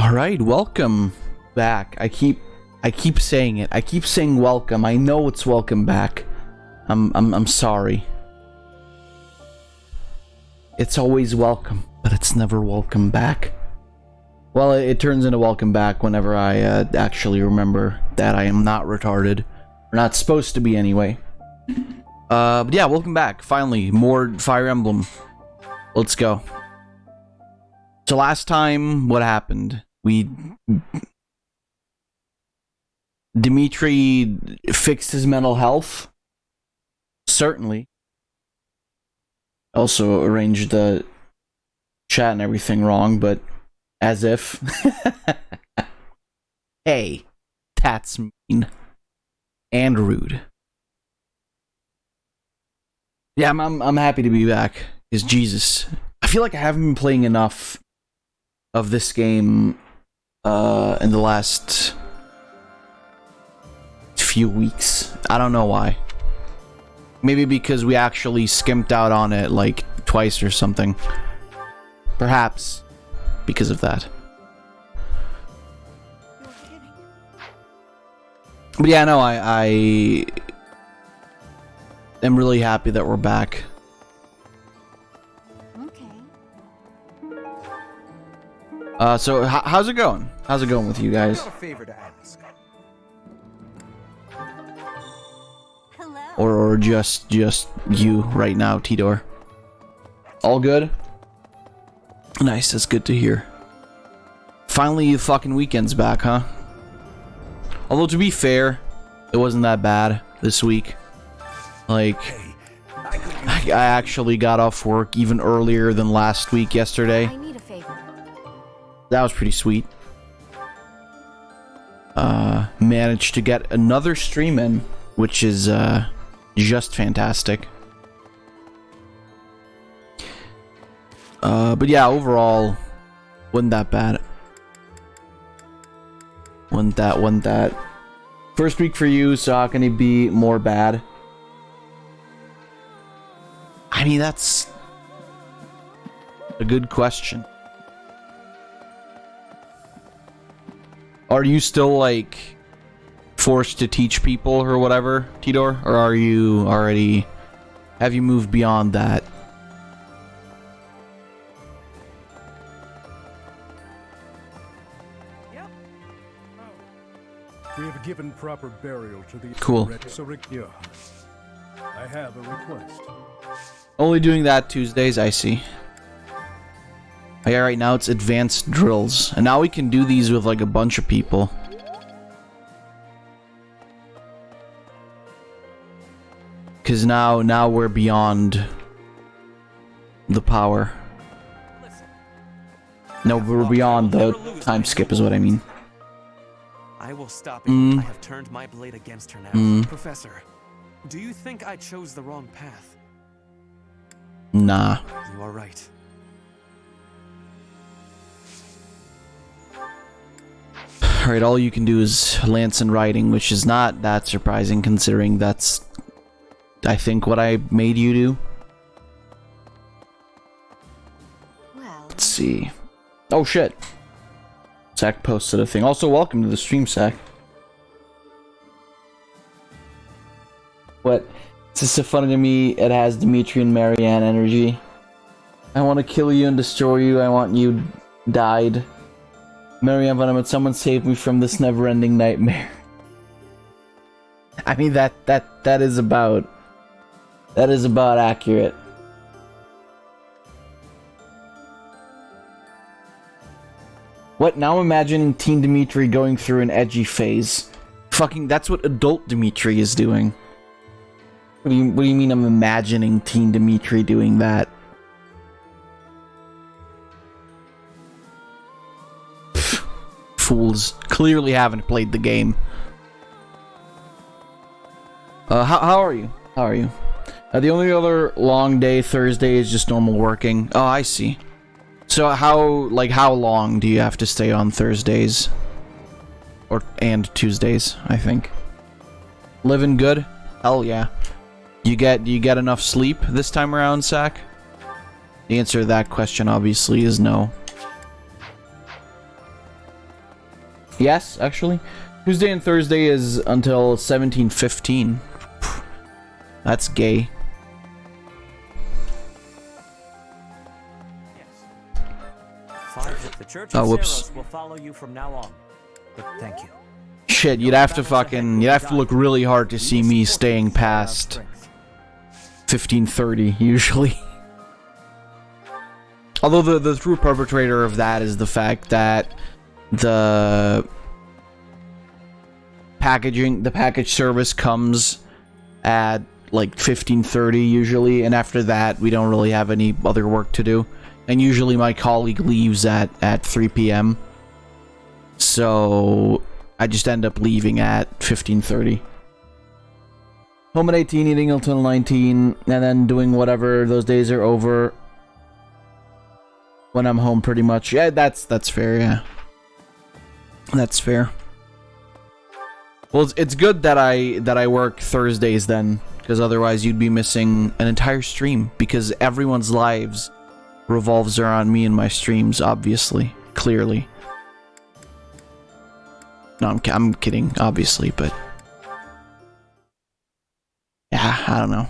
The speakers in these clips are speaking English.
All right, welcome back. I keep saying it. I keep saying welcome. I know it's welcome back. I'm sorry. It's always welcome, but it's never welcome back. Well, it turns into welcome back whenever I actually remember that I am not retarded. Or not supposed to be anyway. But yeah, welcome back. Finally, more Fire Emblem. Let's go. So last time, what happened? Dimitri fixed his mental health. Certainly. Also arranged the chat and everything wrong, but as if. Hey, that's mean. And rude. Yeah, I'm happy to be back. Because Jesus, I feel like I haven't been playing enough of this game in the last few weeks. I don't know why. Maybe because we actually skimped out on it like twice or something. Perhaps because of that. But yeah, no, I am really happy that we're back. So how's it going? How's it going with you guys? Or just you right now, Tidor? All good? Nice, that's good to hear. Finally, the fucking weekend's back, huh? Although to be fair, it wasn't that bad this week. Like, I actually got off work even earlier than last week yesterday. That was pretty sweet. Managed to get another stream in, which is just fantastic. But yeah, overall, wasn't that bad. Wasn't that. First week for you, so how can it be more bad? I mean, that's a good question. Are you still, like, forced to teach people or whatever, Tidor? Or are you already... have you moved beyond that? Yep. We have given proper burial to the... Cool. I have a request. Only doing that Tuesdays, I see. Yeah, right now it's advanced drills. And now we can do these with like a bunch of people. Because now we're beyond the power. No, we're beyond the time skip is what I mean. I will stop it. I have turned my blade against her now. Professor, do you think I chose the wrong path? Nah. You are right. Alright, all you can do is lance and riding, which is not that surprising considering that's, I think, what I made you do. Well, let's see. Oh shit. Zach posted a thing. Also, welcome to the stream, Zach. What? It's just so funny to me, it has Dimitri and Marianne energy. I want to kill you and destroy you, I want you died. Marianne Venom, someone save me from this never-ending nightmare. I mean, that is about accurate. What? Now I'm imagining teen Dimitri going through an edgy phase. Fucking, that's what adult Dimitri is doing. What do you mean I'm imagining teen Dimitri doing that? Fools clearly haven't played the game. How are you? How are you? The only other long day Thursday is just normal working. Oh, I see. So how long do you have to stay on Thursdays? And Tuesdays, I think. Living good? Hell yeah. Do you get enough sleep this time around, Sack? The answer to that question obviously is no. Yes, actually. Tuesday and Thursday is until 17:15. That's gay. The Church Oh, of whoops. Saros will follow you from now on. But thank you. Shit, you'd have to look really hard to see me staying past 15:30 usually. Although the true perpetrator of that is the fact that the package service comes at like 15:30 usually, and after that we don't really have any other work to do. And usually my colleague leaves at 3 p.m. So I just end up leaving at 15:30. Home at 18, eating until 19, and then doing whatever those days are over when I'm home pretty much. Yeah, that's fair, yeah. That's fair. Well, it's good that I work Thursdays then, because otherwise you'd be missing an entire stream, because everyone's lives revolves around me and my streams, obviously, clearly. No, I'm kidding, obviously, but yeah, I don't know.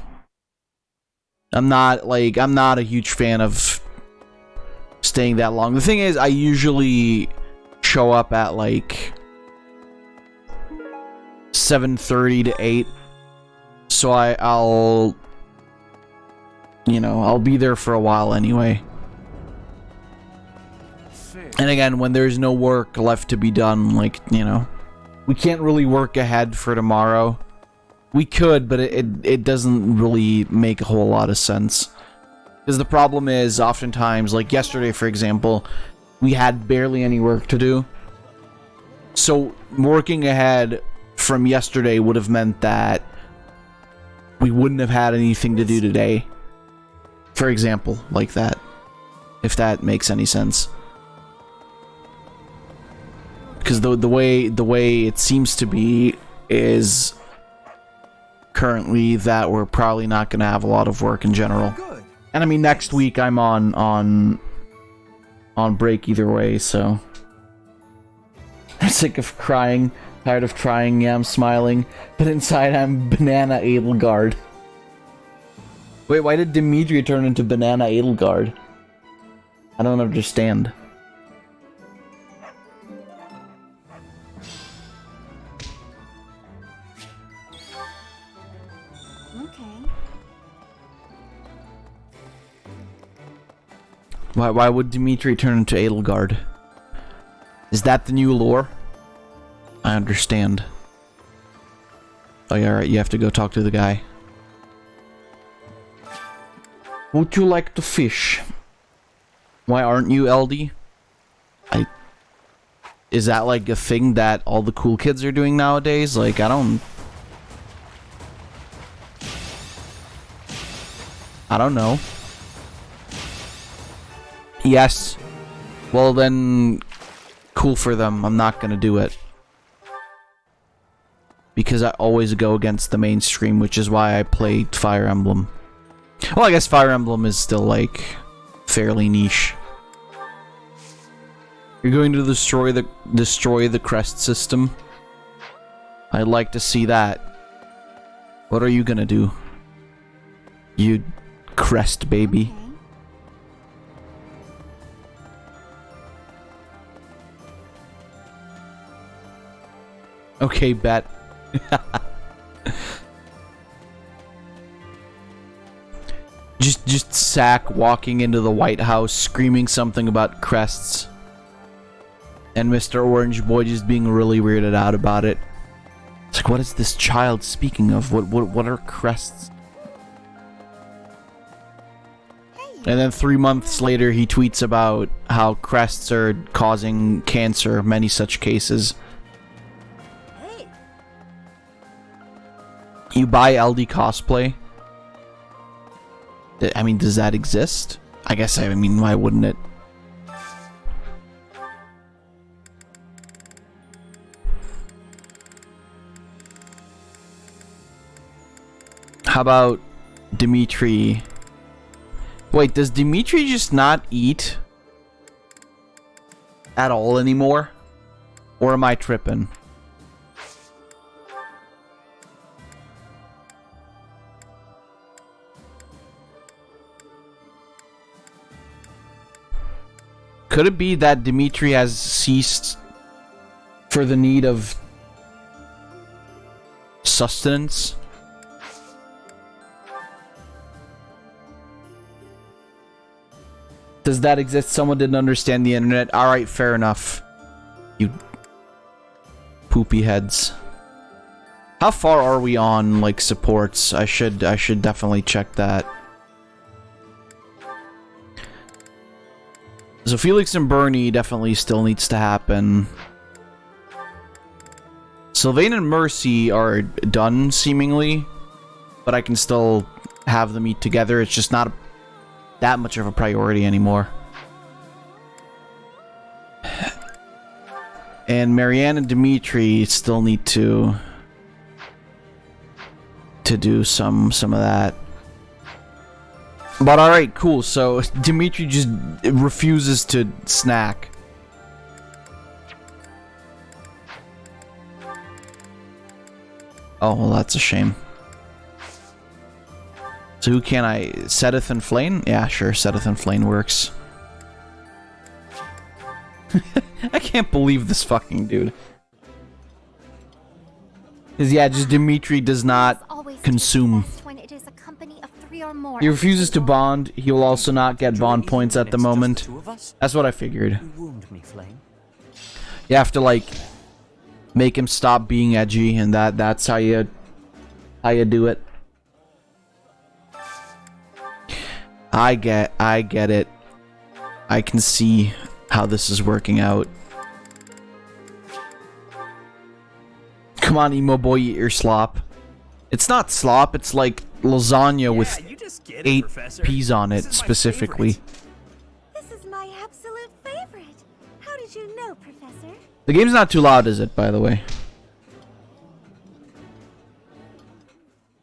I'm not a huge fan of staying that long. The thing is, I usually show up at like 7:30 to 8, so I'll be there for a while anyway. And again, when there's no work left to be done, like, we can't really work ahead for tomorrow. We could, but it doesn't really make a whole lot of sense. Because the problem is, oftentimes, like yesterday, for example, we had barely any work to do. So, working ahead from yesterday would have meant that we wouldn't have had anything to do today. For example, like that. If that makes any sense. Because the way it seems to be is currently that we're probably not going to have a lot of work in general. And I mean, next week I'm on break either way, so I'm sick of crying, tired of trying. Yeah, I'm smiling, but inside I'm Banana Edelgard. Wait, why did Dimitri turn into Banana Edelgard? I don't understand. Why would Dimitri turn into Edelgard? Is that the new lore? I understand. Oh yeah, alright, you have to go talk to the guy. Would you like to fish? Why aren't you LD? Is that like a thing that all the cool kids are doing nowadays? Like, I don't know. Yes. Well then, cool for them. I'm not gonna do it. Because I always go against the mainstream, which is why I played Fire Emblem. Well, I guess Fire Emblem is still, like, fairly niche. You're going to destroy the crest system? I'd like to see that. What are you gonna do? You crest baby. Okay, bet. Just Sack walking into the White House screaming something about crests. And Mr. Orange Boy just being really weirded out about it. It's like, what is this child speaking of? What are crests? And then 3 months later he tweets about how crests are causing cancer, many such cases. You buy LD cosplay? I mean, does that exist? I guess, I mean, why wouldn't it? How about Dimitri? Wait, does Dimitri just not eat at all anymore? Or am I tripping? Could it be that Dimitri has ceased for the need of sustenance? Does that exist? Someone didn't understand the internet. Alright, fair enough. You poopy heads. How far are we on, like, supports? I should definitely check that. So Felix and Bernie definitely still needs to happen. Sylvain and Mercy are done, seemingly. But I can still have them eat together. It's just not that much of a priority anymore. And Marianne and Dimitri still need to do some of that. But alright, cool. So Dimitri just refuses to snack. Oh, well, that's a shame. So who can I... Sedith and Flane? Yeah, sure, Sedith and Flane works. I can't believe this fucking dude. Because, yeah, just Dimitri does not consume. He refuses to bond. He will also not get bond points at the moment. That's what I figured. You have to, like, make him stop being edgy, and that's how you do it. I get it. I can see how this is working out. Come on, emo boy, eat your slop. It's not slop, it's like lasagna with 8 peas on it, specifically. This is my absolute favorite. How did you know, Professor? The game's not too loud, is it, by the way?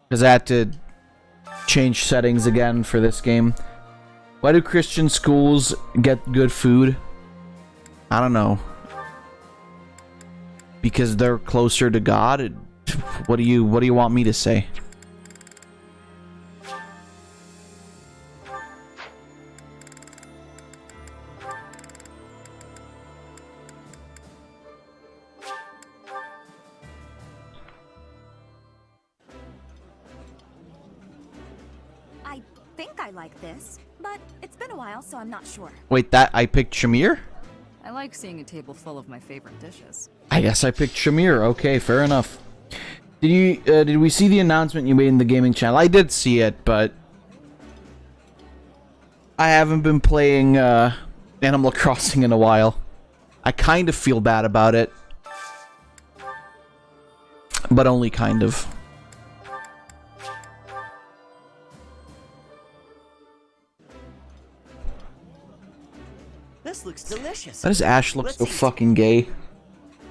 Because I had to change settings again for this game. Why do Christian schools get good food? I don't know. Because they're closer to God? What do you want me to say? I think I like this, but it's been a while, so I'm not sure. Wait, that I picked Shamir? I like seeing a table full of my favorite dishes. I guess I picked Shamir. Okay, fair enough. Did we see the announcement you made in the gaming channel? I did see it, but I haven't been playing Animal Crossing in a while. I kind of feel bad about it, but only kind of. This looks delicious. Why does Ash look so fucking gay?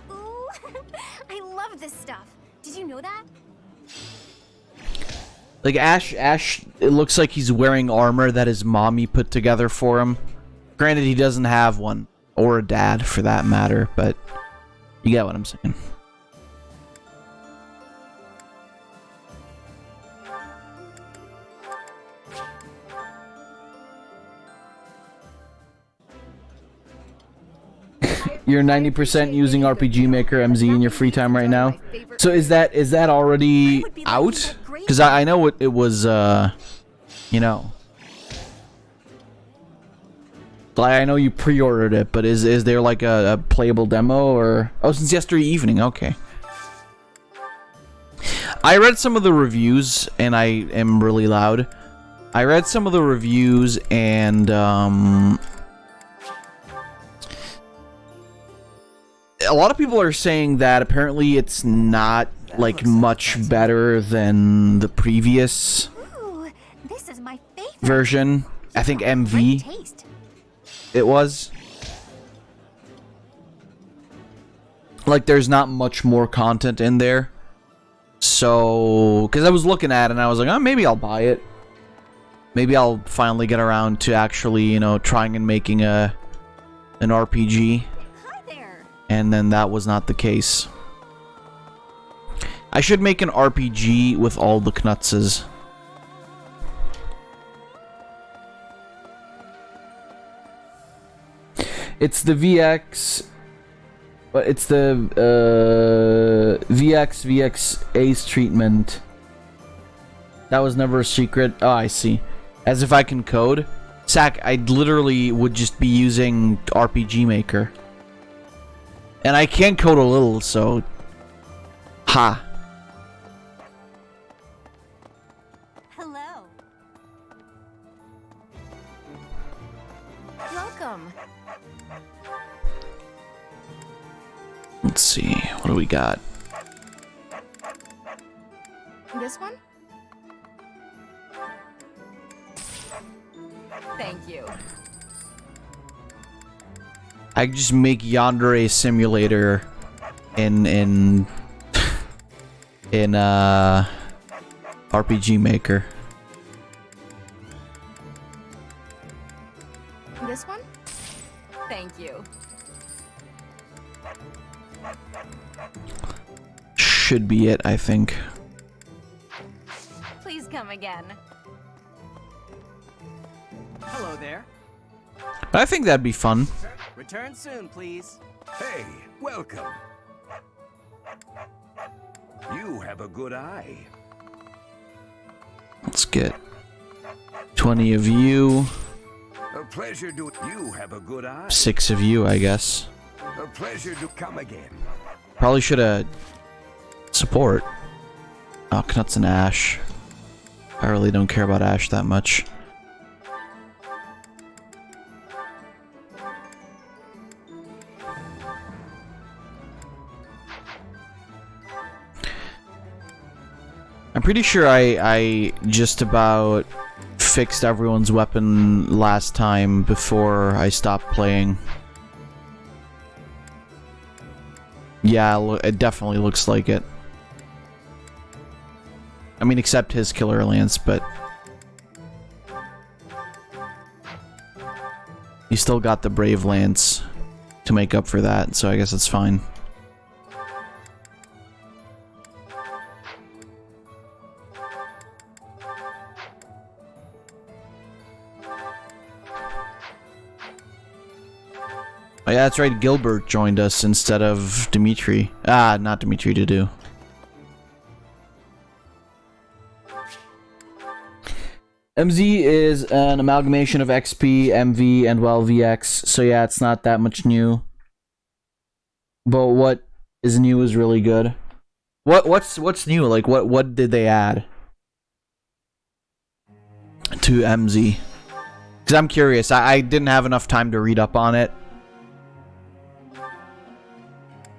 Ooh, I love this stuff. Did you know that? Like Ash, it looks like he's wearing armor that his mommy put together for him. Granted, he doesn't have one, or a dad for that matter, but you get what I'm saying. You're 90% using RPG Maker MZ in your free time right now. So is that already out? Because I know it was, you know. Like, I know you pre-ordered it, but is there like a playable demo or... Oh, since yesterday evening, okay. I read some of the reviews, and I am really loud. I read some of the reviews, and, a lot of people are saying that apparently it's not like much better than the previous This is my favorite version. I think MV taste. it was. Like there's not much more content in there. So, because I was looking at it and I was like, oh, maybe I'll buy it. Maybe I'll finally get around to actually, you know, trying and making an RPG. Hi there. and then that was not the case. I should make an RPG with all the Knutzes. It's the VX, but it's the VX Ace treatment. That was never a secret. Oh, I see. As if I can code. Sack, I literally would just be using RPG Maker. And I can code a little, so... Ha. Hello. Welcome. Let's see. What do we got? This one? Thank you. I just make Yandere Simulator in RPG Maker. This one? Thank you. Should be it, I think. Please come again. Hello there. I think that'd be fun. Return soon, please. Hey, welcome. You have a good eye. Let's get 20 of you. A pleasure to you have a good eye. 6 of you, I guess. A pleasure to come again. Probably should have support. Oh, Knuts and Ash. I really don't care about Ash that much. I'm pretty sure I just about fixed everyone's weapon last time before I stopped playing. Yeah, it definitely looks like it. I mean, except his Killer Lance, but... he still got the Brave Lance to make up for that, so I guess it's fine. Oh yeah, that's right, Gilbert joined us instead of Dimitri. Ah, not Dimitri to do. MZ is an amalgamation of XP, MV, and well, VX, so yeah, it's not that much new. But what is new is really good. What's new? Like, what did they add to MZ? Because I'm curious, I didn't have enough time to read up on it.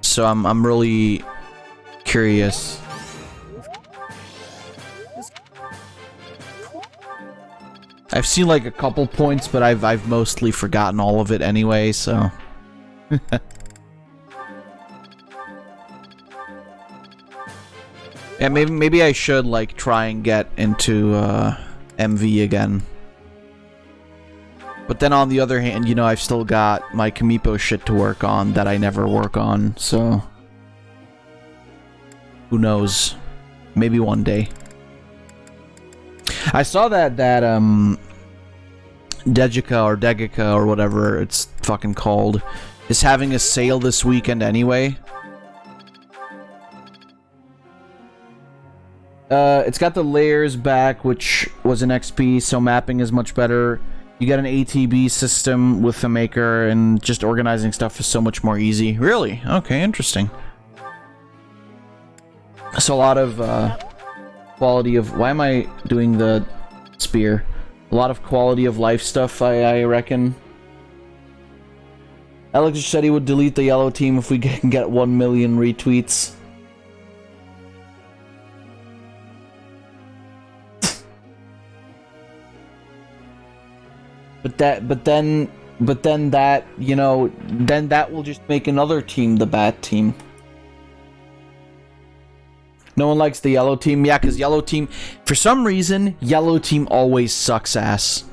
So I'm really curious. I've seen like a couple points, but I've mostly forgotten all of it anyway, so. Yeah, maybe I should like try and get into MV again. But then on the other hand, you know, I've still got my Kamipo shit to work on that I never work on, so... who knows? Maybe one day. I saw that Degica or whatever it's fucking called is having a sale this weekend anyway. It's got the layers back, which was an XP, so mapping is much better. You get an ATB system with the maker, and just organizing stuff is so much more easy. Really? Okay, interesting. So a lot of quality of... why am I doing the spear? A lot of quality of life stuff, I reckon. Alex said he would delete the yellow team if we can get 1 million retweets. But then that, you know, then that will just make another team the bad team. No one likes the yellow team. Yeah, because yellow team, for some reason, yellow team always sucks ass.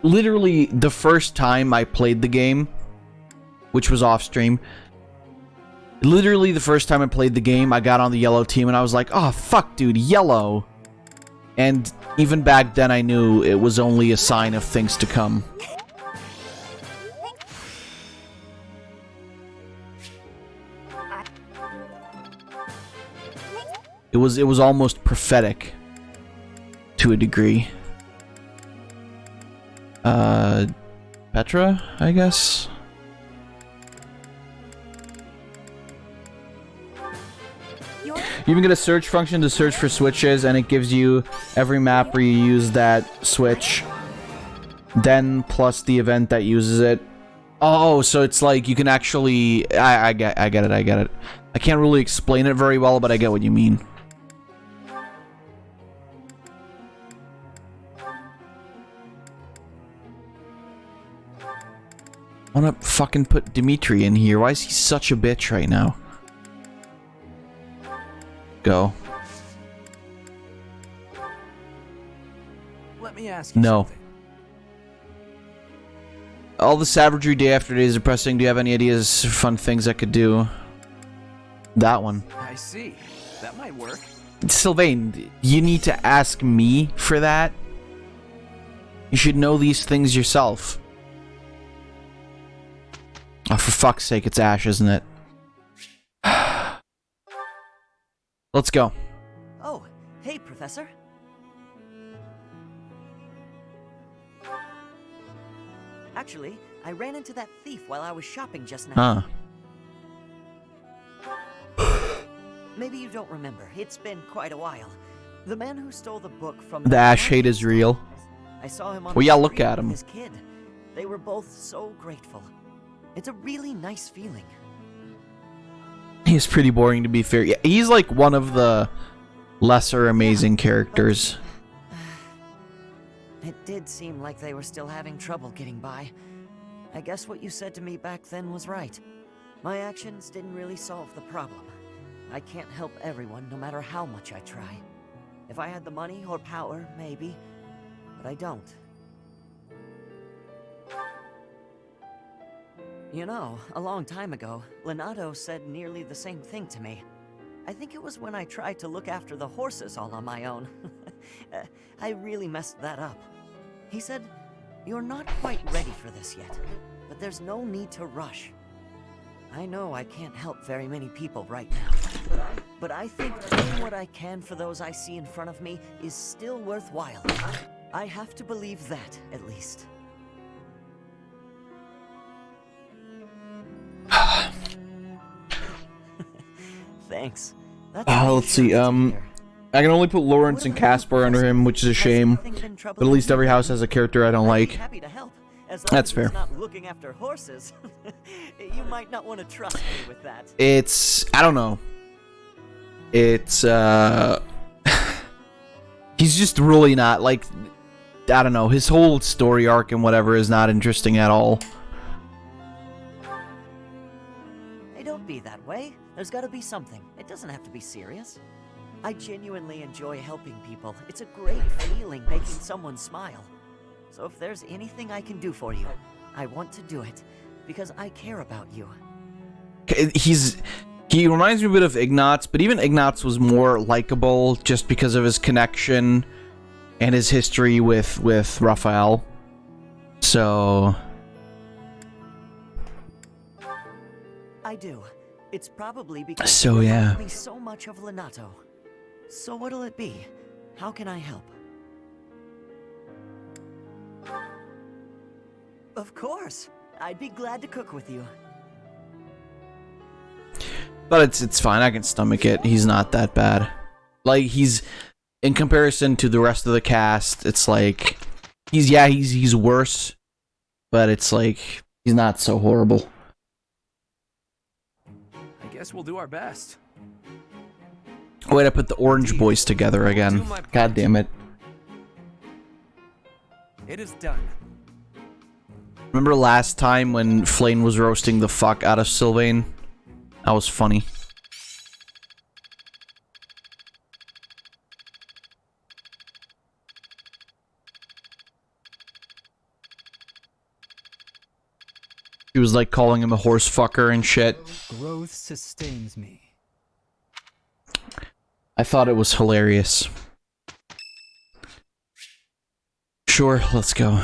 Literally, the first time I played the game, which was off stream. Literally the first time I played the game, I got on the yellow team and I was like, oh fuck dude, yellow. And even back then I knew it was only a sign of things to come. It was almost prophetic to a degree. Petra, I guess. You even get a search function to search for switches, and it gives you every map where you use that switch, then plus the event that uses it. Oh, so it's like you can actually... I get it. I can't really explain it very well, but I get what you mean. I wanna fucking put Dimitri in here. Why is he such a bitch right now? Go. Let me ask you No. something. All the savagery day after day is depressing. Do you have any ideas for fun things I could do? That one. I see. That might work. Sylvain, you need to ask me for that. You should know these things yourself. Oh, for fuck's sake, it's Ash, isn't it? Let's go. Oh, hey, Professor. Actually, I ran into that thief while I was shopping just now. Maybe you don't remember. It's been quite a while. The man who stole the book from The Ash hate is real. I saw him on Well, the yeah, street look at with him. his kid. They were both so grateful. It's a really nice feeling. He's pretty boring, to be fair. Yeah, he's like one of the lesser amazing characters. It did seem like they were still having trouble getting by. I guess what you said to me back then was right. My actions didn't really solve the problem. I can't help everyone, no matter how much I try. If I had the money or power, maybe. But I don't. You know, a long time ago, Leonardo said nearly the same thing to me. I think it was when I tried to look after the horses all on my own. I really messed that up. He said, "You're not quite ready for this yet, but there's no need to rush." I know I can't help very many people right now, but I think doing what I can for those I see in front of me is still worthwhile. I have to believe that, at least. Thanks. That's Let's see, I can only put Lawrence and Caspar under him, which is a shame. But at least every house has a character I don't like. Happy to help. As long That's as fair. it's not looking after horses. You might not want to trust me with that. It's... I don't know. It's, he's just really not, like... I don't know. His whole story arc and whatever is not interesting at all. Hey, don't be that way. There's gotta be something. It doesn't have to be serious. I genuinely enjoy helping people. It's a great feeling making someone smile. So if there's anything I can do for you, I want to do it. Because I care about you. He reminds me a bit of Ignatz, but even Ignatz was more likable just because of his connection and his history with Raphael. So... I do. It's probably because So, you yeah. remind me so much of Lenato. So what'll it be? How can I help? Of course. I'd be glad to cook with you. But it's fine, I can stomach it. He's not that bad. Like, he's... In comparison to the rest of the cast, it's like... He's worse. But it's like... He's not so horrible. I guess we'll do our best. Wait, I put the orange boys together again. God damn it. It is done. Remember last time when Flane was roasting the fuck out of Sylvain? That was funny. He was like calling him a horse fucker and shit. Growth sustains me. I thought it was hilarious. Sure, let's go.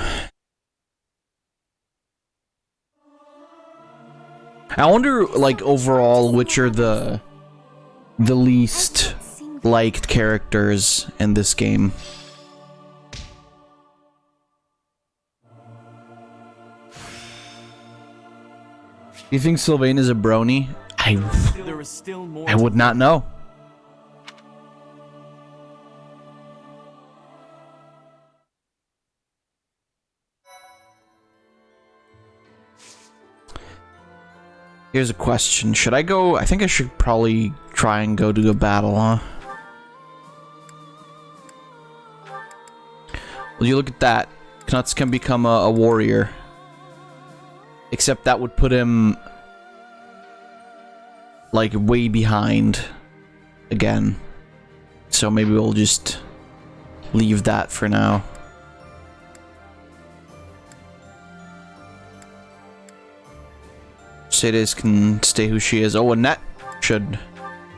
I wonder, like, overall, which are the least liked characters in this game. You think Sylvain is a brony? There is still more I would not know. Here's a question. Should I go? I think I should probably try and go to a battle, huh? Well, you look at that. Knuts can become a warrior. Except that would put him like way behind again. So maybe we'll just leave that for now. Mercedes can stay who she is. Oh, Annette should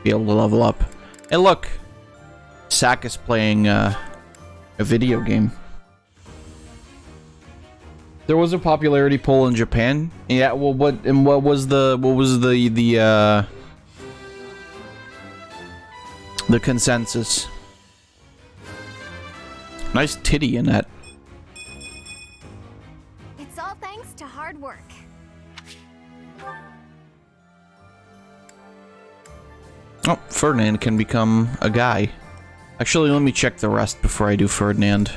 be able to level up. And look, Sak is playing a video game. There was a popularity poll in Japan. Yeah, well, what was the consensus? Nice titty in that. It's all thanks to hard work. Oh, Ferdinand can become a guy. Actually, let me check the rest before I do Ferdinand.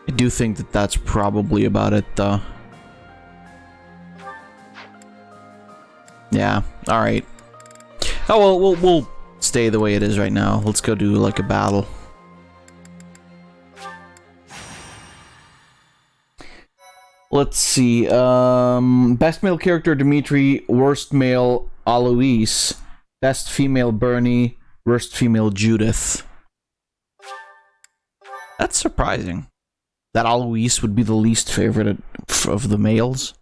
I do think that that's probably about it, though. Yeah, alright. Oh, well, we'll stay the way it is right now. Let's go do, like, a battle. Let's see. Best male character, Dimitri. Worst male, Alois. Best female, Bernie. Worst female, Judith. That's surprising. That Alois would be the least favorite of the males.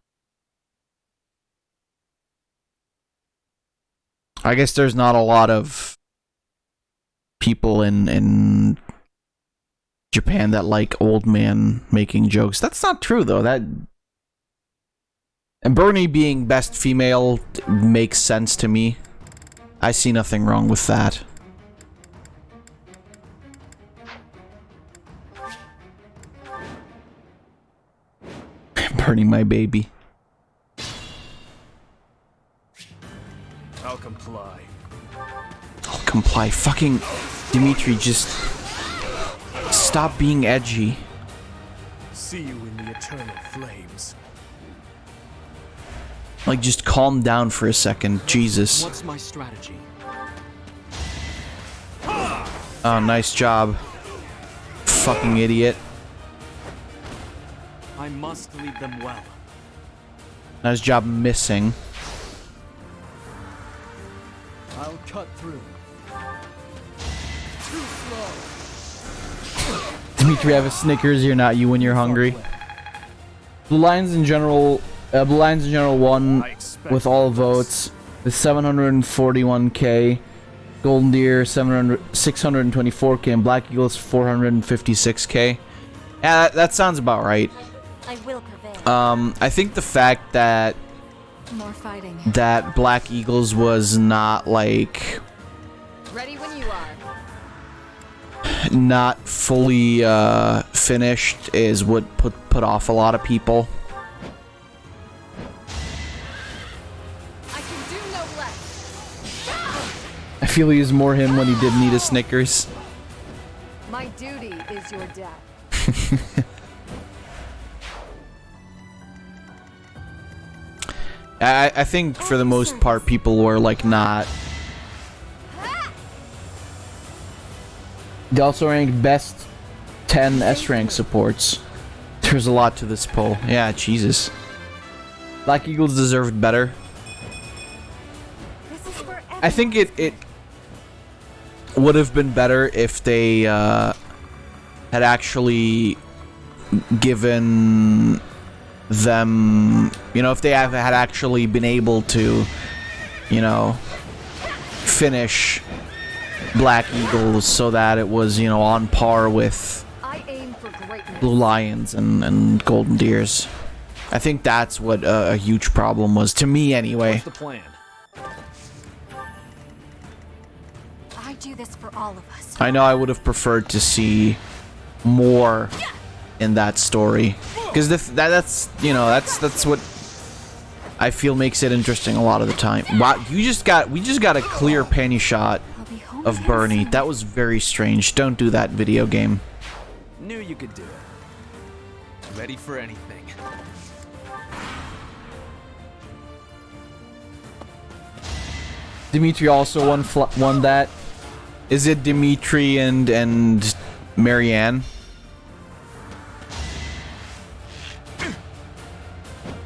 I guess there's not a lot of people in Japan that like old man making jokes. That's not true, though. And Bernie being best female makes sense to me. I see nothing wrong with that. Bernie, my baby. I'll comply. I'll comply. Fucking Dimitri, just stop being edgy. See you in the eternal flames. Like, just calm down for a second. Jesus. What's my strategy? Oh, nice job. Fucking idiot. I must lead them well. Nice job missing. I'll cut through. Dimitri, have a Snickers. You're not you when you're hungry. Blue Lions in general won with all votes with 741k. Golden Deer 624k and Black Eagles 456k. Yeah, that sounds about right. I will prevail. I think the fact that More fighting. Black Eagles was not like Ready when you are. not fully finished is what put off a lot of people. I can do no less. I feel he was more him when he did need a Snickers. My duty is your death. I think for the most part people were like not. They also ranked best 10 S rank supports. There's a lot to this poll. Yeah, Jesus. Black Eagles deserved better. This is for I think it would have been better if they had actually given them, if they had actually been able to, finish Black Eagles so that it was, on par with I aim for greatness. Blue Lions and Golden Deers. I think that's what a huge problem was, to me anyway. What's the plan? I do this for all of us. I know I would have preferred to see more in that story, because that's what I feel makes it interesting a lot of the time. Wow, we just got a clear penny shot I'll be home of again Bernie. soon. That was very strange. Don't do that, video game. Knew you could do it. Ready for anything. Dimitri also won that. Is it Dimitri and Marianne?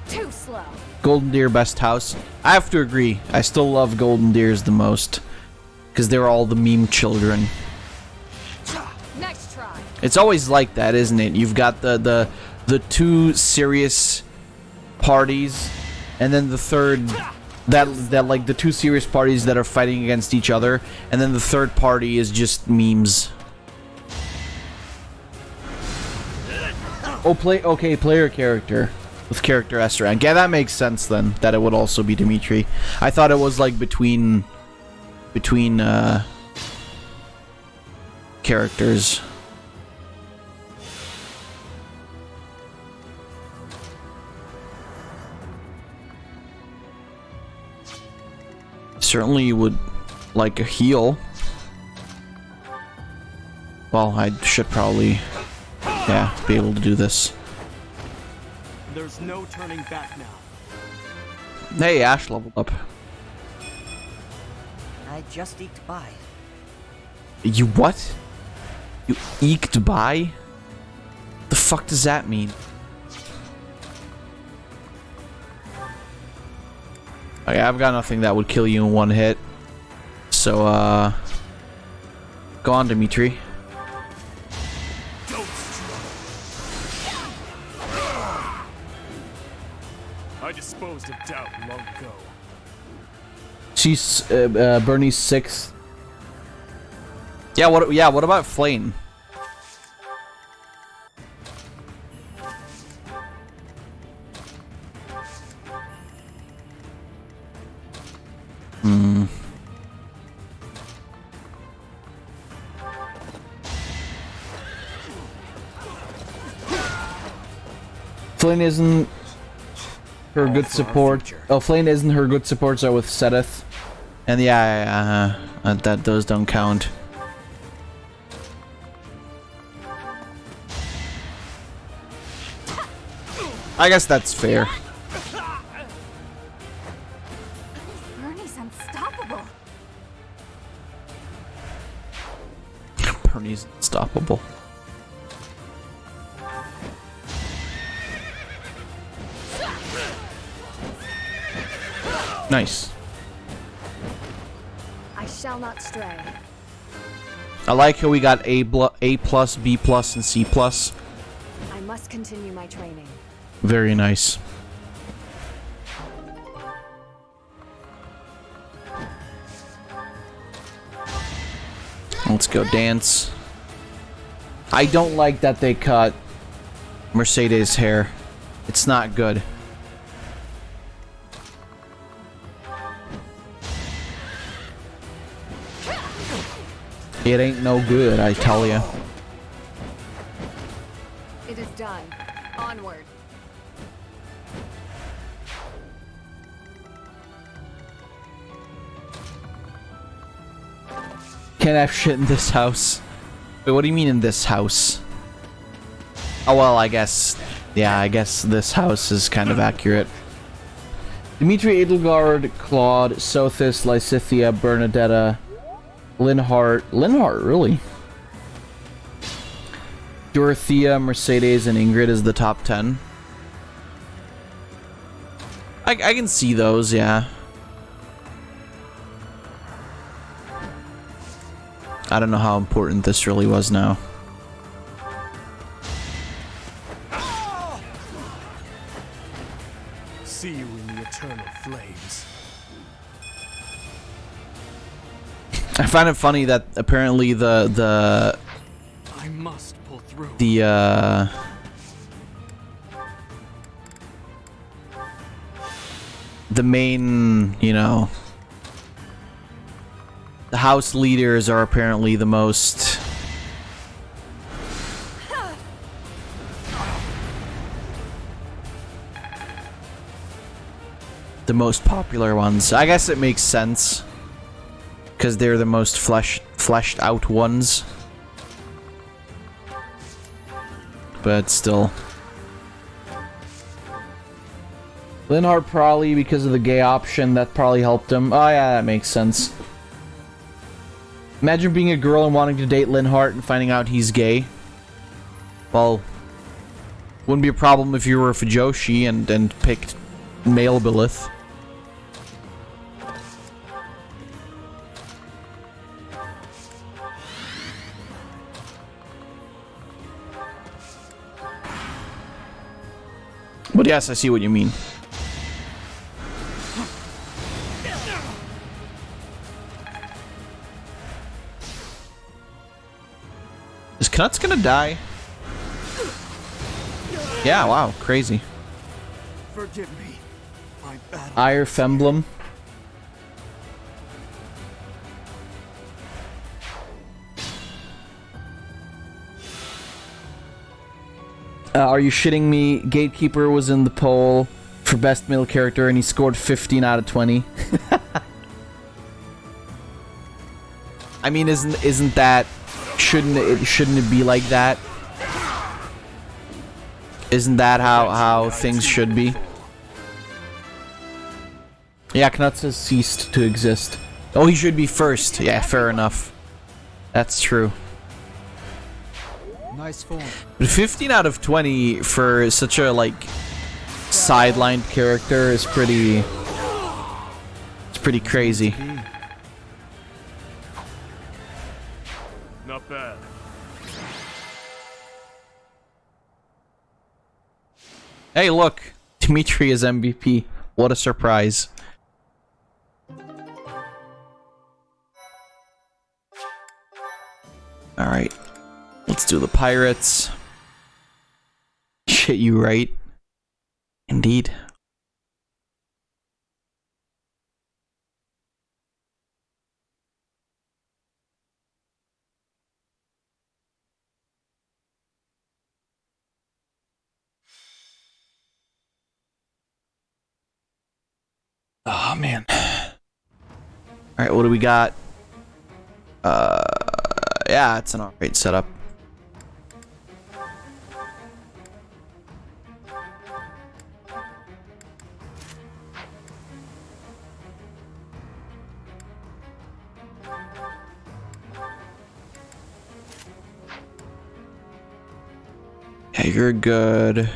Too slow. Golden Deer best house. I have to agree. I still love Golden Deers the most because they're all the meme children. Next try. It's always like that, isn't it? You've got the two serious parties, and then the third that like the two serious parties that are fighting against each other, and then the third party is just memes. Oh, player character with character S rank. Yeah, that makes sense then. That it would also be Dimitri. I thought it was like between characters. Certainly would like a heal. Well, I should probably, be able to do this. There's no turning back now. Hey, Ash leveled up. I just eked by. You what? You eked by? The fuck does that mean? Okay, I've got nothing that would kill you in one hit. So, go on, Dimitri. I disposed of doubt long ago. She's Bernie's 6th. Yeah, what about Flame? Flynn isn't her good support. Oh, Flynn isn't her good supports are with Sedith. And that those don't count. I guess that's fair. Bernie's unstoppable. Bernie's unstoppable. Nice. I shall not stray. I like how we got A plus, B plus, and C plus. I must continue my training. Very nice. Let's go dance. I don't like that they cut Mercedes' hair. It's not good. It ain't no good, I tell ya. It is done. Onward. Can't have shit in this house. Wait, what do you mean in this house? Oh, well, I guess this house is kind of accurate. Dimitri, Edelgard, Claude, Sothis, Lysithia, Bernadetta, Linhart, really? Dorothea, Mercedes, and Ingrid is the top 10. I can see those, yeah. I don't know how important this really was now. See you in the eternal flames. I find it funny that apparently the I must pull through. the main, you know, the house leaders are apparently the most popular ones. I guess it makes sense because they're the most fleshed out ones. But still. Linhardt probably, because of the gay option, that probably helped him. Oh yeah, that makes sense. Imagine being a girl and wanting to date Linhardt and finding out he's gay. Well, wouldn't be a problem if you were a Fujoshi and picked male Billith. But yes, I see what you mean. Is Knut's gonna die? Yeah, wow, crazy. Forgive me. My battle. Emblem. Are you shitting me? Gatekeeper was in the poll for best male character and he scored 15 out of 20. I mean, isn't that, shouldn't it be like that? Isn't that how things should be? Yeah, Knuts has ceased to exist. Oh, he should be first. Yeah, fair enough. That's true. Nice form. But 15 out of 20 for such a, like, sidelined character is pretty... It's pretty crazy. Not bad. Hey, look! Dimitri is MVP. What a surprise. Alright. Let's do the pirates. Shit, you right. Indeed. Oh, man. Alright, what do we got? Yeah, it's an alright setup. Yeah, you're good.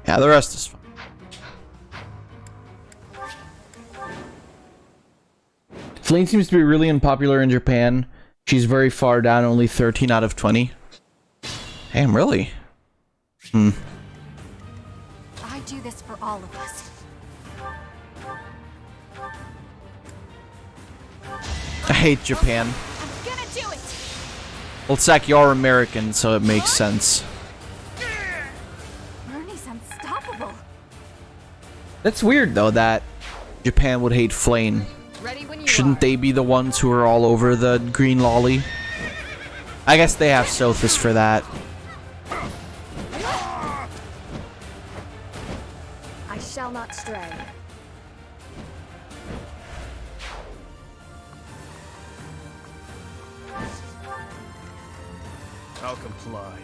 Yeah, the rest is fine. Flame seems to be really unpopular in Japan. She's very far down, only 13 out of 20. Damn, really? I do this for all of us. I hate Japan. I'm gonna do it! Well, it's like you're American, so it makes sense. Bernie's unstoppable. That's weird, though, that Japan would hate Flame. Ready when you Shouldn't are. they be the ones who are all over the green lolly? I guess they have Sothis for that. I shall not stray. I'll comply.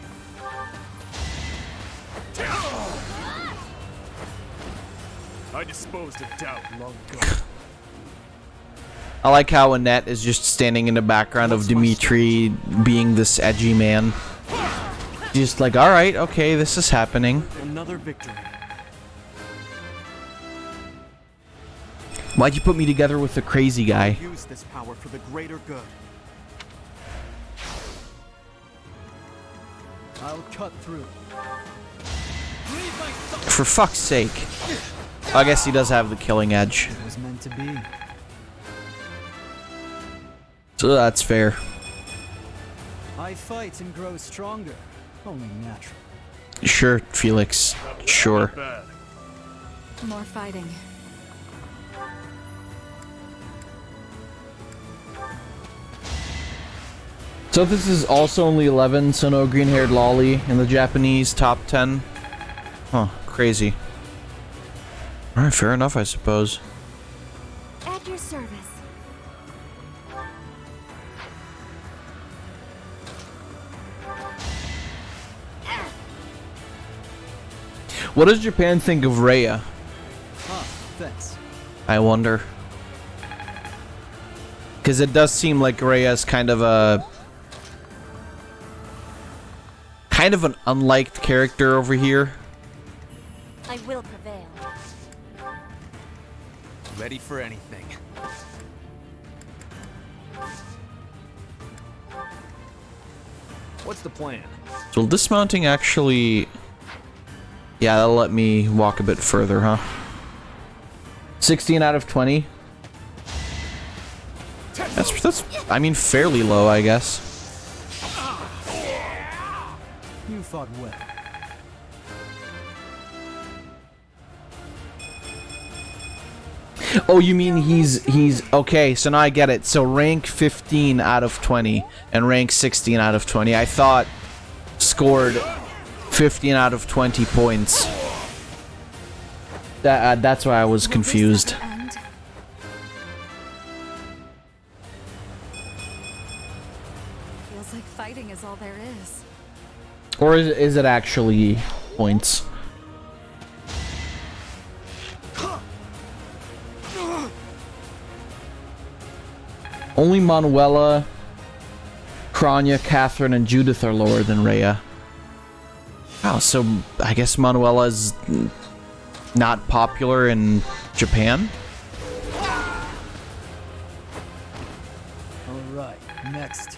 I disposed of doubt long ago. I like how Annette is just standing in the background of Dimitri being this edgy man. Just like, alright, okay, this is happening. Another victory. Why'd you put me together with the crazy guy? Use this power for the greater good. I'll cut through. For fuck's sake. I guess he does have the killing edge. It was meant to be. So that's fair. I fight and grow stronger. Only natural. Sure, Felix. Sure. Not bad. More fighting. So this is also only 11, so no green-haired lolly in the Japanese top 10. Huh, crazy. Alright, fair enough, I suppose. At your service. What does Japan think of Rhea? Ah, thanks. I wonder. Because it does seem like Rhea's kind of an unliked character over here. I will prevail. Ready for anything. What's the plan? So dismounting actually... Yeah, that'll let me walk a bit further, huh? 16 out of 20. That's I mean, fairly low, I guess. You fought well. Oh, you mean he's okay, so now I get it. So rank 15 out of 20 and rank 16 out of 20. I thought scored 15 out of 20 points. That's why I was confused. End. Feels like fighting is all there is. Or is it actually points? Only Manuela, Kranya, Catherine, and Judith are lower than Rhea. Wow, so I guess Manuela is not popular in Japan? Alright, next.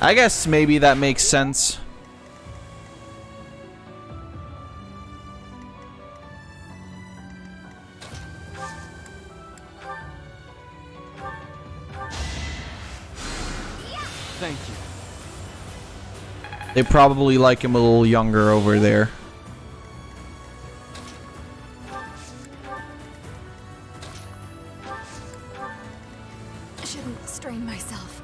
I guess maybe that makes sense. Thank you. They probably like him a little younger over there. Shouldn't strain myself.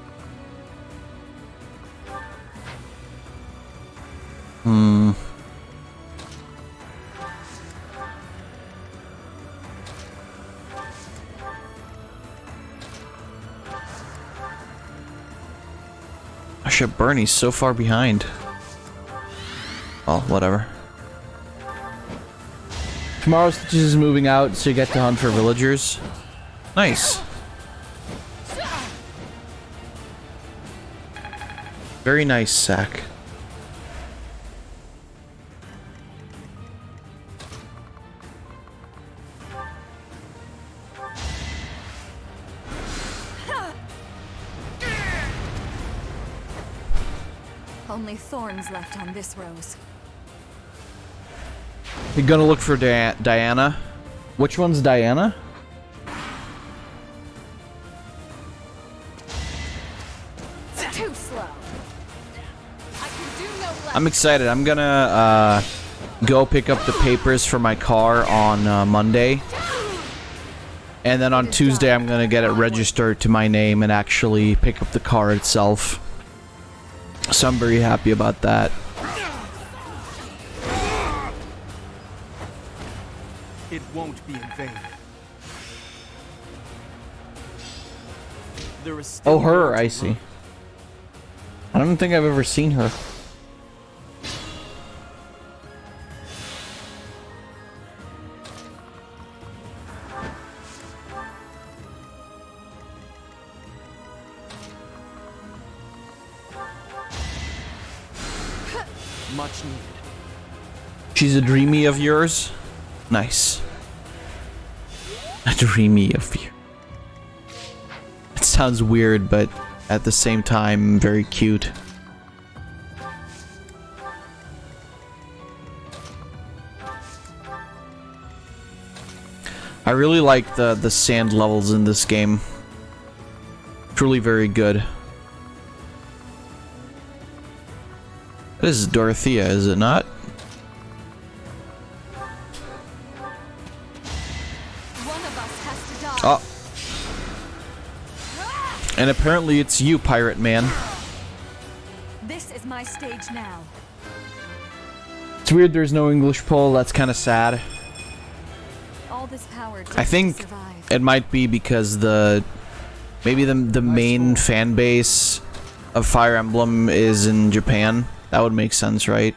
Oh shit, Bernie's so far behind. Oh, whatever. Tomorrow Stitches is moving out, so you get to hunt for villagers. Nice. Very nice, Sack. Only thorns left on this rose. You're gonna look for Diana? Which one's Diana? Too slow. I can do no less. I'm excited. I'm gonna go pick up the papers for my car on Monday. And then on Tuesday I'm gonna get it registered to my name and actually pick up the car itself. So I'm very happy about that. It won't be in vain. There is still Oh, her, more to I see. learn. I don't think I've ever seen her. Much needed. She's a dreamy of yours? Nice. A dreamy of you. It sounds weird, but at the same time, very cute. I really like the sand levels in this game. Truly very good. This is Dorothea, is it not? One of us has to die. Oh. And apparently it's you, Pirate Man. This is my stage now. It's weird there's no English poll, that's kind of sad. All this power I think to survive. it might be because maybe the main fan base of Fire Emblem is in Japan. That would make sense, right?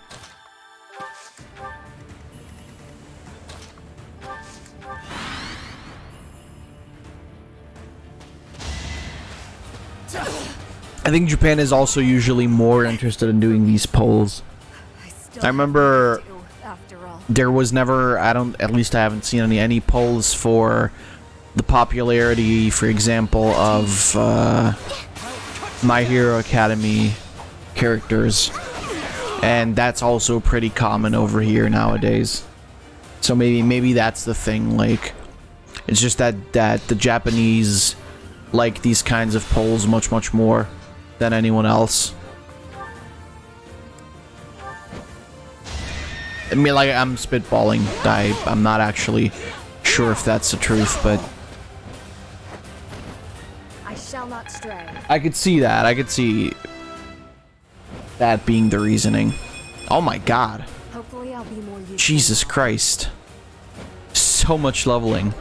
I think Japan is also usually more interested in doing these polls. I remember After all. there was never, at least I haven't seen any polls for the popularity, for example, of My Hero Academia characters. And that's also pretty common over here nowadays. So maybe that's the thing, like, it's just that the Japanese like these kinds of polls much more than anyone else. I mean, like, I'm spitballing. I'm not actually sure if that's the truth, but I shall not stray. I could see that. I could see that being the reasoning. Oh my god. Hopefully I'll be more useful. Jesus Christ. So much leveling.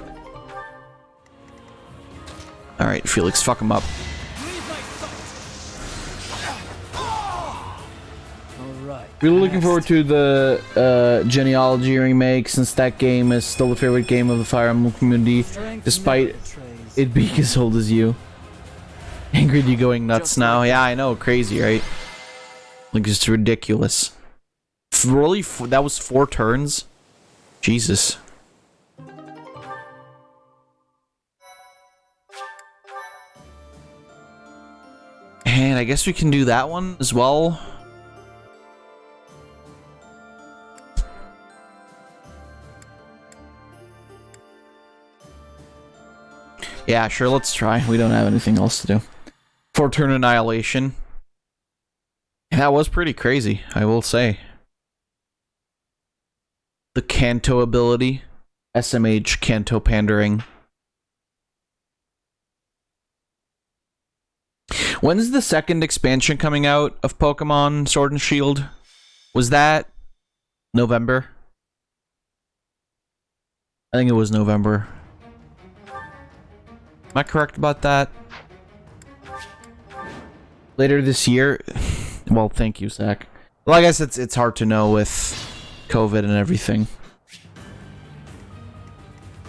Alright, Felix, fuck him up. Alright. Really looking forward to the Genealogy remake, since that game is still the favorite game of the Fire Emblem community, despite it being as old as you. Ingrid, you going nuts now? Yeah, I know, crazy, right? Like, it's ridiculous. Really? That was 4 turns? Jesus. And I guess we can do that one as well. Yeah, sure, let's try. We don't have anything else to do. 4-turn Annihilation. That was pretty crazy, I will say. The Kanto ability. SMH Kanto Pandering. When's the second expansion coming out of Pokemon Sword and Shield? Was that November? I think it was November. Am I correct about that? Later this year? Well, thank you, Zach. Well, I guess it's hard to know with COVID and everything.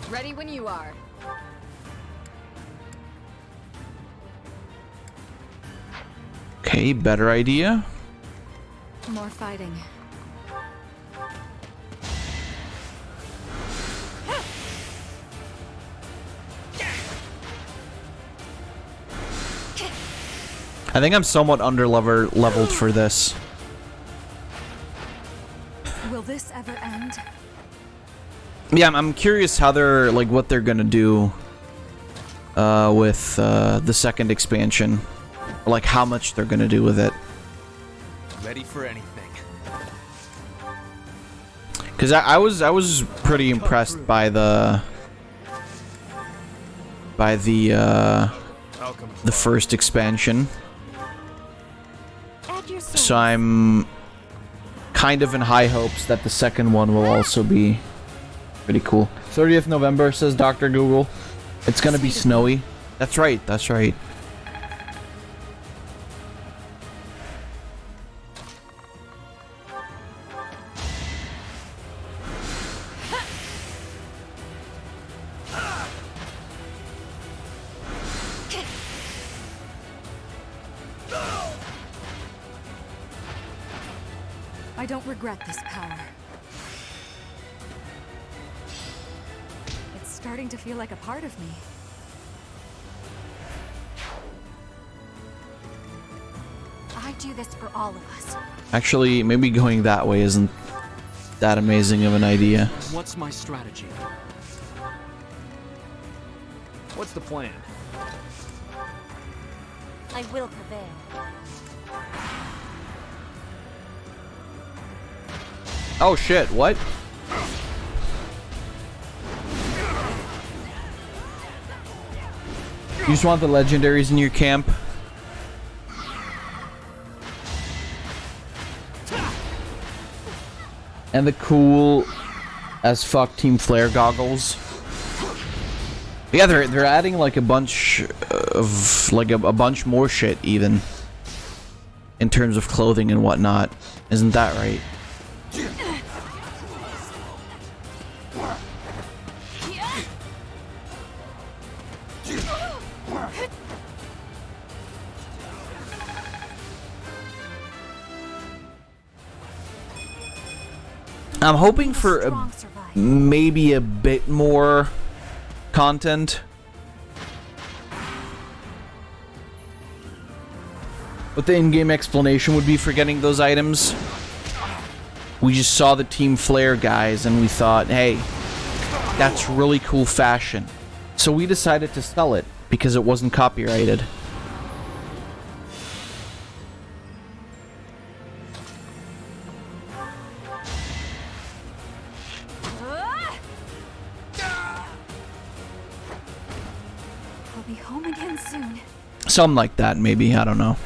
Ready when you are. Okay, better idea. More fighting. I think I'm somewhat leveled for this. Will this ever end? Yeah, I'm curious how they're, like, what they're gonna do with the second expansion. Like, how much they're gonna do with it. Ready for anything. Because I was pretty impressed by the first expansion. Add your soul. So I'm kind of in high hopes that the second one will also be pretty cool. 30th November, says Dr. Google. It's gonna be snowy. That's right, that's right. I don't regret this power. It's starting to feel like a part of me. I do this for all of us. Actually, maybe going that way isn't that amazing of an idea. What's my strategy? What's the plan? I will prevail. Oh shit, what? You just want the legendaries in your camp? And the cool as fuck Team Flare goggles. Yeah, they're adding like a bunch of a bunch more shit even in terms of clothing and whatnot. Isn't that right? I'm hoping for maybe a bit more content. What the in-game explanation would be for getting those items. We just saw the Team Flare guys and we thought, hey, that's really cool fashion. So we decided to sell it because it wasn't copyrighted. I'll be home again soon. Something like that, maybe. I don't know.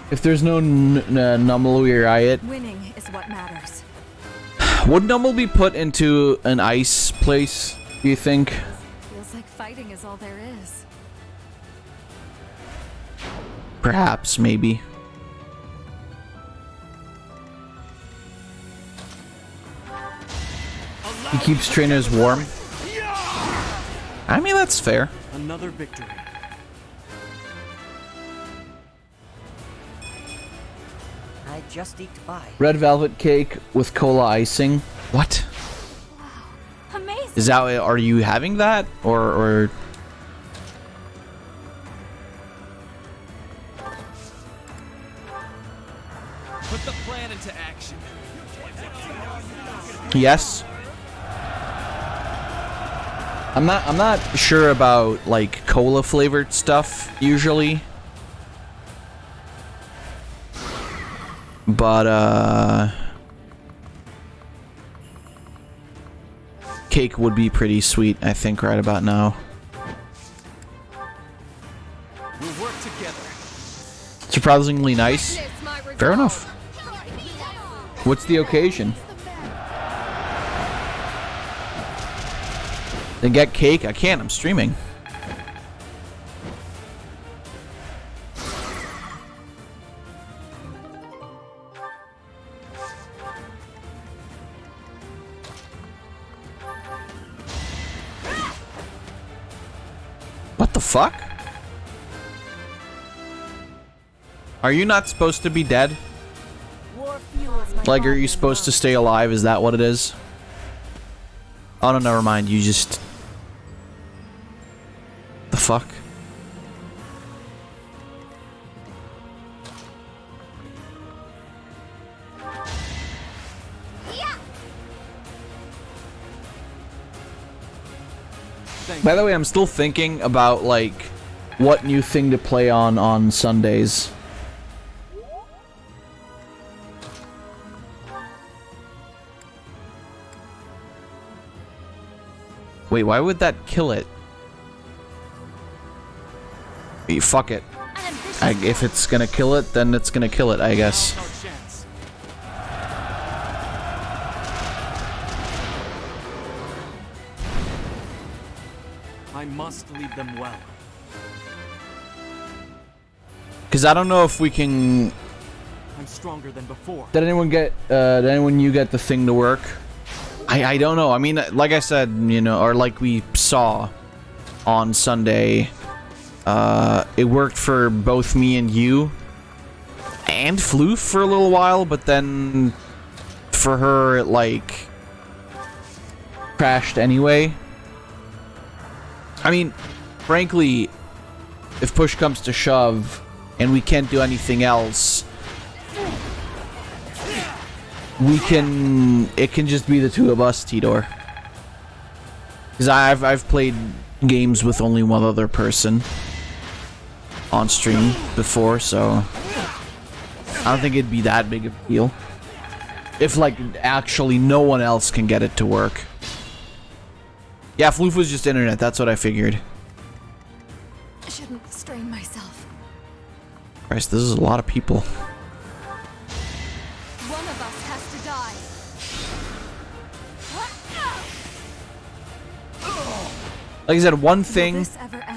If there's no Numble Riot, Winning is what matters. would Numble be put into an ice place, do you think? Feels like fighting is all there is. Perhaps, maybe. He keeps trainers warm. I mean, that's fair. Another victory. I just eked by. Red velvet cake with cola icing. What? Amazing. Is that, are you having that? Or Put the plan into action. yes? I'm not sure about like cola flavored stuff usually. But cake would be pretty sweet, I think, right about now. We'll work together. Surprisingly nice. Witness my Fair resolve. enough. What's the occasion? Then get cake? I can't, I'm streaming. What the fuck? Are you not supposed to be dead? War fuels my Like, are body you and supposed to mind. stay alive? Is that what it is? Oh no, never mind. You just... The fuck? By the way, I'm still thinking about, like, what new thing to play on Sundays. Wait, why would that kill it? Fuck it. If it's gonna kill it, then it's gonna kill it, I guess. Our chance. I must lead them well. Because I don't know if we can... I'm stronger than before. Did anyone get you get the thing to work? I don't know. I mean, like I said, you know, or like we saw, on Sunday. It worked for both me and you, and Floof for a little while, but then for her, it like crashed anyway. I mean, frankly, if push comes to shove and we can't do anything else, it can just be the two of us, Tidor. Because I've played games with only one other person on stream before, so I don't think it'd be that big of a deal. If, like, actually no one else can get it to work. Yeah, Floof was just internet, that's what I figured. I shouldn't strain myself. Christ, this is a lot of people. One of us has to die. Like I said, one thing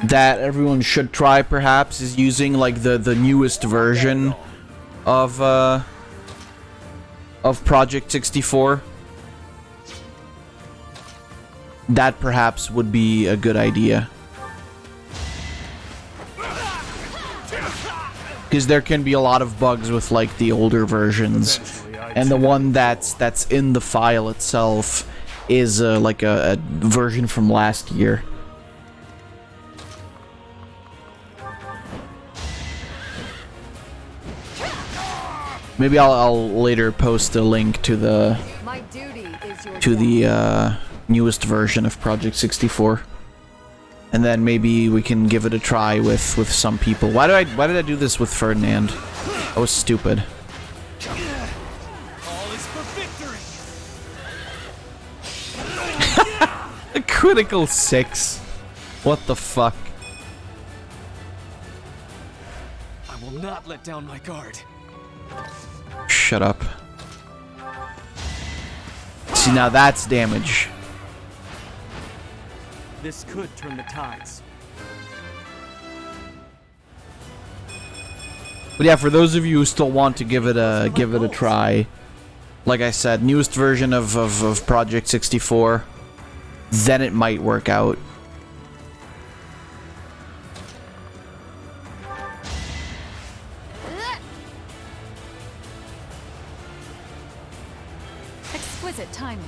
that everyone should try, perhaps, is using like the newest version of Project 64. That perhaps would be a good idea, because there can be a lot of bugs with like the older versions, and the one that's in the file itself is like a version from last year. Maybe I'll later post a link to the My duty is your newest version of Project 64, and then maybe we can give it a try with some people. Why did I do this with Ferdinand? That was stupid. All is for victory. A critical 6. What the fuck? I will not let down my guard. Shut up. See, now that's damage. This could turn the tides. But yeah, for those of you who still want to give it a try, like I said, newest version of Project 64, then it might work out. exquisite timing.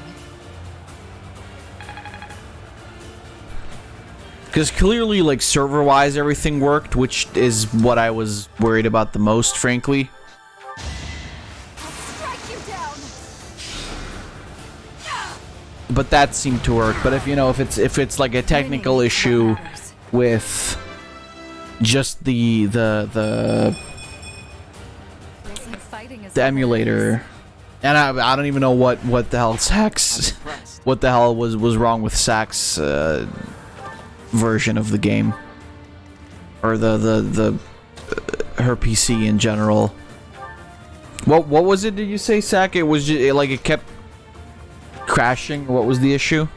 Because clearly, like, server-wise, everything worked, which is what I was worried about the most, frankly. I'll strike you down. But that seemed to work. But if it's like a technical issue with just the emulator, and I don't even know what the hell Sack's what the hell was wrong with Sack's version of the game, or the her PC in general. What was it? Did you say, Sack? It was just, it kept crashing. What was the issue?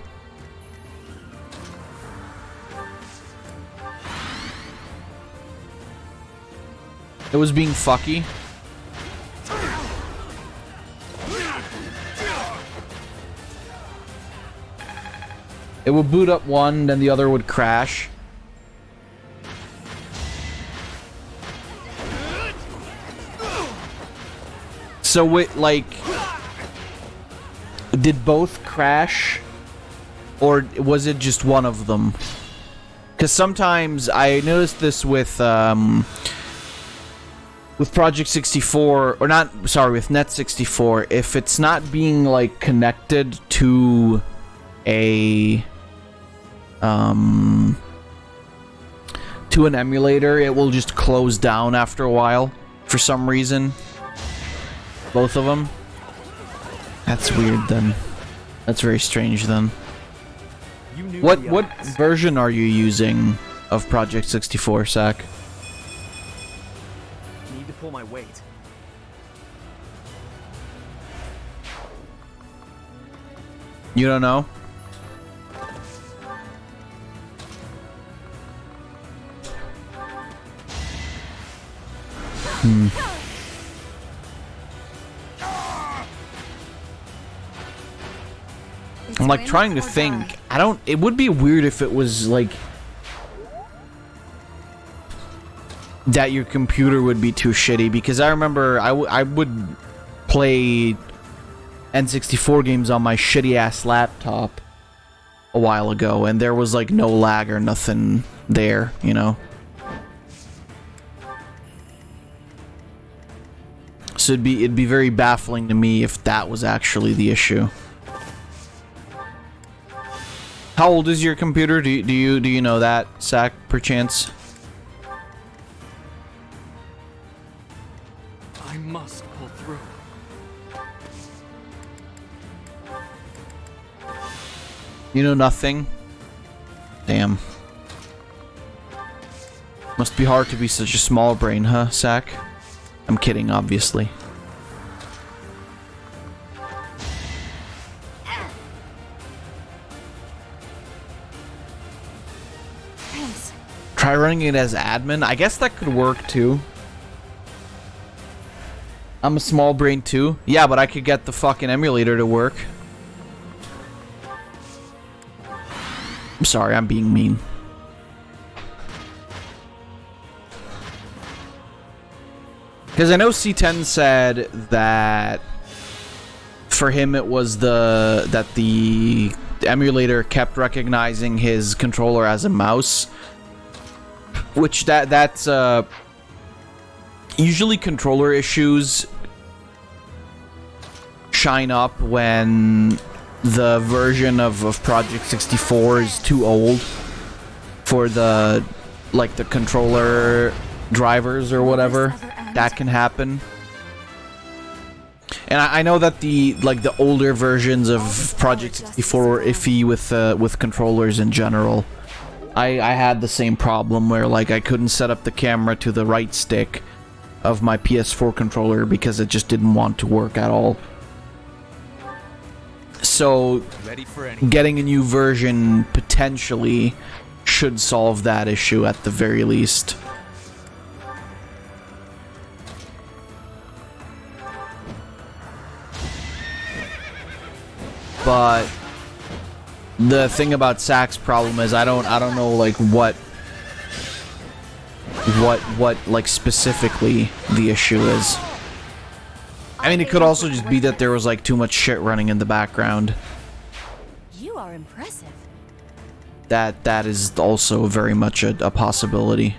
It was being fucky. It would boot up one, then the other would crash. So it, like, did both crash, or was it just one of them? Because sometimes I noticed this with Project 64, or not, sorry, with Net 64, if it's not being, like, connected to a to an emulator, it will just close down after a while for some reason. Both of them. That's weird then. That's very strange then. What version are you using of Project 64, Sack? Need to pull my weight. You don't know? I'm like trying to think. It would be weird if it was like that your computer would be too shitty, because I remember I would play N64 games on my shitty ass laptop a while ago, and there was like no lag or nothing there, you know. So it'd be very baffling to me if that was actually the issue. How old is your computer? Do you know that, Sack, perchance? I must pull through. You know nothing? Damn. Must be hard to be such a small brain, huh, Sack? I'm kidding, obviously. Thanks. Try running it as admin? I guess that could work, too. I'm a small brain, too. Yeah, but I could get the fucking emulator to work. I'm sorry, I'm being mean. Because I know C10 said that for him it was that the emulator kept recognizing his controller as a mouse, which that's usually controller issues shine up when the version of Project 64 is too old for the controller drivers or whatever. That can happen. And I know that the older versions of Project 64 were iffy with controllers in general. I had the same problem where I couldn't set up the camera to the right stick of my PS4 controller because it just didn't want to work at all. So getting a new version potentially should solve that issue at the very least. But the thing about Sack's problem is I don't know what specifically the issue is. I mean, it could also just be that there was too much shit running in the background. You are impressive. That is also very much a possibility.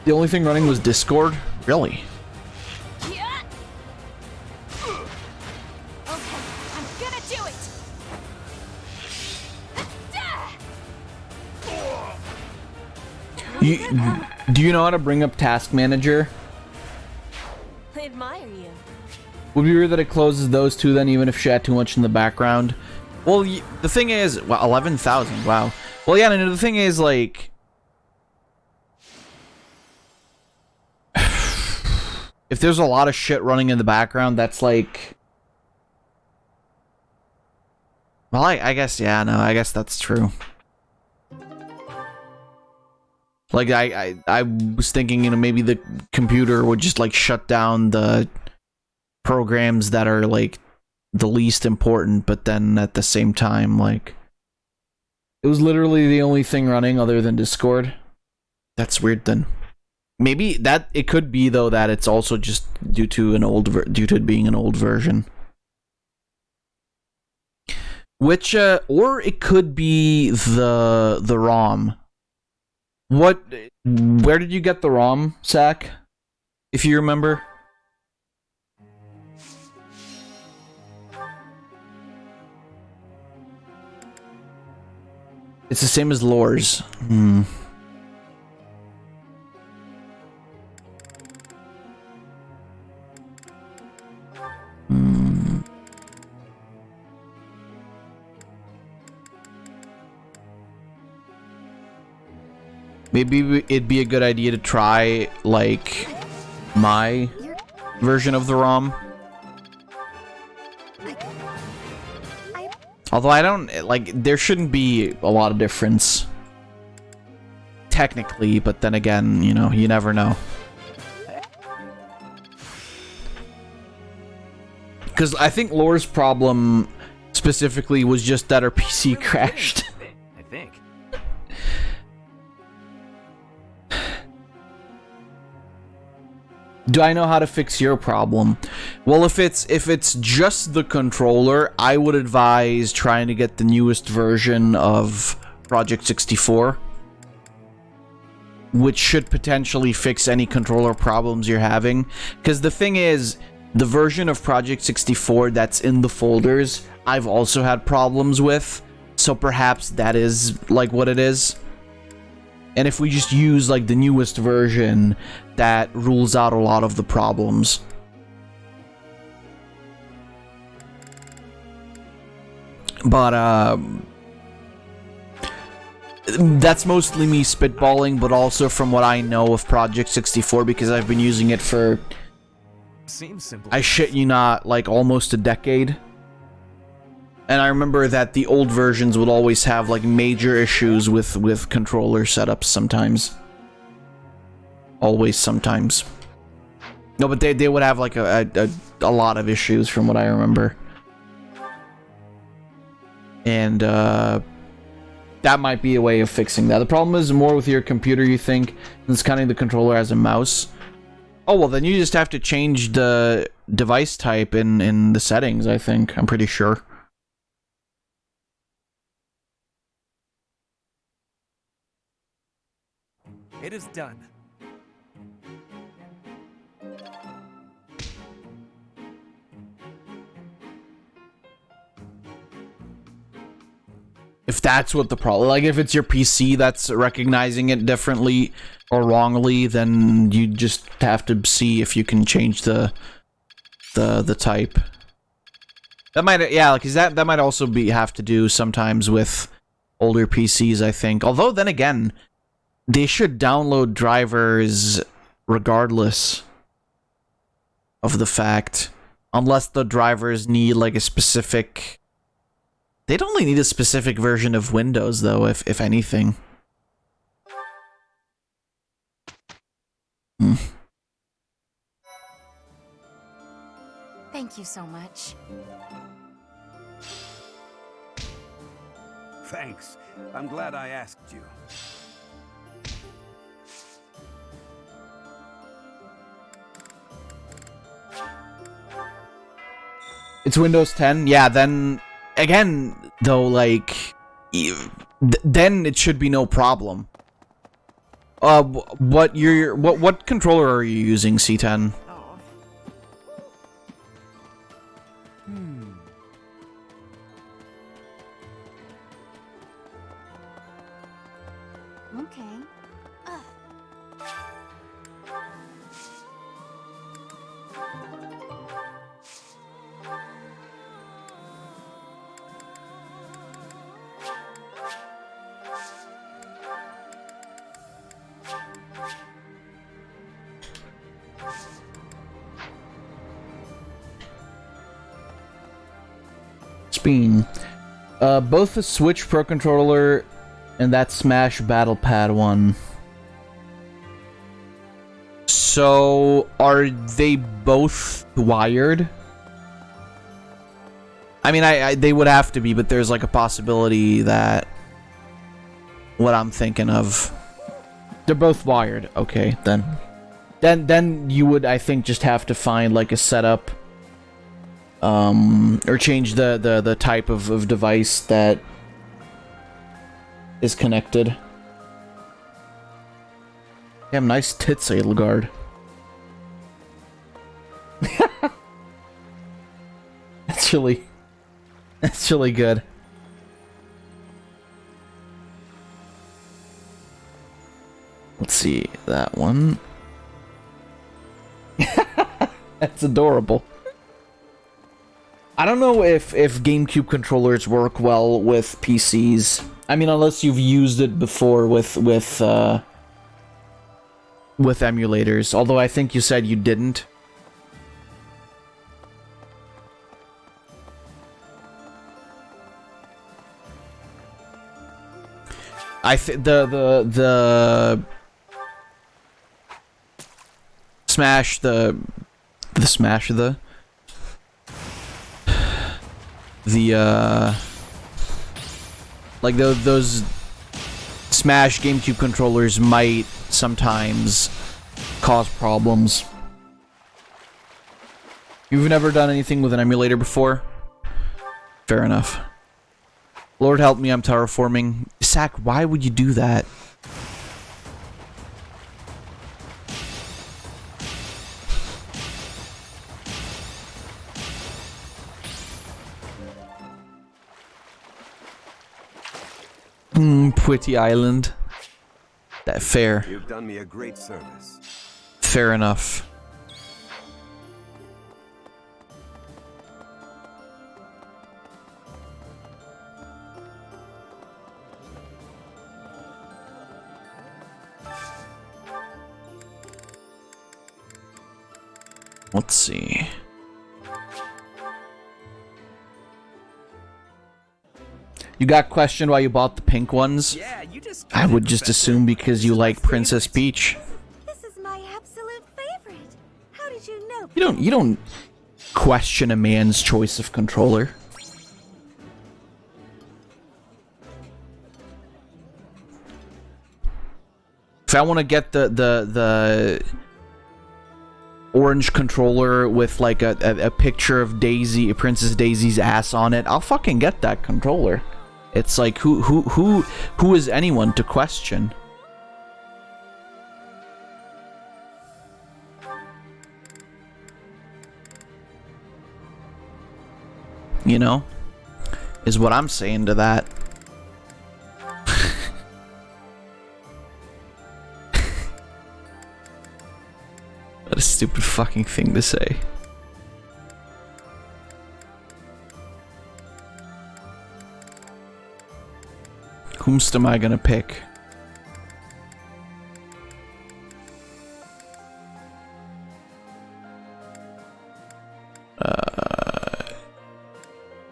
The only thing running was Discord? Really? Do you know how to bring up Task Manager? I admire you. Would it be weird that it closes those two then, even if she had too much in the background? Well, the thing is... Well, 11,000, wow. Well, yeah, and the thing is, if there's a lot of shit running in the background, that's Well, I guess, yeah, no, I guess that's true. I was thinking, maybe the computer would just, shut down the programs that are, the least important, but then at the same time, it was literally the only thing running other than Discord. That's weird, then. Maybe it could be, though, that it's also just due to it being an old version. Which, or it could be the ROM. Where did you get the ROM, Sack? If you remember? It's the same as Lore's. Maybe it'd be a good idea to try, my version of the ROM. Although I don't, there shouldn't be a lot of difference. Technically, but then again, you never know. Because I think Lore's problem specifically was just that her PC crashed. I think. Do I know how to fix your problem? Well, if it's just the controller, I would advise trying to get the newest version of Project 64, which should potentially fix any controller problems you're having. Because the thing is, the version of Project 64 that's in the folders, I've also had problems with, so perhaps that is like what it is. And if we just use like the newest version, that rules out a lot of the problems. But that's mostly me spitballing, but also from what I know of Project 64, because I've been using it for, Seems simple. I shit you not, like almost a decade. And I remember that the old versions would always have like major issues with controller setups sometimes. Always sometimes. No, but they would have like a lot of issues from what I remember. And that might be a way of fixing that. The problem is more with your computer, you think, than scanning the controller as a mouse. Oh, well then you just have to change the device type in the settings, I think. I'm pretty sure. It is done. If that's what the problem, like if it's your PC that's recognizing it differently or wrongly, then you just have to see if you can change the type. That might, yeah, because that might also have to do sometimes with older PCs, I think. Although then again, they should download drivers regardless of the fact, unless the drivers need like a specific. They'd only need a specific version of Windows, though, if anything. Thank you so much. Thanks. I'm glad I asked you. It's Windows 10? Yeah, then... Again, though, like... then it should be no problem. What controller are you using, C10? Okay. Speen. Both the Switch Pro Controller and that Smash Battle Pad one. So, are they both wired? I mean, they would have to be, but there's like a possibility that... What I'm thinking of... They're both wired. Okay, then. Then you would, I think, just have to find like a setup... or change the type of device that is connected. Damn, nice tits, Edelgard. That's really good. Let's see, that one. That's adorable. I don't know if GameCube controllers work well with PCs. I mean, unless you've used it before with emulators. Although I think you said you didn't. I think the Smash like those Smash GameCube controllers might sometimes cause problems. You've never done anything with an emulator before? Fair enough. Lord help me, I'm terraforming. Sack, why would you do that? Pretty island. That fair. You've done me a great service. Fair enough. Let's see. You got questioned why you bought the pink ones? Yeah, you just. I would just assume because you like Princess Peach. This is my absolute favorite. How did you know? You don't question a man's choice of controller. If I want to get the orange controller with like a picture of Daisy, Princess Daisy's ass on it, I'll fucking get that controller. It's like who is anyone to question? You know, is what I'm saying to that. What a stupid fucking thing to say. Whomst am I gonna pick?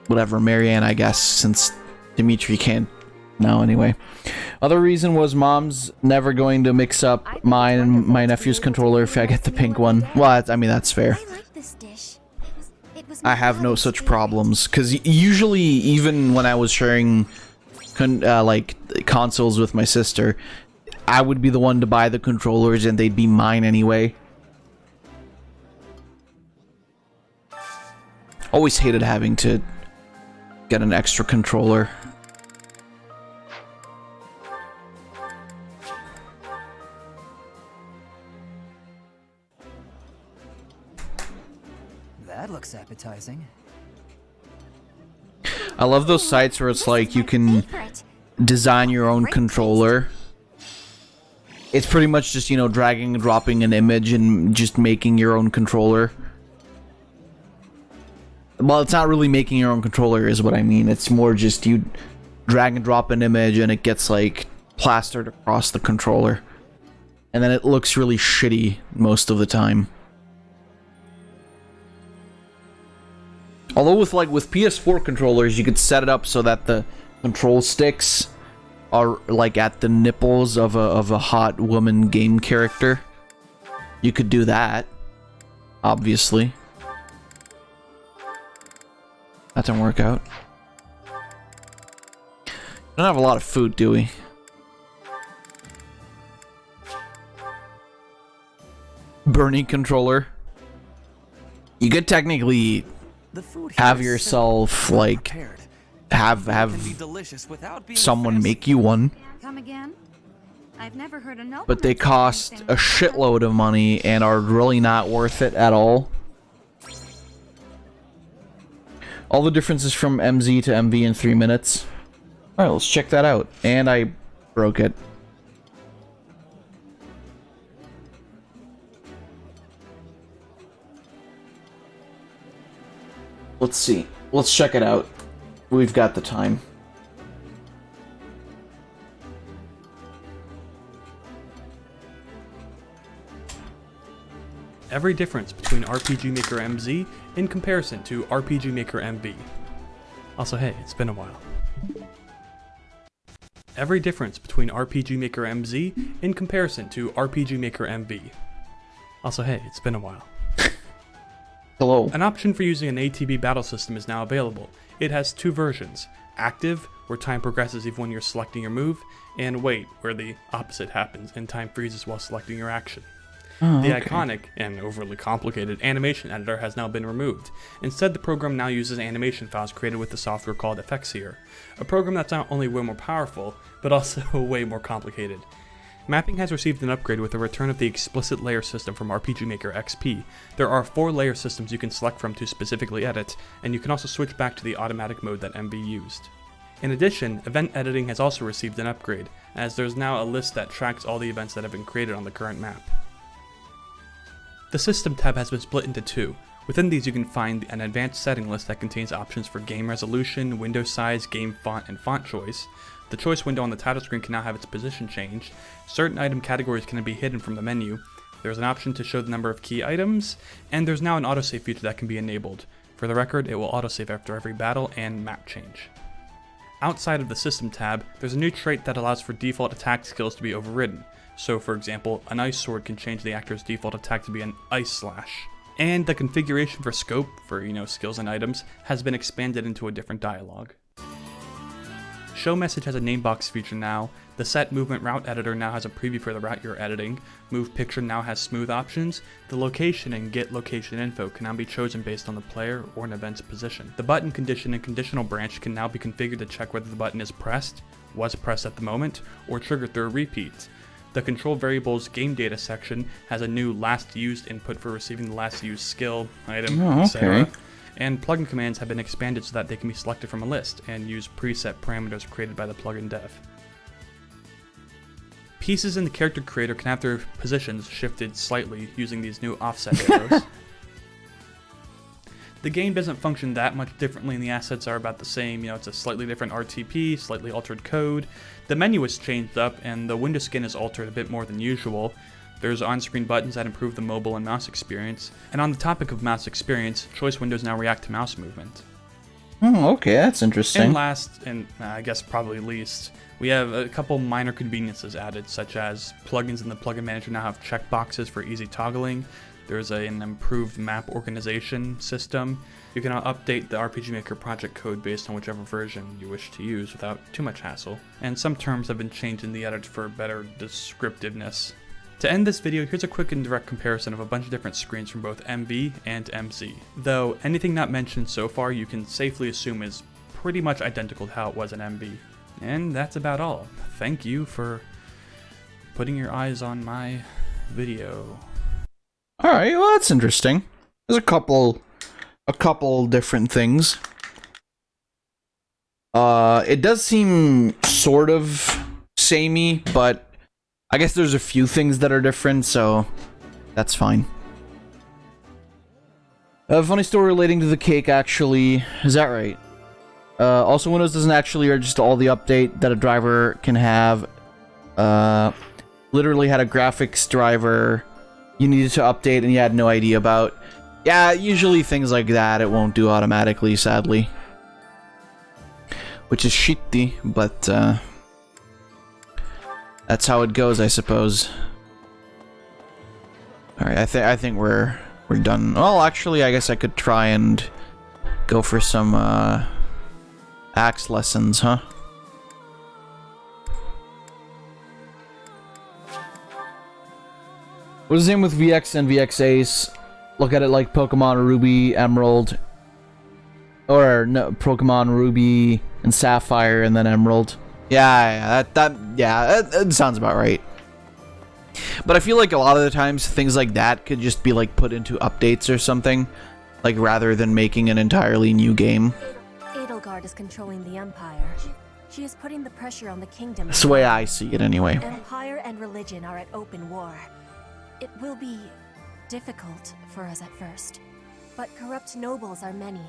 Whatever, Marianne, I guess, since Dimitri can't now anyway. Other reason was Mom's never going to mix up mine and my nephew's controller if I get the pink one. Well, I mean, that's fair. I like this dish. It was I have no Mother's such favorite. problems, because usually, even when I was sharing like consoles with my sister, I would be the one to buy the controllers and they'd be mine anyway. Always hated having to get an extra controller. That looks appetizing. I love those sites where it's like you can design your own controller. It's pretty much just, you know, dragging and dropping an image and just making your own controller. Well, it's not really making your own controller is what I mean. It's more just you drag and drop an image and it gets like plastered across the controller. And then it looks really shitty most of the time. Although with PS4 controllers, you could set it up so that the control sticks are like at the nipples of a hot woman game character. You could do that, obviously. That didn't work out. Don't have a lot of food, do we? Burning controller. You could technically The food here have is yourself simple, well like prepared. have It can be delicious without being someone fancy. make you one, Come again? I've never heard a no. but they cost a shitload of money and are really not worth it at all. All the differences from MZ to MV in 3 minutes. Alright, let's check that out. And I broke it. Let's see. Let's check it out. We've got the time. Every difference between RPG Maker MZ in comparison to RPG Maker MV. Also, hey, it's been a while. Every difference between RPG Maker MZ in comparison to RPG Maker MV. Also, hey, it's been a while. Hello. An option for using an ATB battle system is now available. It has two versions: Active, where time progresses even when you're selecting your move, and Wait, where the opposite happens and time freezes while selecting your action. The iconic and overly complicated animation editor has now been removed. Instead, the program now uses animation files created with the software called Effectsier, a program that's not only way more powerful, but also way more complicated. Mapping has received an upgrade with the return of the explicit layer system from RPG Maker XP. There are 4 layer systems you can select from to specifically edit, and you can also switch back to the automatic mode that MV used. In addition, event editing has also received an upgrade, as there's now a list that tracks all the events that have been created on the current map. The System tab has been split into 2. Within these you can find an advanced setting list that contains options for game resolution, window size, game font, and font choice. The choice window on the title screen can now have its position changed. Certain item categories can be hidden from the menu. There's an option to show the number of key items, and there's now an autosave feature that can be enabled. For the record, it will autosave after every battle and map change. Outside of the System tab, there's a new trait that allows for default attack skills to be overridden. So for example, an ice sword can change the actor's default attack to be an ice slash. And the configuration for scope, for skills and items, has been expanded into a different dialogue. Show Message has a name box feature now, the Set Movement Route Editor now has a preview for the route you're editing, Move Picture now has smooth options, the location and Get Location Info can now be chosen based on the player or an event's position. The button condition and conditional branch can now be configured to check whether the button is pressed, was pressed at the moment, or triggered through a repeat. The Control Variables Game Data section has a new last used input for receiving the last used skill, item, etc. And plugin commands have been expanded so that they can be selected from a list and use preset parameters created by the plugin dev. Pieces in the character creator can have their positions shifted slightly using these new offset arrows. The game doesn't function that much differently and the assets are about the same. It's a slightly different RTP, slightly altered code. The menu is changed up and the window skin is altered a bit more than usual. There's on-screen buttons that improve the mobile and mouse experience. And on the topic of mouse experience, choice windows now react to mouse movement. Oh, okay, that's interesting. And last, and I guess probably least, we have a couple minor conveniences added, such as plugins in the plugin manager now have checkboxes for easy toggling. There's an improved map organization system. You can now update the RPG Maker project code based on whichever version you wish to use without too much hassle. And some terms have been changed in the edit for better descriptiveness. To end this video, here's a quick and direct comparison of a bunch of different screens from both MV and MZ. Though anything not mentioned so far you can safely assume is pretty much identical to how it was in MV. And that's about all. Thank you for putting your eyes on my video. Alright, well that's interesting. There's a couple different things. It does seem sort of samey, but I guess there's a few things that are different, so that's fine. A funny story relating to the cake, actually. Is that right? Also, Windows doesn't actually register all the update that a driver can have. Literally had a graphics driver you needed to update and you had no idea about. Yeah, usually things like that it won't do automatically, sadly. Which is shitty, but that's how it goes, I suppose. Alright, I think we're done. Well, actually, I guess I could try and go for some axe lessons, huh? What is the name with VX and VX Ace? Look at it like Pokemon Ruby, Emerald. Or no, Pokemon Ruby and Sapphire and then Emerald. Yeah, that sounds about right. But I feel like a lot of the times things like that could just be like put into updates or something, like rather than making an entirely new game. Edelgard is controlling the Empire. She is putting the pressure on the kingdom. That's the way I see it anyway. Empire and religion are at open war. It will be difficult for us at first, but corrupt nobles are many.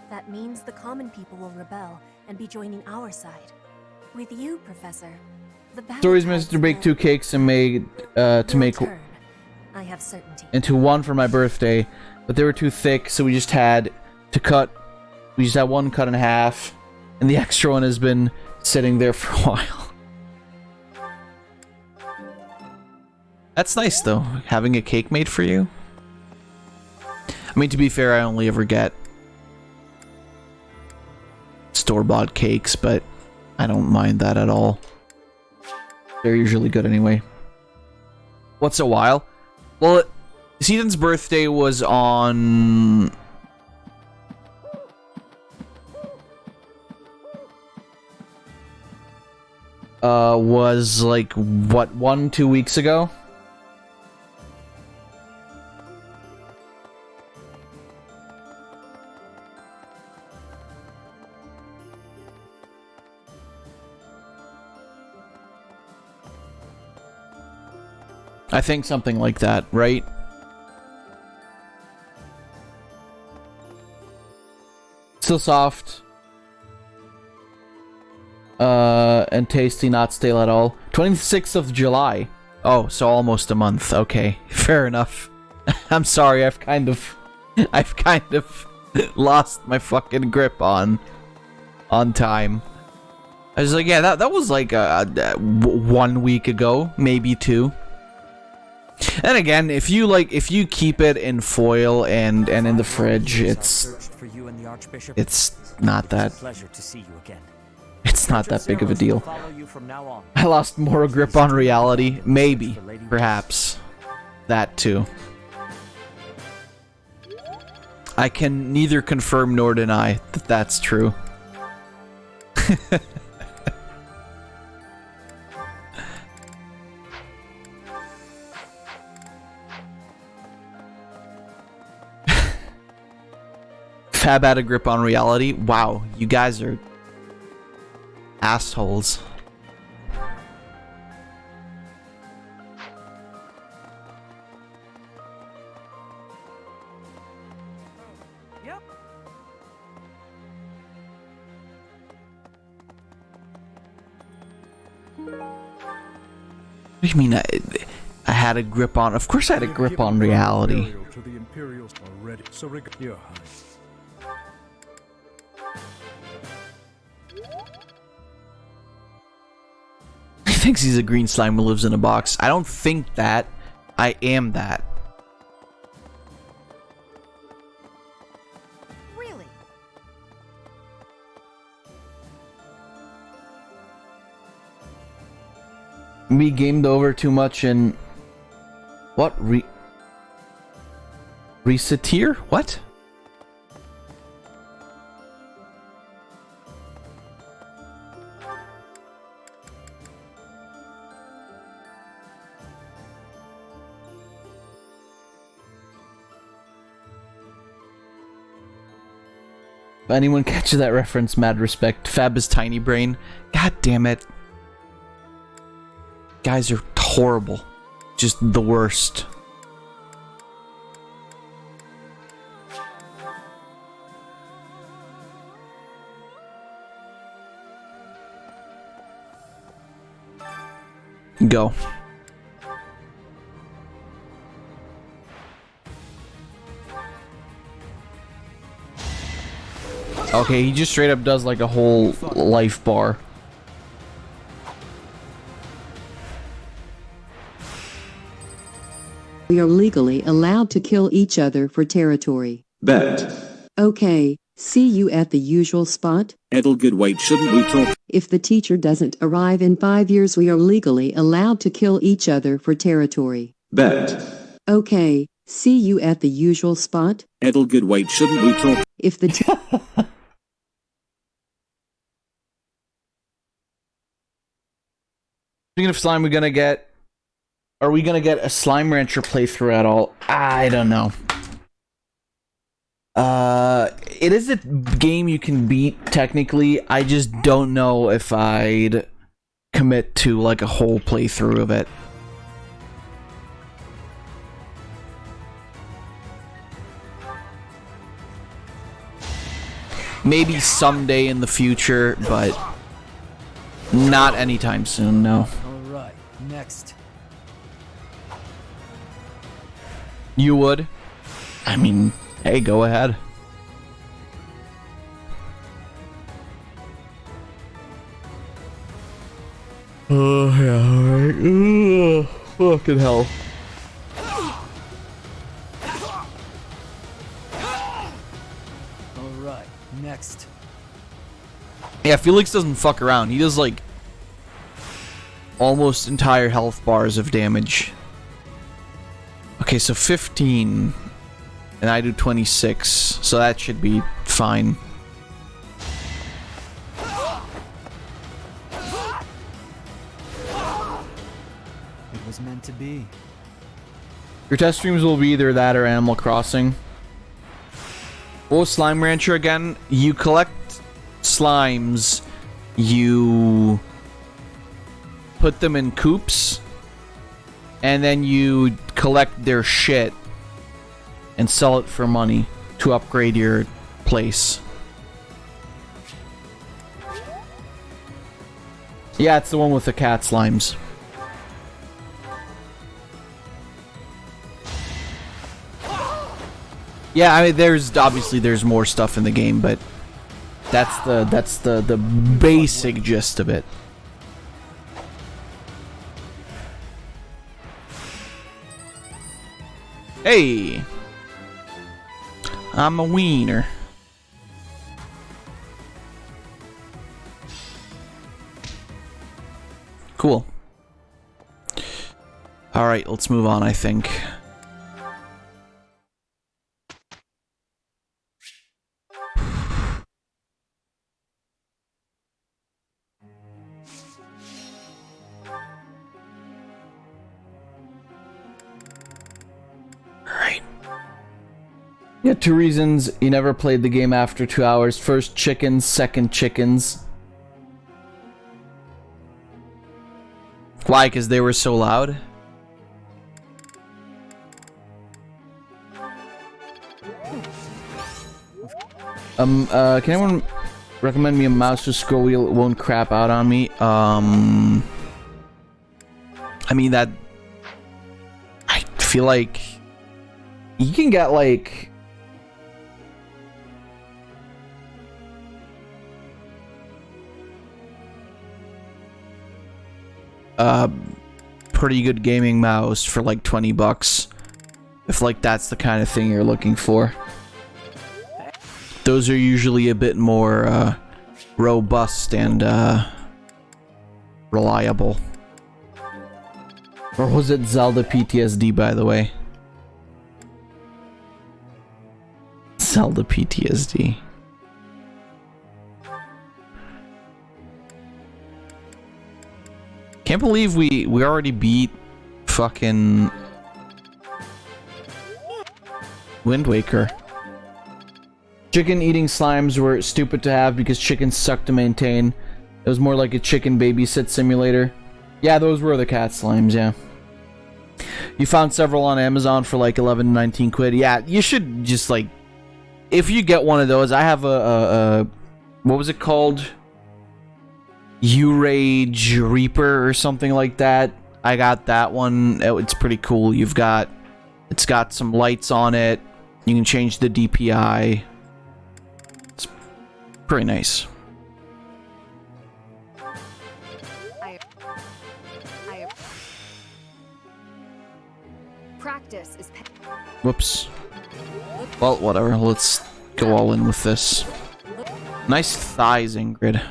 That means the common people will rebel and be joining our side. With you, Professor, the battle Stories managed to bake 2 cakes and made to make I have certainty. into one for my birthday, but they were too thick, so we just had one cut in half, and the extra one has been sitting there for a while. That's nice though, having a cake made for you. I mean, to be fair, I only ever get store-bought cakes, but I don't mind that at all. They're usually good anyway. What's a while? Well, Season's birthday was on... was like, what, 1-2 weeks ago? I think something like that, right? Still soft. And tasty, not stale at all. 26th of July. Oh, so almost a month. Okay, fair enough. I'm sorry, I've kind of lost my fucking grip on time. I was like, yeah, that was like 1 week ago, maybe 2. And again, if you keep it in foil and in the fridge, it's not that. It's not that big of a deal. I lost more grip on reality. Maybe. Perhaps. That too. I can neither confirm nor deny that that's true. Fab had a grip on reality. Wow, you guys are assholes. Yep. What do you mean I had a grip on? Of course I had a grip on reality. To the Imperials already. So yeah, He thinks he's a green slime who lives in a box. I don't think that. I am that. Really? Me gamed over too much and... What? Reseteer? What? If anyone catches that reference, mad respect. Fab is tiny brain. God damn it. Guys are horrible. Just the worst. Go. Okay, he just straight up does like a whole life bar. We are legally allowed to kill each other for territory. Bet. Okay, see you at the usual spot. Edelgood, wait, shouldn't we talk? If the teacher doesn't arrive in 5 years, we are legally allowed to kill each other for territory. Bet. Okay, see you at the usual spot. Edelgood, wait, shouldn't we talk? If the Speaking of slime, are we gonna get a Slime Rancher playthrough at all? I don't know. It is a game you can beat, technically. I just don't know if I'd commit to, like, a whole playthrough of it. Maybe someday in the future, but not anytime soon, no. Alright, next. You would? I mean, hey, go ahead. Oh, yeah, alright. Fucking hell. Alright, next. Yeah, Felix doesn't fuck around. He does, like, almost entire health bars of damage. Okay, so 15. And I do 26. So that should be fine. It was meant to be. Your test streams will be either that or Animal Crossing. What was Slime Rancher again? You collect slimes, you put them in coops, and then you collect their shit and sell it for money to upgrade your place. Yeah, it's the one with the cat slimes. Yeah, I mean, there's more stuff in the game, but that's the basic gist of it. Hey, I'm a wiener. Cool. All right, let's move on, I think. Yeah, 2 reasons you never played the game after 2 hours. First, chickens. Second, chickens. Why? Because they were so loud? Can anyone recommend me a mouse with scroll wheel? It won't crap out on me. I mean, that... I feel like... You can get, like... pretty good gaming mouse for like $20 if like that's the kind of thing you're looking for. Those are usually a bit more robust and reliable. Or was it Zelda PTSD, by the way? Zelda PTSD. Can't believe we already beat fucking Wind Waker. Chicken eating slimes were stupid to have because chickens suck to maintain. It was more like a chicken babysit simulator. Yeah, those were the cat slimes, yeah. You found several on Amazon for like 11 to 19 quid. Yeah, you should just like... If you get one of those, I have a what was it called? U-Rage Reaper or something like that. I got that one. It's pretty cool. It's got some lights on it. You can change the DPI. It's pretty nice. Practice is Whoops. Well, whatever. Let's go all in with this. Nice thighs, Ingrid.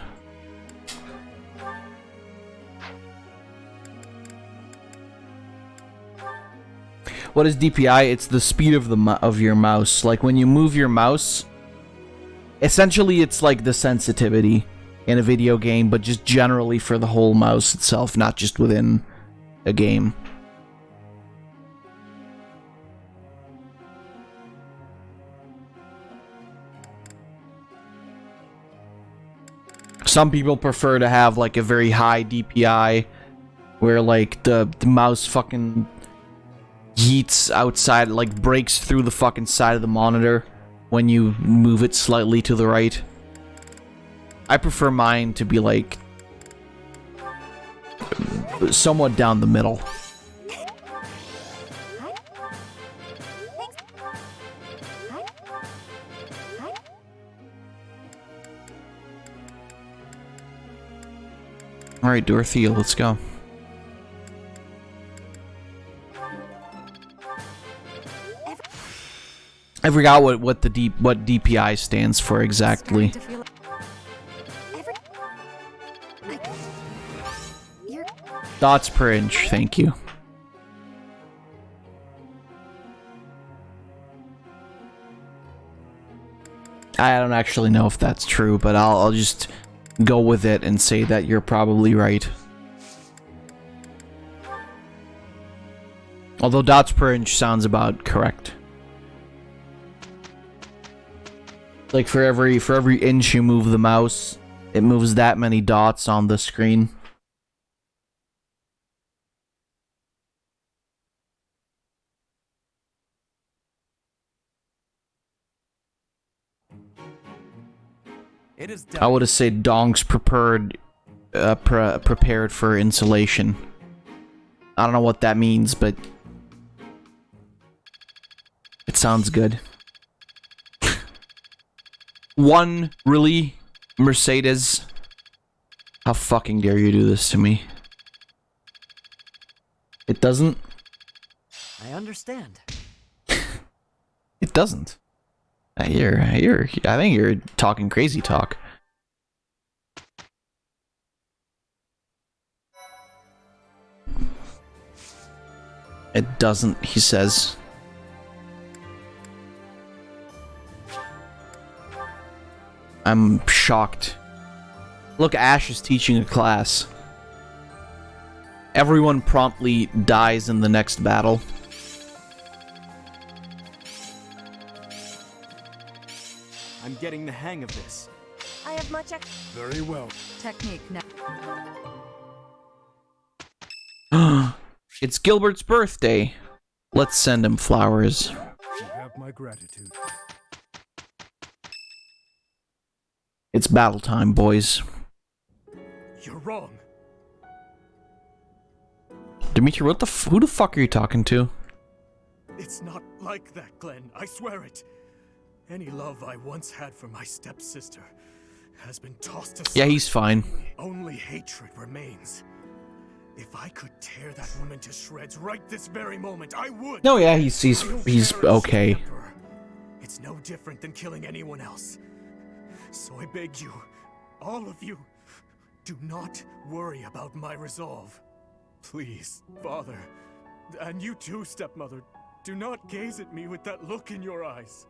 What is DPI? It's the speed of of your mouse. Like when you move your mouse, essentially it's like the sensitivity in a video game, but just generally for the whole mouse itself, not just within a game. Some people prefer to have like a very high DPI where like the mouse fucking yeets outside, like breaks through the fucking side of the monitor when you move it slightly to the right. I prefer mine to be like somewhat down the middle. Alright, Dorothea, let's go. I forgot what DPI stands for exactly. Dots per inch, thank you. I don't actually know if that's true, but I'll just go with it and say that you're probably right. Although dots per inch sounds about correct. Like for every inch you move the mouse, it moves that many dots on the screen. It is I would have said donks prepared for insulation. I don't know what that means, but it sounds good. One, really? Mercedes? How fucking dare you do this to me? It doesn't? I understand. It doesn't. I think you're talking crazy talk. It doesn't, he says. I'm shocked. Look, Ash is teaching a class. Everyone promptly dies in the next battle. I'm getting the hang of this. I have much Very well. Technique now. It's Gilbert's birthday. Let's send him flowers. You have my gratitude. It's battle time, boys. You're wrong. Dimitri, who the fuck are you talking to? It's not like that, Glenn. I swear it. Any love I once had for my stepsister has been tossed aside. Yeah, he's fine. Only hatred remains. If I could tear that woman to shreds right this very moment, I would. No, yeah, he's okay. It's no different than killing anyone else. So I beg you, all of you, do not worry about my resolve. Please, Father, and you too, stepmother, do not gaze at me with that look in your eyes.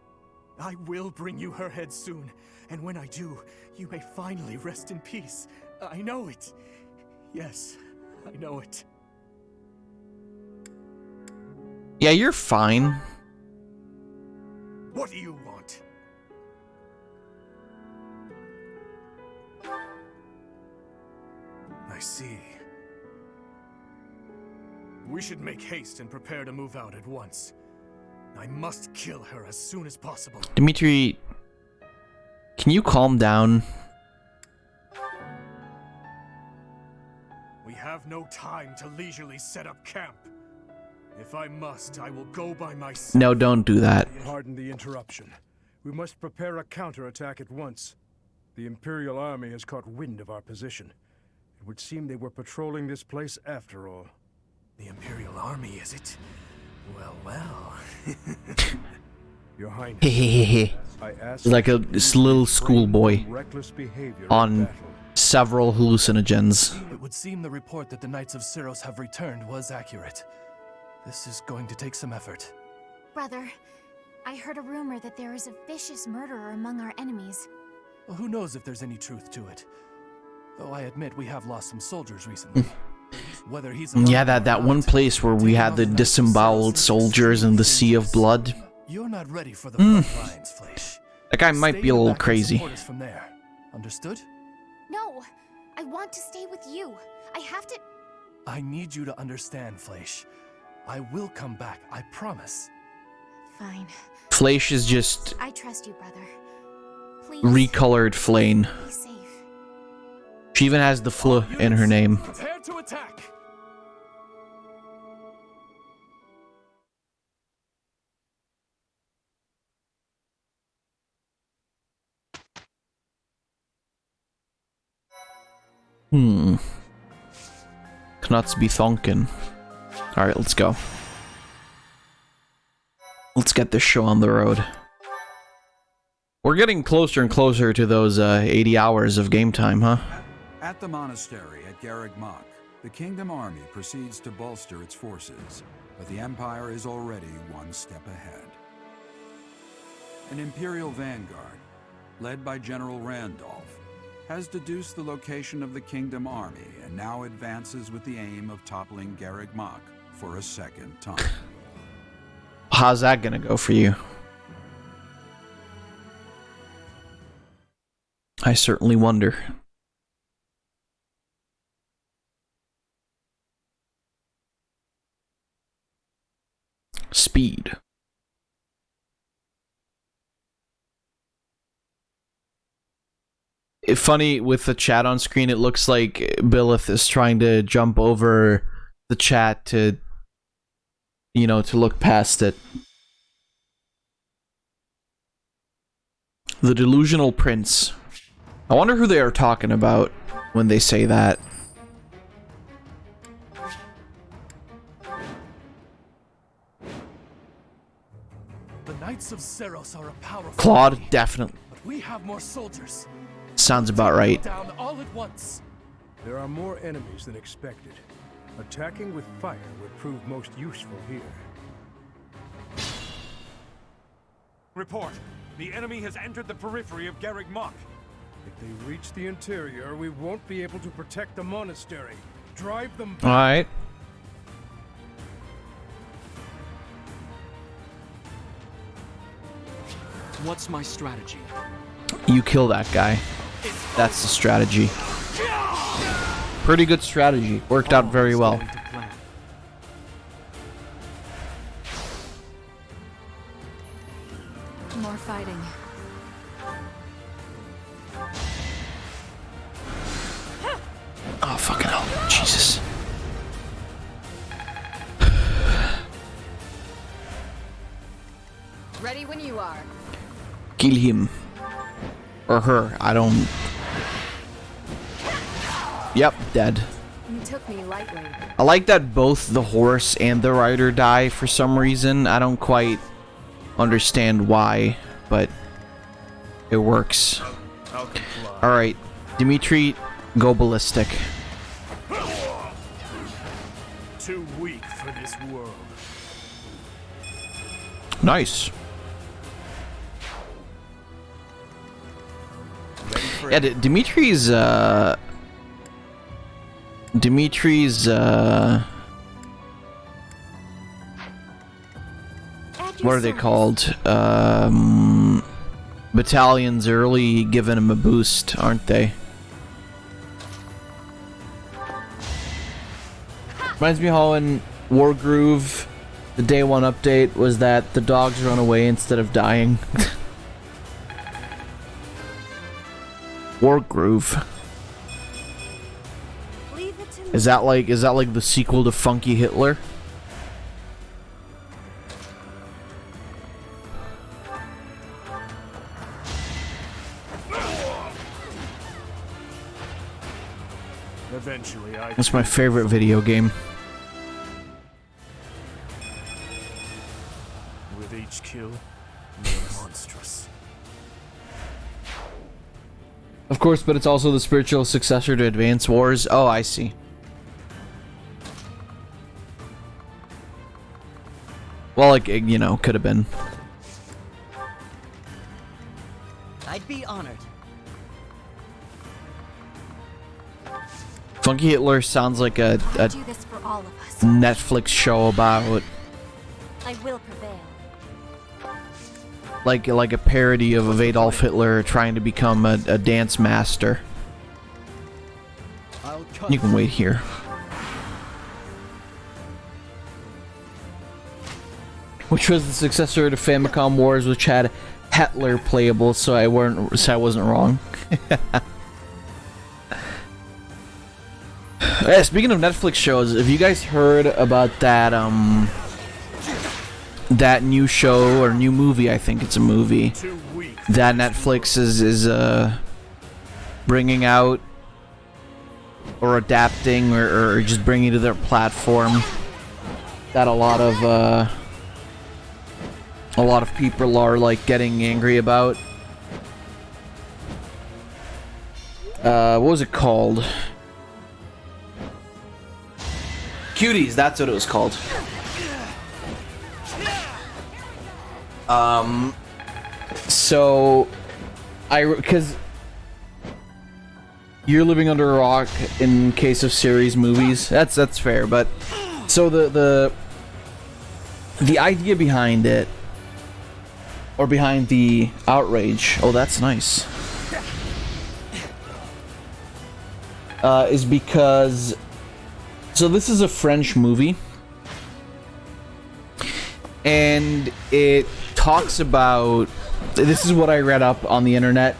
I will bring you her head soon, and when I do, you may finally rest in peace. I know it. Yes, I know it. Yeah, you're fine. What do you want? I see. We should make haste and prepare to move out at once. I must kill her as soon as possible. Dimitri, can you calm down? We have no time to leisurely set up camp. If I must, I will go by myself. No, don't do that. Pardon the interruption. We must prepare a counterattack at once. The Imperial Army has caught wind of our position. It would seem they were patrolling this place after all. The Imperial Army, is it? Well, well. Your Highness, I ask Like this little schoolboy reckless behavior on several hallucinogens. It would seem the report that the Knights of Syros have returned was accurate. This is going to take some effort. Brother, I heard a rumor that there is a vicious murderer among our enemies. Well, who knows if there's any truth to it? Though I admit we have lost some soldiers recently. Whether he's Yeah, that one place where we had the disemboweled soldiers in the sea of blood. You're not ready for the front lines, Fleisch. That guy might be a little crazy. From there. Understood? No, I want to stay with you. I have to... I need you to understand, Fleisch. I will come back, I promise. Fine. Fleisch is just I trust you, brother. Please. recolored Flane. Be safe. She even has the flu in her name. prepare to attack. Knuts be thonkin'. Alright, let's go. Let's get this show on the road. We're getting closer and closer to those 80 hours of game time, huh? At the monastery at Garreg Mach, the Kingdom Army proceeds to bolster its forces, but the Empire is already one step ahead. An Imperial vanguard, led by General Randolph, has deduced the location of the Kingdom Army and now advances with the aim of toppling Garreg Mach for a second time. How's that gonna go for you? I certainly wonder. Speed. Funny, with the chat on screen, it looks like Billith is trying to jump over the chat to, you know, to look past it. The Delusional Prince. I wonder who they are talking about when they say that. The Knights of Seros are a powerful Claude, army, definitely. but we have more soldiers. Sounds about right. Down all at once. There are more enemies than expected. Attacking with fire would prove most useful here. Report. The enemy has entered the periphery of Garreg Mach. If they reach the interior, we won't be able to protect the monastery. Drive them back. Alright. What's my strategy? You kill that guy. That's the strategy. Pretty good strategy. Worked out very well. More fighting. Oh, fucking hell. Jesus. Ready when you are. Kill him. Or her. I don't... Yep, dead. You took me lightly. I like that both the horse and the rider die for some reason. I don't quite understand why, but it works. Alright, Dimitri, go ballistic. Too weak for this world. Nice. Yeah, Dimitri's, what are they called? Battalions are really giving him a boost, aren't they? Reminds me how in Wargroove, the day one update was that the dogs run away instead of dying. Wargroove. Is that like the sequel to Funky Hitler? Eventually, That's my favorite video game. With each kill, more monstrous. Of course, but it's also the spiritual successor to Advance Wars. Oh, I see. Well, like, you know, could have been. I'd be honored. Funky Hitler sounds like a Do this for all of us. Netflix show about I will prevail. like a parody of Adolf Hitler trying to become a dance master. You can wait here. Which was the successor to Famicom Wars, which had Hitler playable, so I wasn't wrong. Yeah, speaking of Netflix shows, have you guys heard about that that new show or new movie? I think it's a movie that Netflix is bringing out or adapting or just bringing to their platform. That a lot of people are like getting angry about. What was it called? Cuties, that's what it was called. So because you're living under a rock in case of series movies. That's fair, but so the idea behind it, or behind the outrage, oh, that's nice, is because, so this is a French movie, and it talks about, this is what I read up on the internet.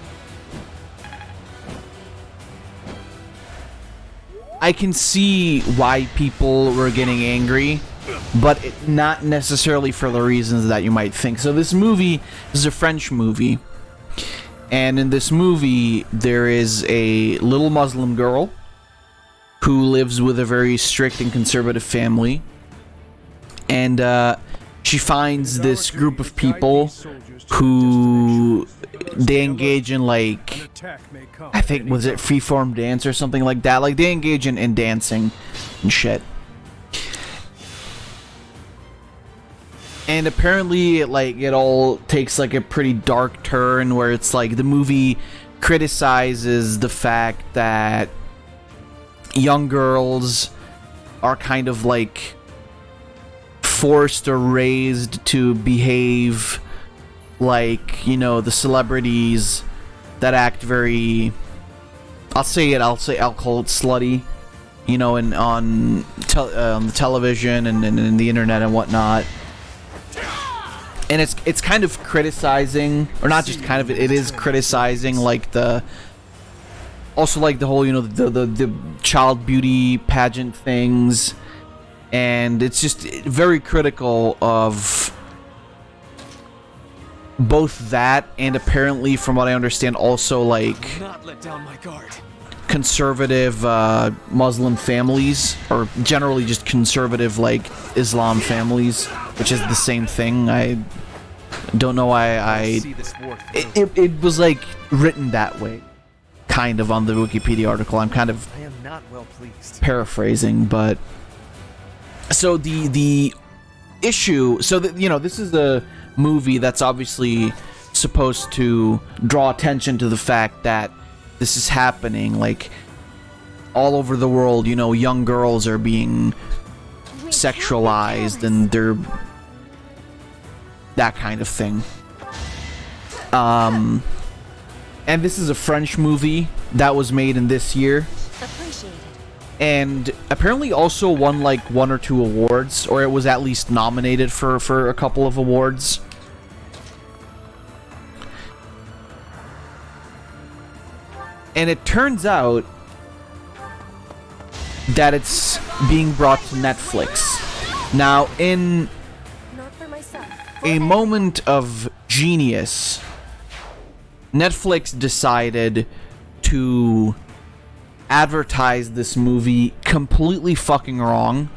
I can see why people were getting angry, but not necessarily for the reasons that you might think. So this movie is a French movie, and in this movie there is a little Muslim girl who lives with a very strict and conservative family, and she finds this group of people who they engage in, like, I think, was it freeform dance or something like that? Like, they engage in dancing and shit. And apparently, it all takes, like, a pretty dark turn where it's, like, the movie criticizes the fact that young girls are kind of, like, forced or raised to behave like, you know, the celebrities that act very, I'll call it slutty, you know, and on the television and the internet and whatnot. And it's kind of criticizing, or not just kind of, it is criticizing, like, the whole, you know, the child beauty pageant things, and it's just very critical of both that, and apparently, from what I understand, also, like, Not let down my guard. conservative Muslim families, or generally just conservative, like, Islam families, which is the same thing. I don't know why it was, like, written that way, kind of, on the Wikipedia article. I'm kind of I am not well pleased. paraphrasing, but so the issue, so that, you know, this is a movie that's obviously supposed to draw attention to the fact that this is happening, like, all over the world. You know, young girls are being sexualized, and they're that kind of thing. And this is a French movie that was made in this year, and apparently also won, like, 1 or 2 awards, or it was at least nominated for a couple of awards. And it turns out that it's being brought to Netflix. Now, in a moment of genius, Netflix decided to advertise this movie completely fucking wrong.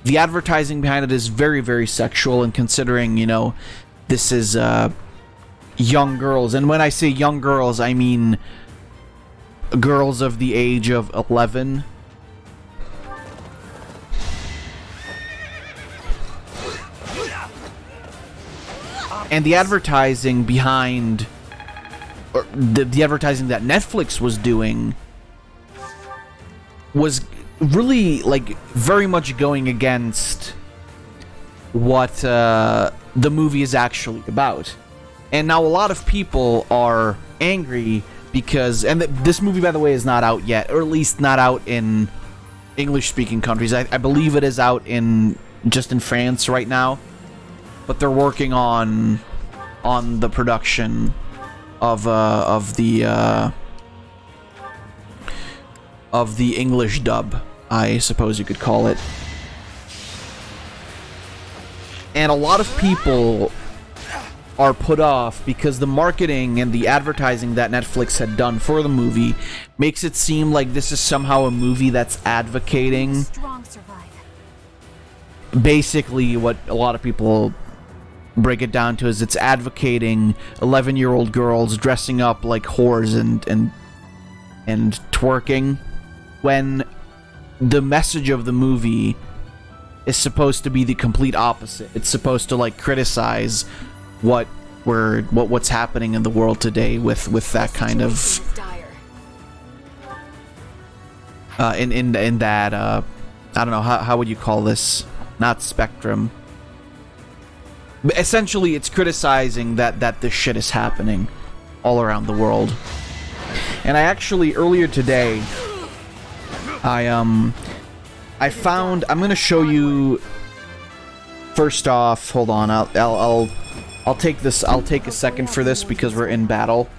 The advertising behind it is very, very sexual, and considering, you know, this is young girls, and when I say young girls, I mean girls of the age of 11. And the advertising behind, or the advertising that Netflix was doing, was really, like, very much going against what the movie is actually about. And now a lot of people are angry because, and this movie, by the way, is not out yet, or at least not out in English-speaking countries. I believe it is out just in France right now, but they're working on the production of the English dub, I suppose you could call it. And a lot of people are put off because the marketing and the advertising that Netflix had done for the movie makes it seem like this is somehow a movie that's advocating basically what a lot of people break it down to, is it's advocating 11-year-old girls dressing up like whores and twerking, when the message of the movie is supposed to be the complete opposite. It's supposed to, like, criticize what what's happening in the world today with that kind of in that I don't know how would you call this, not spectrum, but essentially it's criticizing that this shit is happening all around the world. And I actually earlier today I found, I'm gonna show you. First off, hold on, I'll take this, I'll take a second for this because we're in battle.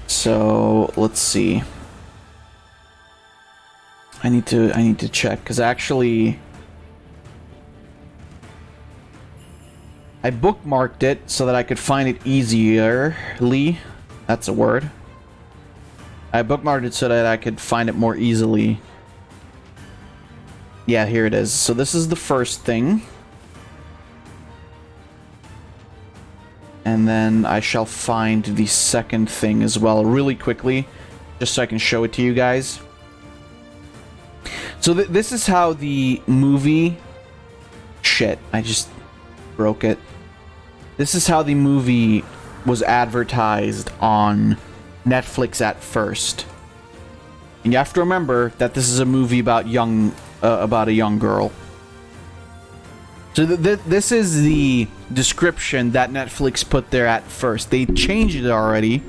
So let's see. I need to check because actually I bookmarked it so that I could find it easierly. That's a word. I bookmarked it so that I could find it more easily. Yeah, here it is. So this is the first thing. And then I shall find the second thing as well really quickly, just so I can show it to you guys. So this is how the movie... Shit, I just broke it. This is how the movie was advertised on Netflix at first. And you have to remember that this is a movie about a young girl. So this is the description that Netflix put there at first. They changed it already,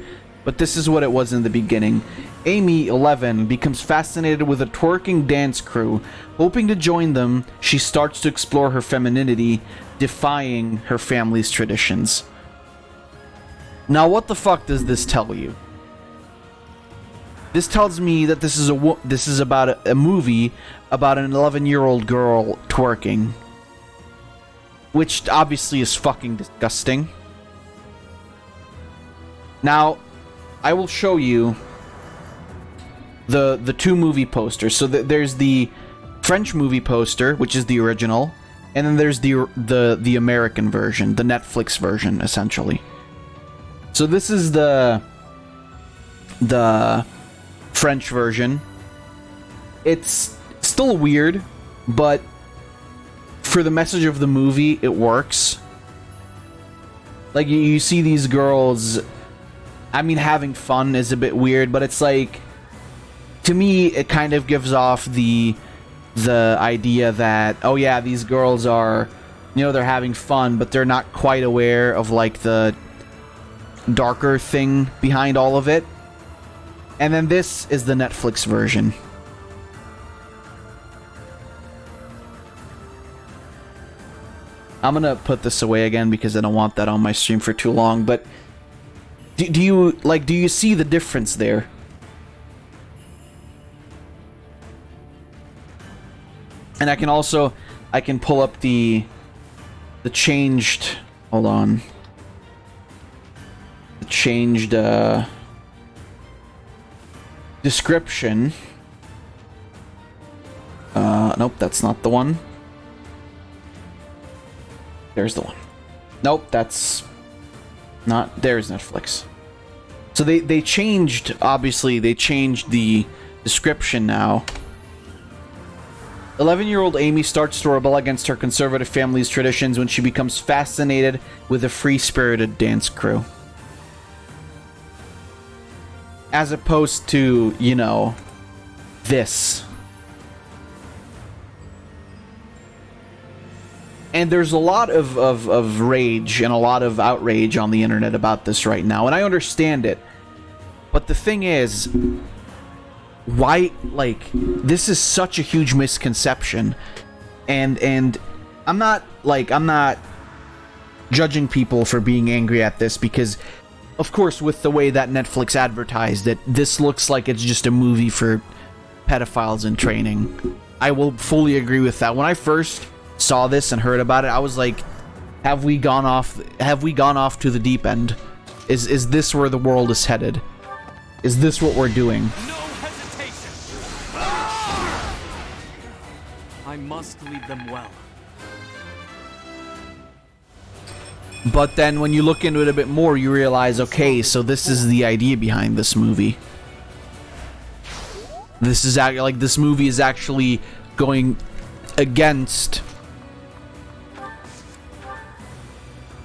but this is what it was in the beginning. Amy, 11, becomes fascinated with a twerking dance crew. Hoping to join them, she starts to explore her femininity, defying her family's traditions. Now, what the fuck does this tell you? This tells me that this is about a movie about an 11-year-old girl twerking, which obviously is fucking disgusting. Now, I will show you the two movie posters. So there's the French movie poster, which is the original, and then there's the American version, the Netflix version, essentially. So this is the French version. It's still weird, but for the message of the movie, it works. Like, you see these girls, I mean, having fun is a bit weird, but it's like, to me, it kind of gives off the idea that, oh yeah, these girls are, they're having fun, but they're not quite aware of, like, the darker thing behind all of it. And then this is the Netflix version. I'm gonna put this away again because I don't want that on my stream for too long, but do you see the difference there? And I can pull up the changed, hold on. The changed description. Nope, that's not the one. There's the one. Nope, that's not. There's Netflix. So they changed, obviously, they changed the description now. 11-year-old Amy starts to rebel against her conservative family's traditions when she becomes fascinated with a free-spirited dance crew. As opposed to, this. And there's a lot of rage and a lot of outrage on the internet about this right now, and I understand it. But the thing is, why, this is such a huge misconception, and I'm not judging people for being angry at this, because of course, with the way that Netflix advertised it, this looks like it's just a movie for pedophiles in training. I will fully agree with that. When I first saw this and heard about it, I was like, have we gone off to the deep end? Is this where the world is headed? Is this what we're doing? I must lead them well. But then when you look into it a bit more, you realize, okay, so this is the idea behind this movie. This movie is actually going against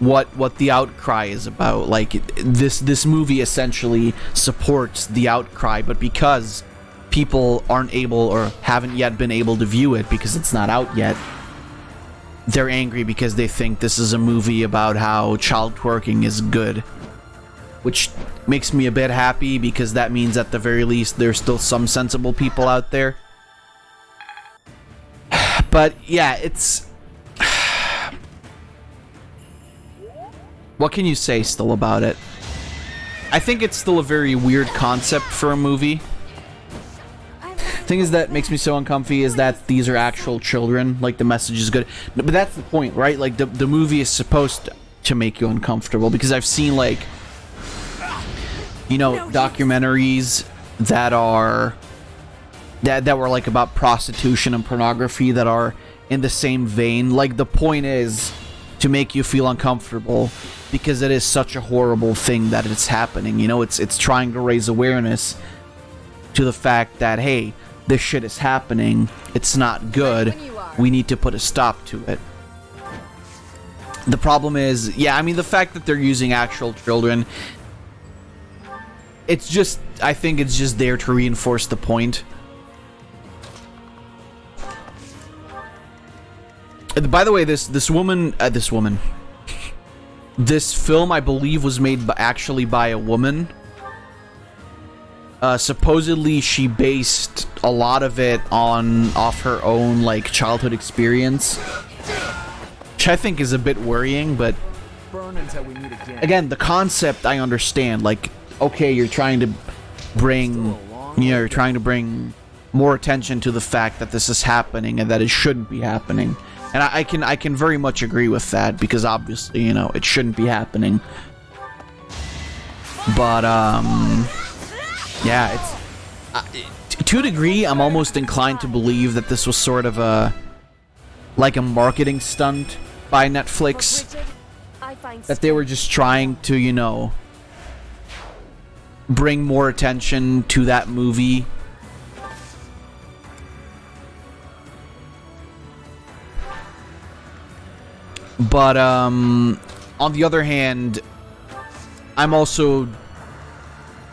what the outcry is about. Like, this movie essentially supports the outcry, but because people aren't able or haven't yet been able to view it because it's not out yet, they're angry because they think this is a movie about how child twerking is good, which makes me a bit happy because that means at the very least there's still some sensible people out there. But yeah, it's... What can you say still about it? I think it's still a very weird concept for a movie. Thing is that makes me so uncomfy is that these are actual children. Like, the message is good. But that's the point, right? Like, the movie is supposed to make you uncomfortable. Because I've seen, like, you know, documentaries that are... That were, like, about prostitution and pornography that are in the same vein. Like, the point is to make you feel uncomfortable because it is such a horrible thing that it's happening. You know, it's trying to raise awareness to the fact that, hey, this shit is happening. It's not good. We need to put a stop to it. The problem is, yeah, I mean, the fact that they're using actual children, it's just, I think it's just there to reinforce the point. By the way, this film, I believe, was made actually by a woman. Supposedly, she based a lot of it off her own, like, childhood experience, which I think is a bit worrying. But again, the concept I understand. Like, okay, you're trying to bring, you're trying to bring more attention to the fact that this is happening and that it shouldn't be happening. And I can very much agree with that, because obviously, you know, it shouldn't be happening. But, yeah, it's... to a degree, I'm almost inclined to believe that this was sort of like a marketing stunt by Netflix. That they were just trying to, you know, bring more attention to that movie. But, on the other hand, I'm also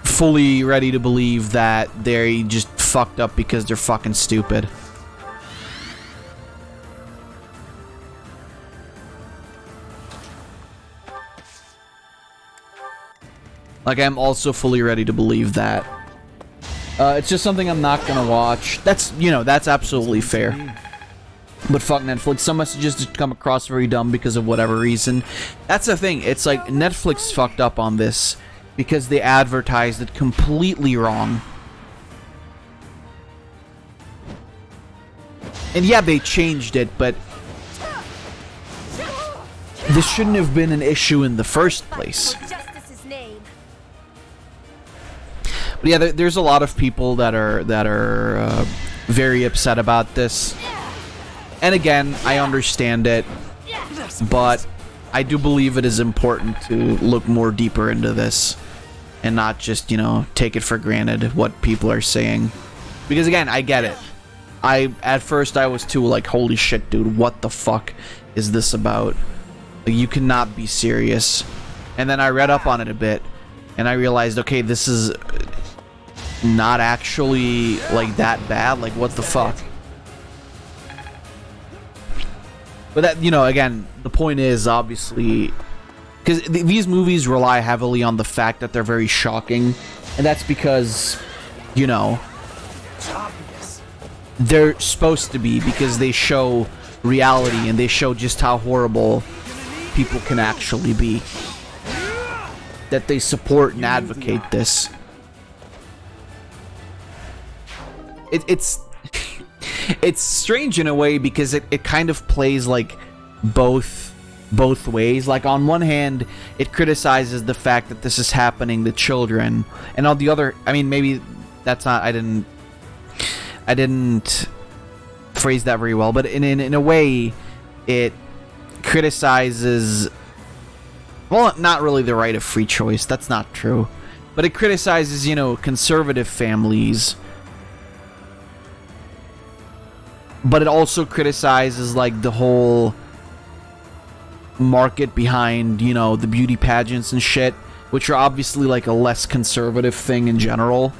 fully ready to believe that they just fucked up because they're fucking stupid. Like, I'm also fully ready to believe that. It's just something I'm not gonna watch. That's, you know, that's absolutely fair. But fuck Netflix. Some messages just come across very dumb because of whatever reason. That's the thing. It's like Netflix fucked up on this because they advertised it completely wrong. And yeah, they changed it, but this shouldn't have been an issue in the first place. But yeah, there's a lot of people that are very upset about this. And again, I understand it, but I do believe it is important to look more deeper into this and not just, you know, take it for granted what people are saying. Because again, I get it. At first I was too like, holy shit, dude, what the fuck is this about? Like, you cannot be serious. And then I read up on it a bit and I realized, okay, this is not actually like that bad. Like, what the fuck? But that, you know, again, the point is obviously because these movies rely heavily on the fact that they're very shocking, and that's because, you know, they're supposed to be, because they show reality and they show just how horrible people can actually be. That they support and advocate this. It's it's strange in a way because it kind of plays like both ways. Like, on one hand, it criticizes the fact that this is happening to children, and on the other, I mean, maybe that's not, I didn't phrase that very well, but in a way, it criticizes, well, not really the right of free choice, that's not true, but it criticizes, you know, conservative families. But it also criticizes, like, the whole market behind, you know, the beauty pageants and shit, which are obviously like a less conservative thing in general.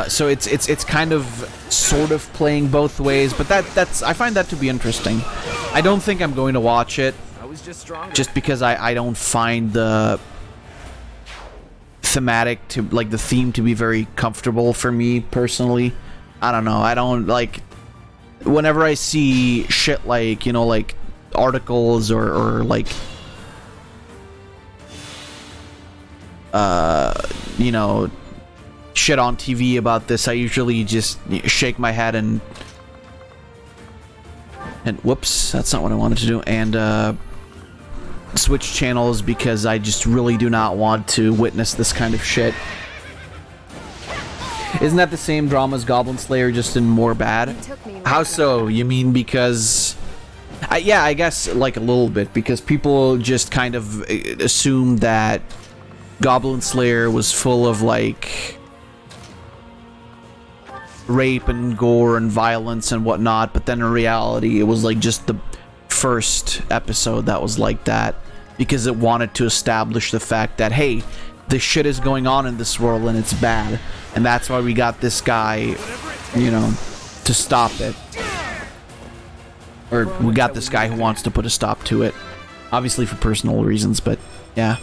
So it's kind of sort of playing both ways, but that's I find that to be interesting. I don't think I'm going to watch it, just because I don't find the thematic to like the theme to be very comfortable for me personally. I don't know. I don't like whenever I see shit like, you know, like articles or like you know, shit on TV about this, I usually just shake my head and whoops, that's not what I wanted to do, and switch channels, because I just really do not want to witness this kind of shit. Isn't that the same drama as Goblin Slayer, just in more bad? How so? You mean because... yeah, I guess like a little bit, because people just kind of assume that Goblin Slayer was full of like rape and gore and violence and whatnot, but then in reality it was like just the first episode that was like that, because it wanted to establish the fact that, hey, this shit is going on in this world and it's bad, and that's why we got this guy, you know, to stop it. Or we got this guy who wants to put a stop to it, obviously for personal reasons, but yeah.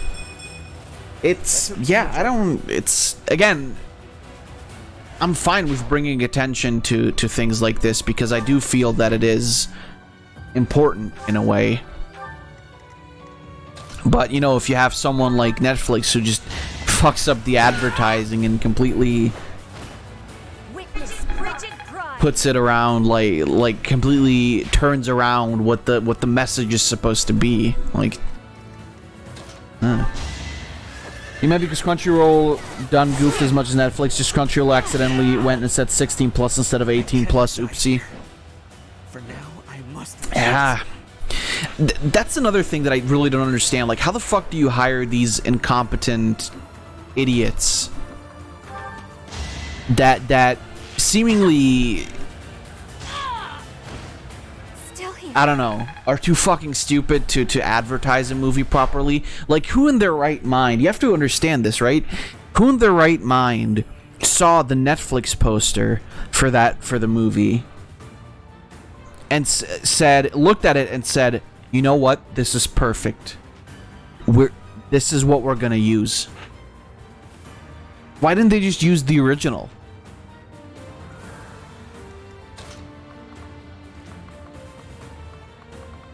It's, yeah, I don't, it's, again, I'm fine with bringing attention to things like this, because I do feel that it is important in a way. But, you know, if you have someone like Netflix who just fucks up the advertising and completely puts it around, like completely turns around what the message is supposed to be, like, You might because Crunchyroll done goofed as much as Netflix. Just Crunchyroll accidentally went and said 16 plus instead of 18 plus. Oopsie. For now, I must. Yeah. That's another thing that I really don't understand. Like, how the fuck do you hire these incompetent idiots that seemingly, I don't know, are too fucking stupid to advertise a movie properly? Like, who in their right mind, you have to understand this, right? Who in their right mind saw the Netflix poster for the movie and looked at it and said, you know what, this is perfect. This is what we're gonna use. Why didn't they just use the original?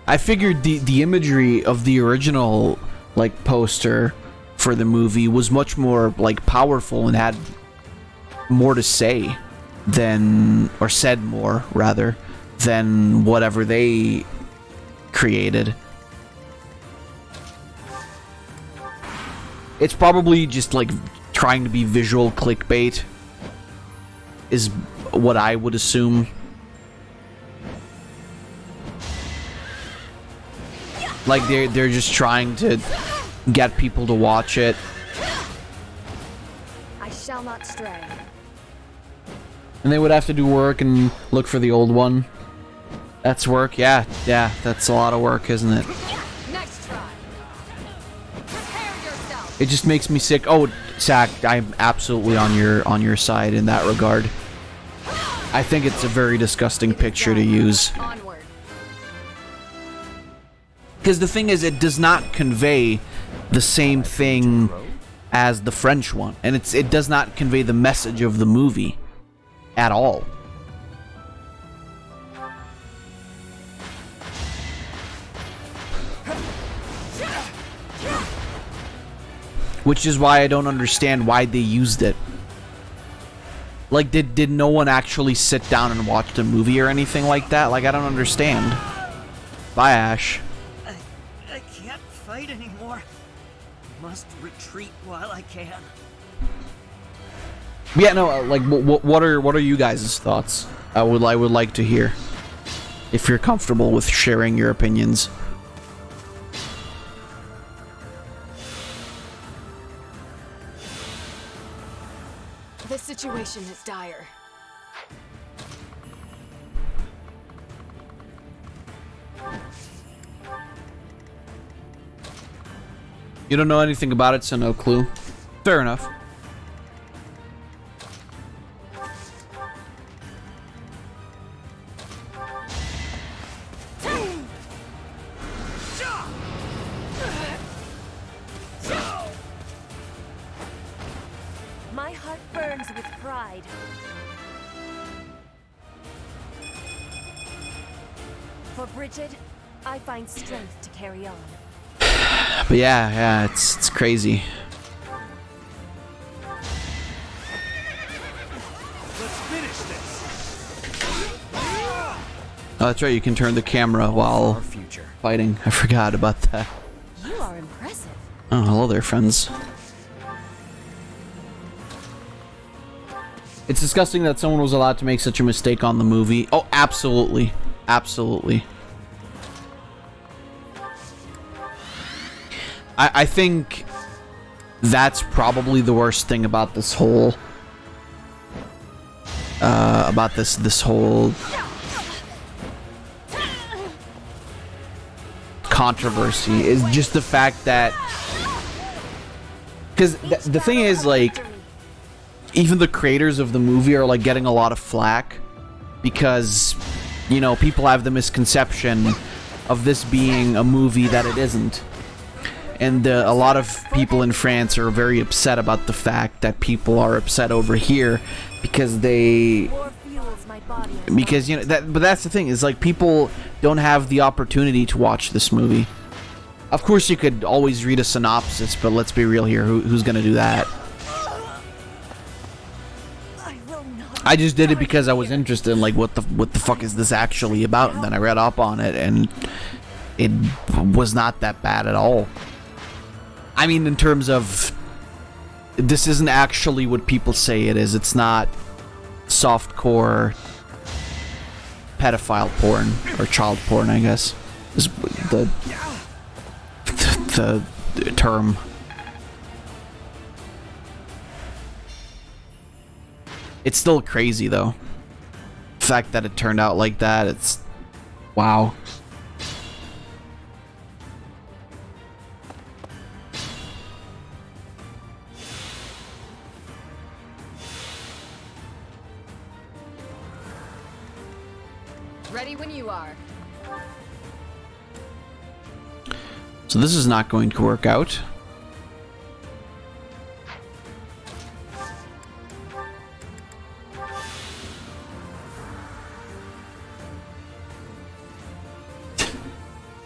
I figured the imagery of the original, like, poster for the movie was much more, like, powerful and had more to say than, or said more, rather, than whatever they created. It's probably just, like, trying to be visual clickbait, is what I would assume. Like, they're just trying to get people to watch it. I shall not stray. And they would have to do work and look for the old one. That's work, yeah, that's a lot of work, isn't it? Next try. Prepare yourself. It just makes me sick. Oh, Zach, I'm absolutely on your side in that regard. I think it's a very disgusting picture to use. Onward. Because the thing is, it does not convey the same thing as the French one, and it does not convey the message of the movie at all. Which is why I don't understand why they used it. Like, did no one actually sit down and watch the movie or anything like that? Like, I don't understand. Bye, Ash. I can't fight anymore. Must retreat while I can. Yeah, no, like, what are you guys' thoughts? I would like to hear, if you're comfortable with sharing your opinions. The situation is dire. You don't know anything about it, so no clue. Fair enough. My heart burns with pride. For Bridget, I find strength to carry on. But yeah, it's crazy. Let's finish this. Oh, that's right. You can turn the camera while fighting. I forgot about that. You are impressive. Oh, hello there, friends. It's disgusting that someone was allowed to make such a mistake on the movie. Oh, absolutely. Absolutely. I think that's probably the worst thing about this whole this whole controversy is just the fact that, because the thing is, like, even the creators of the movie are like getting a lot of flack because, you know, people have the misconception of this being a movie that it isn't. And a lot of people in France are very upset about the fact that people are upset over here because you know, but that's the thing, is like people don't have the opportunity to watch this movie. Of course you could always read a synopsis, but let's be real here, who's gonna do that? I just did it because I was interested in, like, what the fuck is this actually about, and then I read up on it, and it was not that bad at all. I mean, in terms of, this isn't actually what people say it is. It's not softcore pedophile porn, or child porn, I guess, is the term. It's still crazy, though. The fact that it turned out like that, it's... wow. Ready when you are. So this is not going to work out.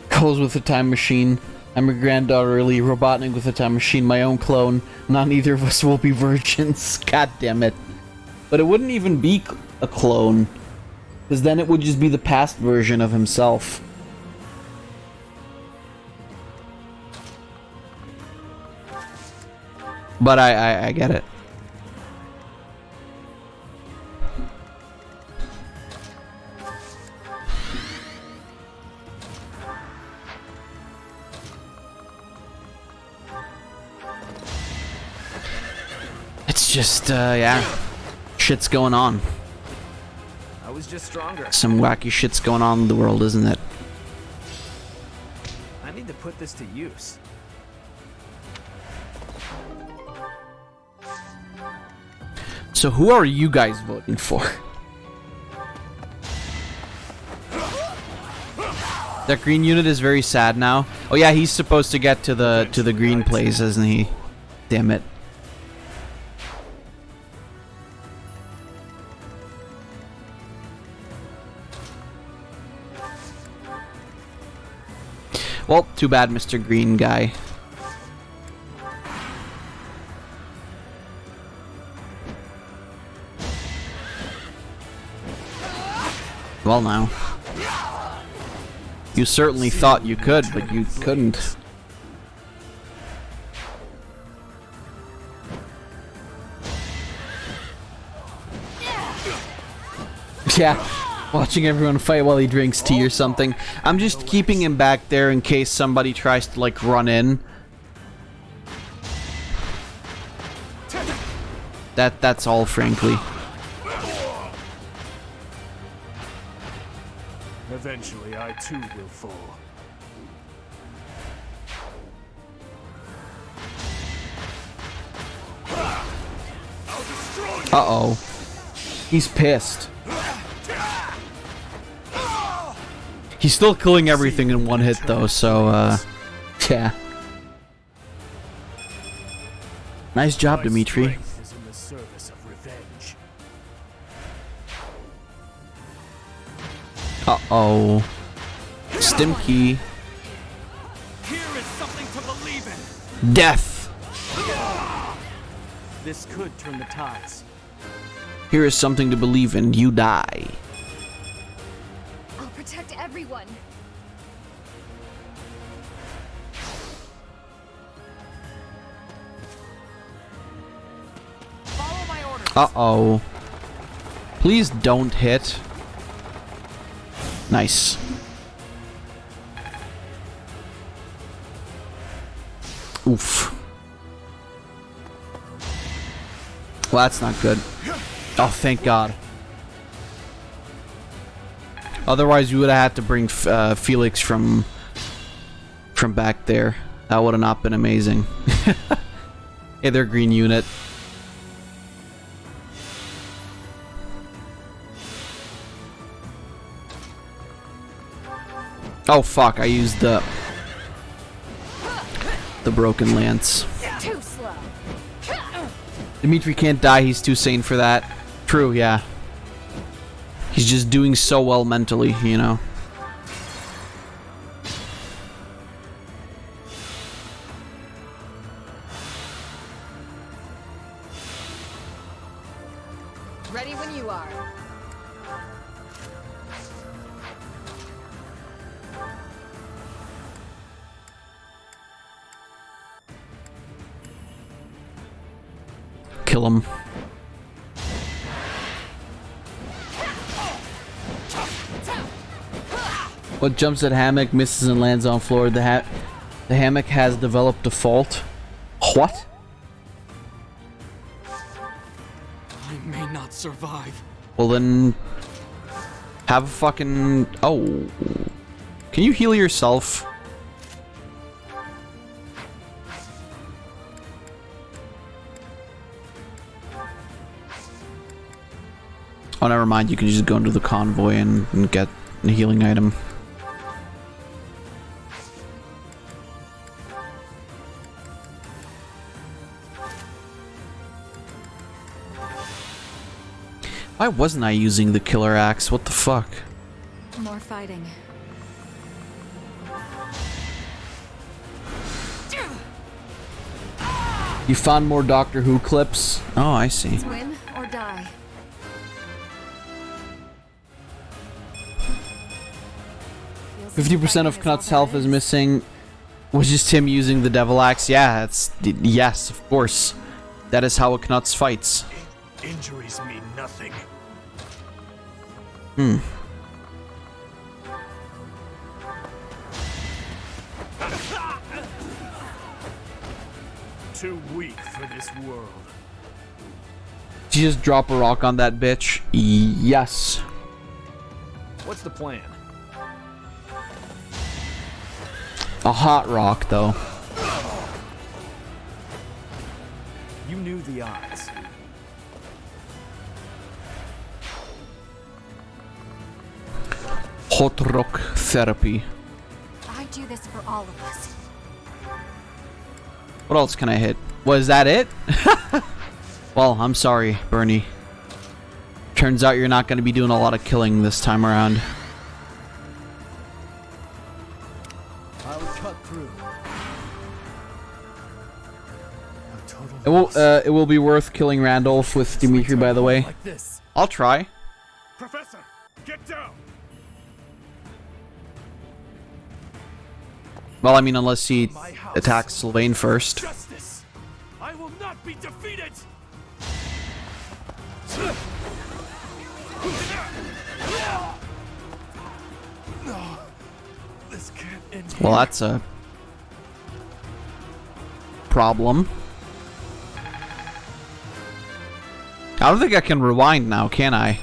Calls with a time machine. I'm a granddaughter, Lee, Robotnik with a time machine, my own clone. Not either of us will be virgins. God damn it. But it wouldn't even be a clone, because then it would just be the past version of himself. But I get it. It's just, yeah. Shit's going on. I was just stronger. Some wacky shit's going on in the world, isn't it? I need to put this to use. So who are you guys voting for? That green unit is very sad now. Oh yeah, he's supposed to get to the green place, isn't he? Damn it. Well, too bad, Mr. Green Guy. Well now. You certainly thought you could, but you couldn't. Yeah, watching everyone fight while he drinks tea or something. I'm just keeping him back there in case somebody tries to, like, run in. That's all, frankly. Eventually, I too will fall. Uh-oh. He's pissed. He's still killing everything in one hit, though, so, yeah. Nice job, Dimitri. Is in the service of revenge. Uh-oh. Stimkey. Here is something to believe in. Death. This could turn the tides. Here is something to believe in. You die. I'll protect everyone. Follow my orders. Uh-oh. Please don't hit. Nice. Oof. Well, that's not good. Oh, thank God. Otherwise, we would have had to bring Felix from back there. That would have not been amazing. Hey there, green unit. Oh fuck! I used the broken lance. Too slow. Dimitri can't die. He's too sane for that. True, yeah. He's just doing so well mentally, you know. Ready when you are. Kill him. What jumps at hammock, misses and lands on floor. The hammock has developed a fault. What? I may not survive. Well then, have a fucking... Oh. Can you heal yourself? Oh, never mind. You can just go into the convoy and get a healing item. Why wasn't I using the killer axe? What the fuck? More fighting. You found more Doctor Who clips? Oh, I see. Win or die. 50% of Knut's health is missing. Was just him using the devil axe? Yeah, that's... Yes, of course. That is how a Knuts fights. Injuries mean nothing. Hmm. Too weak for this world. Did you just drop a rock on that bitch? Yes. What's the plan? A hot rock, though. You knew the odds. Hot rock therapy. I do this for all of us. What else can I hit? Was that it? Well, I'm sorry, Bernie. Turns out you're not going to be doing a lot of killing this time around. I'll cut through. It will be worth killing Randolph with Dimitri, by the way. Like this. I'll try. Professor, get down. Well, I mean, unless he attacks Sylvain first. Justice. I will not be defeated. No, this can't end here. Well, that's a problem. I don't think I can rewind now, can I?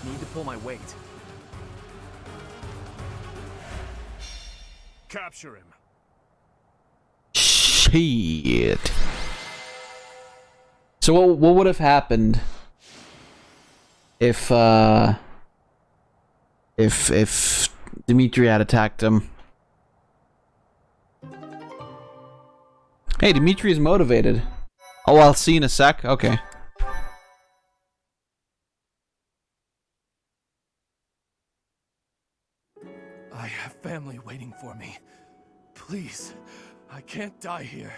Need to pull my weight. Capture him. Shit. So what would have happened if Dimitri had attacked him? Hey, Dimitri is motivated. Oh, I'll see you in a sec. Okay. I have family waiting for me. Please, I can't die here.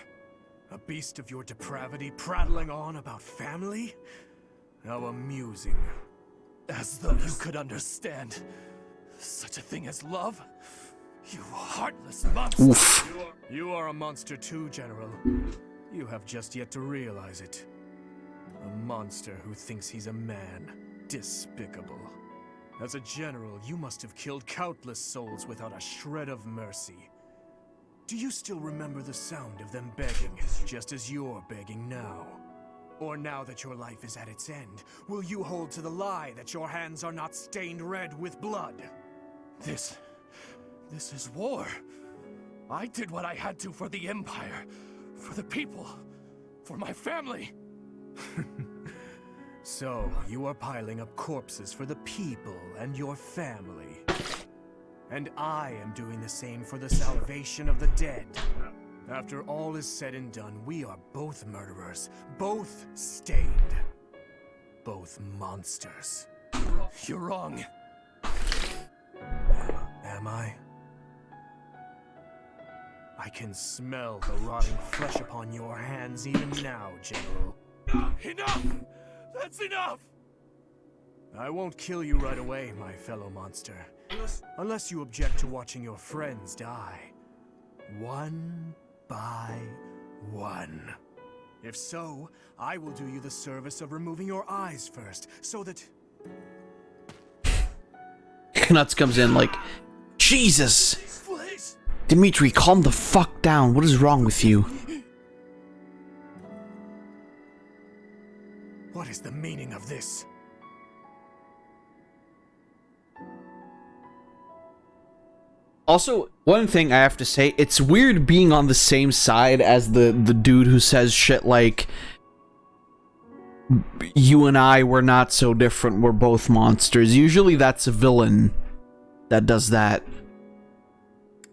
A beast of your depravity prattling on about family? How amusing. As though you could understand such a thing as love? You heartless monster! Oof. You are a monster too, General. You have just yet to realize it. A monster who thinks he's a man. Despicable. As a general, you must have killed countless souls without a shred of mercy. Do you still remember the sound of them begging, just as you're begging now? Or now that your life is at its end, will you hold to the lie that your hands are not stained red with blood? This is war. I did what I had to for the Empire, for the people, for my family. So, you are piling up corpses for the people and your family. And I am doing the same for the salvation of the dead. After all is said and done, we are both murderers, both stained, both monsters. You're wrong. Am I? I can smell the rotting flesh upon your hands even now, General. Enough! That's enough! I won't kill you right away, my fellow monster. Unless you object to watching your friends die. One by one. If so, I will do you the service of removing your eyes first, so that... Nuts comes in like, Jesus! Dimitri, calm the fuck down. What is wrong with you? What is the meaning of this? Also, one thing I have to say, it's weird being on the same side as the dude who says shit like, you and I were not so different, we're both monsters. Usually that's a villain that does that.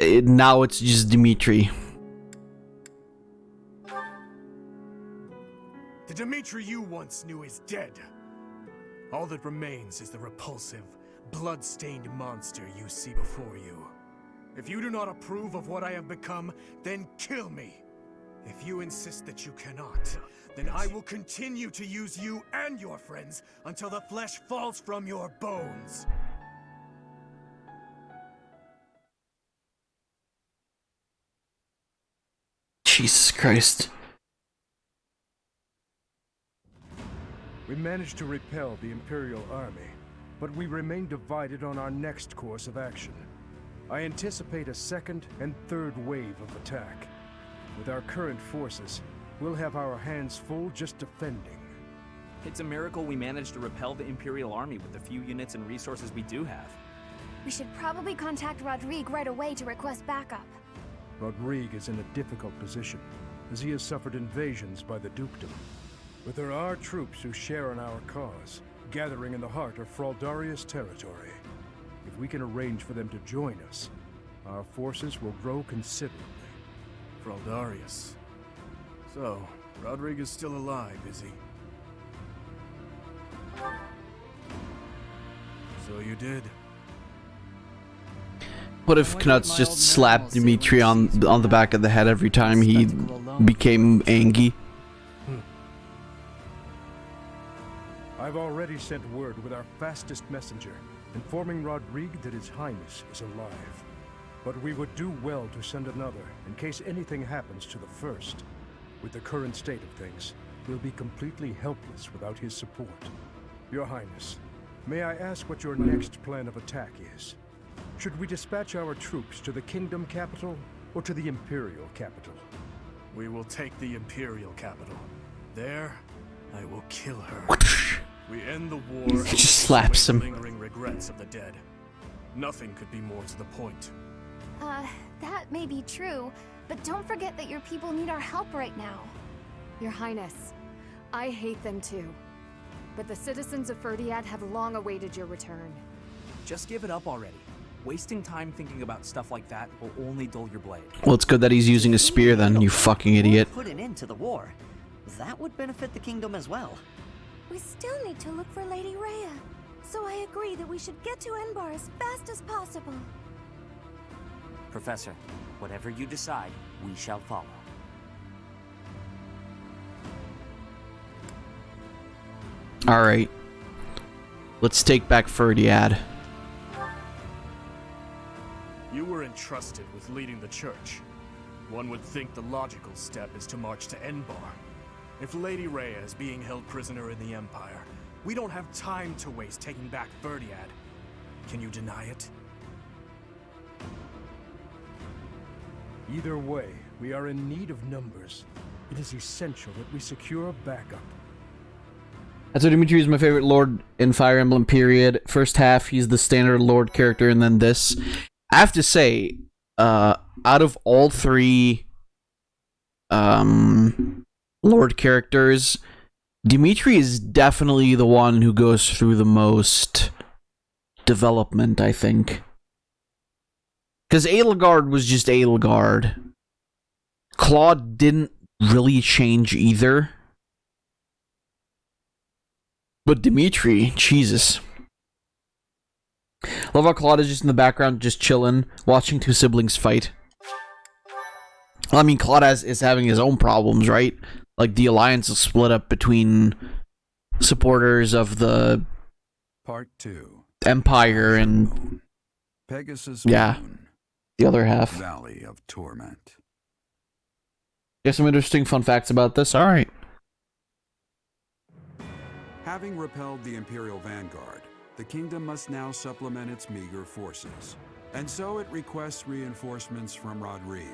Now it's just Dimitri. The Dimitri you once knew is dead. All that remains is the repulsive, blood-stained monster you see before you. If you do not approve of what I have become, then kill me. If you insist that you cannot, then I will continue to use you and your friends until the flesh falls from your bones. Jesus Christ. We managed to repel the Imperial Army, but we remain divided on our next course of action. I anticipate a second and third wave of attack. With our current forces, we'll have our hands full just defending. It's a miracle we managed to repel the Imperial Army with the few units and resources we do have. We should probably contact Rodrigue right away to request backup. Rodrigue is in a difficult position, as he has suffered invasions by the Dukedom. But there are troops who share in our cause, gathering in the heart of Fraldarius territory. If we can arrange for them to join us, our forces will grow considerably. Fraldarius. So, Rodrigue is still alive, is he? So you did. What if Knuts just slapped Dimitri on the back of the head every time he became angry? I've already sent word with our fastest messenger, informing Rodrigue that His Highness is alive. But we would do well to send another, in case anything happens to the first. With the current state of things, we'll be completely helpless without his support. Your Highness, may I ask what your next plan of attack is? Should we dispatch our troops to the Kingdom capital, or to the Imperial capital? We will take the Imperial capital. There, I will kill her. We end the war and just slaps him. lingering regrets of the dead. Nothing could be more to the point. That may be true, but don't forget that your people need our help right now. Your Highness, I hate them too. But the citizens of Ferdiad have long awaited your return. Just give it up already. Wasting time thinking about stuff like that will only dull your blade. Well, it's good that he's using a spear then, you fucking idiot. Put an end to the war. That would benefit the kingdom as well. We still need to look for Lady Rhea. So I agree that we should get to Enbar as fast as possible. Professor, whatever you decide, we shall follow. Alright. Let's take back Ferdiad. You were entrusted with leading the church. One would think the logical step is to march to Enbar. If Lady Rhea is being held prisoner in the Empire, we don't have time to waste taking back Ferdiad. Can you deny it? Either way, we are in need of numbers. It is essential that we secure backup. That's why Dimitri is my favorite Lord in Fire Emblem, period. First half, he's the standard Lord character, and then this. I have to say, out of all three Lord characters, Dimitri is definitely the one who goes through the most development, I think. Because Edelgard was just Edelgard. Claude didn't really change either. But Dimitri, Jesus. Love how Claude is just in the background, just chilling, watching two siblings fight. Well, I mean, Claude is having his own problems, right? Like, the Alliance is split up between supporters of the Part 2. Empire and... Pegasus yeah, Moon, the other half. Valley of Torment. There's some interesting fun facts about this. Alright. Having repelled the Imperial Vanguard, the kingdom must now supplement its meager forces. And so it requests reinforcements from Rodrigue,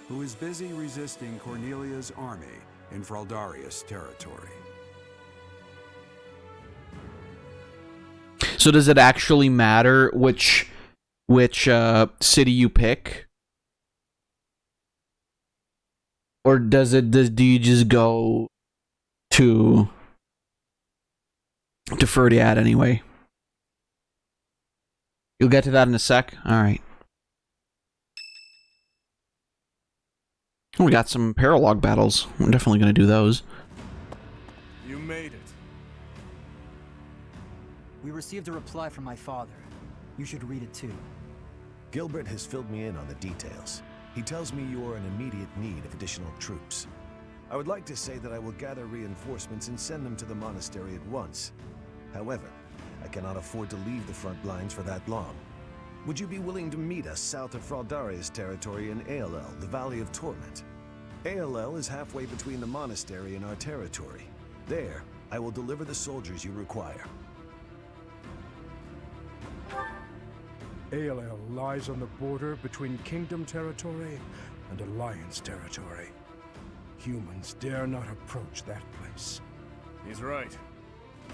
who is busy resisting Cornelia's army in Fraldarius territory. So does it actually matter which city you pick? Or do you just go to Ferdiad anyway? You'll get to that in a sec. Alright. We got some paralog battles. We're definitely going to do those. You made it. We received a reply from my father. You should read it too. Gilbert has filled me in on the details. He tells me you are in immediate need of additional troops. I would like to say that I will gather reinforcements and send them to the monastery at once. However, I cannot afford to leave the front lines for that long. Would you be willing to meet us south of Fraldarius territory in Aelel, the Valley of Torment? Aelel is halfway between the monastery and our territory. There, I will deliver the soldiers you require. Aelel lies on the border between Kingdom territory and Alliance territory. Humans dare not approach that place. He's right.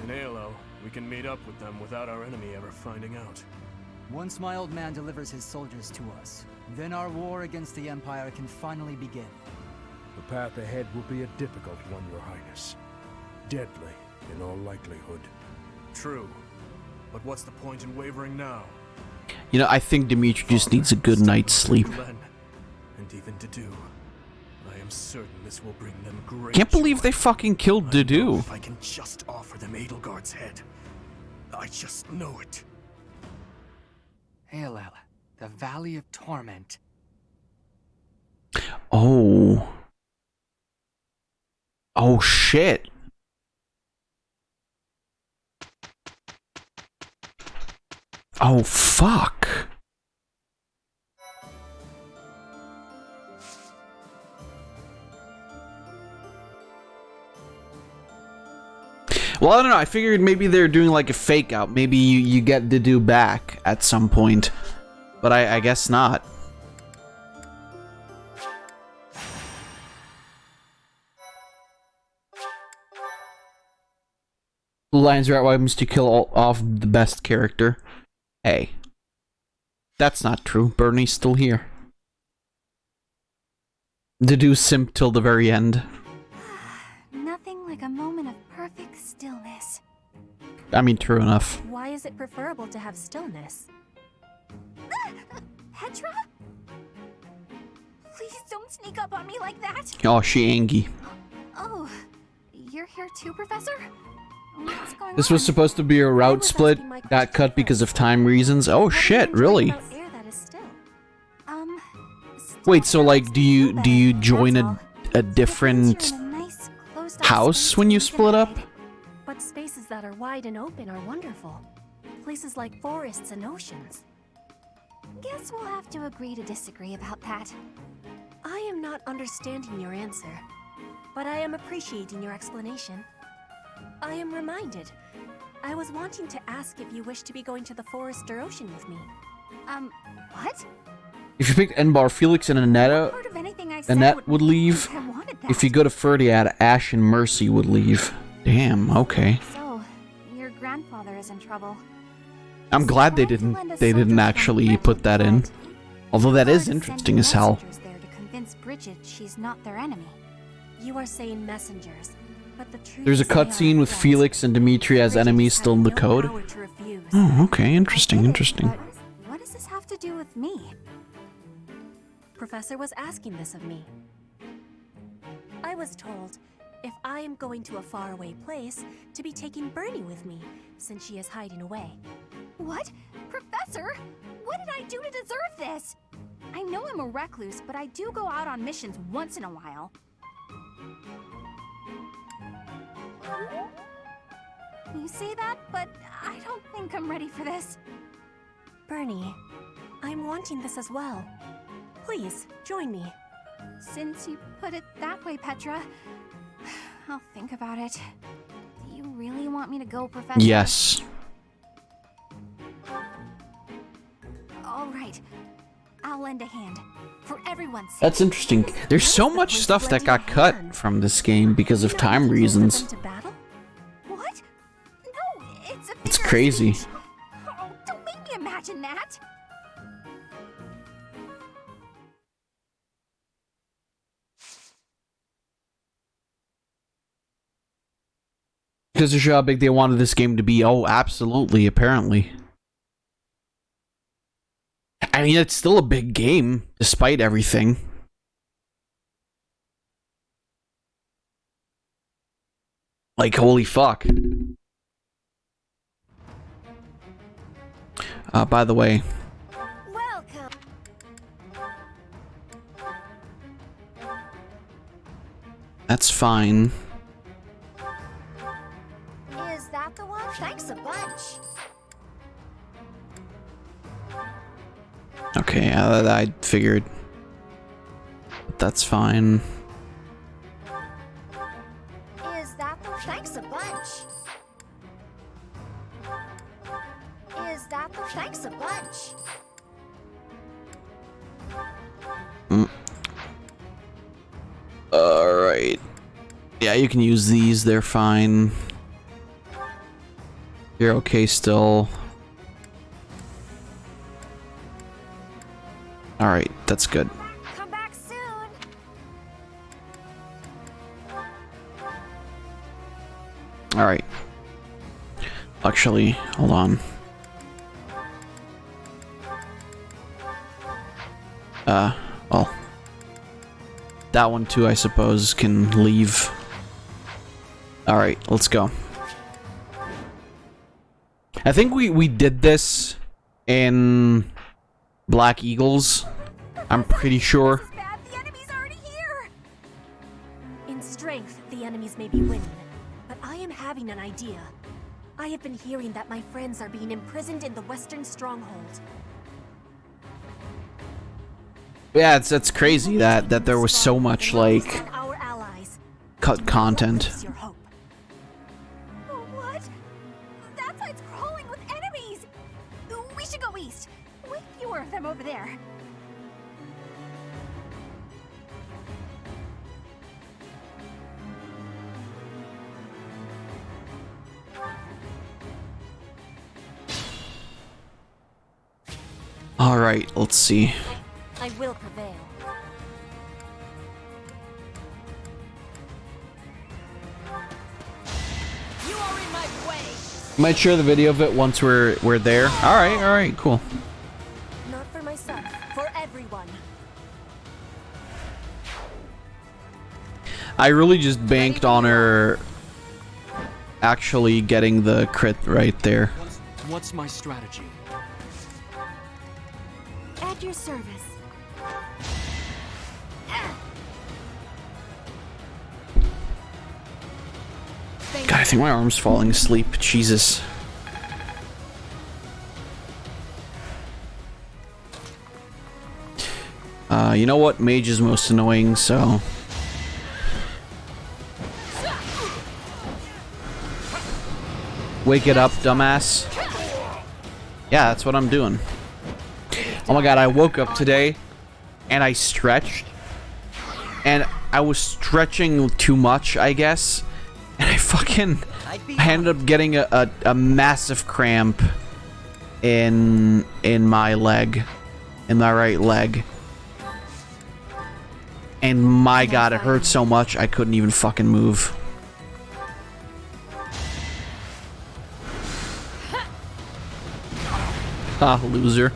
In Aelel, we can meet up with them without our enemy ever finding out. Once my old man delivers his soldiers to us, then our war against the Empire can finally begin. The path ahead will be a difficult one, Your Highness. Deadly, in all likelihood. True. But what's the point in wavering now? You know, I think Dimitri just needs a good night's sleep. And even Dedu. I am certain this will bring them great Can't believe joy. they fucking killed Dedu. If I can just offer them Edelgard's head. I just know it. Aelel, the Valley of Torment. Oh. Oh shit. Oh fuck. Well, I don't know. I figured maybe they're doing like a fake out. Maybe you get Dedu back at some point. But I guess not. Lions Rat Wives to kill off the best character. Hey. That's not true. Bernie's still here. Dedu simp till the very end. Nothing like a moment of I mean, true enough. Why is it preferable to have stillness? Petra? Please don't sneak up on me like that. Oh, she angry. Oh, you're here too, Professor? What's going This on? was supposed to be a route split. Got cut because of time reasons. Oh shit, really? Wait, so like, do you join a different house when you split up? But spaces that are wide and open are wonderful. Places like forests and oceans. Guess we'll have to agree to disagree about that. I am not understanding your answer, but I am appreciating your explanation. I am reminded. I was wanting to ask if you wish to be going to the forest or ocean with me. What? If you picked Enbar, Felix, and Annette would leave. If you go to Ferdiad, Ash and Mercy would leave. Damn, okay. So, your grandfather is in trouble. I'm glad they didn't actually put that in. Although that is interesting as hell. There to convince Bridget she's not their enemy. You are saying messengers, but the truth There's a is they are cutscene with friends. Felix and Dimitri as enemies still in the code. Oh, okay, interesting, interesting. What does this have to do with me? Professor was asking this of me. I was told, if I am going to a faraway place, to be taking Bernie with me, since she is hiding away. What? Professor? What did I do to deserve this? I know I'm a recluse, but I do go out on missions once in a while. You say that, but I don't think I'm ready for this. Bernie, I'm wanting this as well. Please, join me. Since you put it that way, Petra, I'll think about it. Do you really want me to go, Professor? Yes. All right. I'll lend a hand. For everyone's sake. That's interesting. There's so much stuff that got cut from this game because of time reasons. What? No, it's a It's crazy. Oh, don't make me imagine that. Because of how big they wanted this game to be. Oh, absolutely, apparently. I mean, it's still a big game, despite everything. Like, holy fuck. By the way. Welcome. That's fine. Is that the one? Thanks a bunch. Okay, I figured. But that's fine. Is that the thanks a bunch? Is that the thanks a bunch? Alright. Yeah, you can use these, they're fine. You're okay still. Alright, that's good. Come back soon. Alright. Actually, hold on. Well. That one too, I suppose, can leave. Alright, let's go. I think we did this in Black Eagles. I'm pretty sure. In strength, the enemies may be winning, but I am having an idea. I have been hearing that my friends are being imprisoned in the Western Stronghold. Yeah, it's crazy that there was so much like cut content. What? That side's crawling with enemies. We should go east. Way fewer of them over there. All right, let's see. I will prevail. You are in my way. Might share the video of it once we're there. All right, cool. Not for myself, for everyone. I really just banked on her actually getting the crit right there. What's my strategy? At your service. God, I think my arm's falling asleep. Jesus. You know what? Mage is most annoying, so... Wake it up, dumbass. Yeah, that's what I'm doing. Oh my god, I woke up today, and I stretched. And I was stretching too much, I guess. And I ended up getting a massive cramp in my leg, in my right leg. And my god, it hurt so much I couldn't even fucking move. Ah, loser.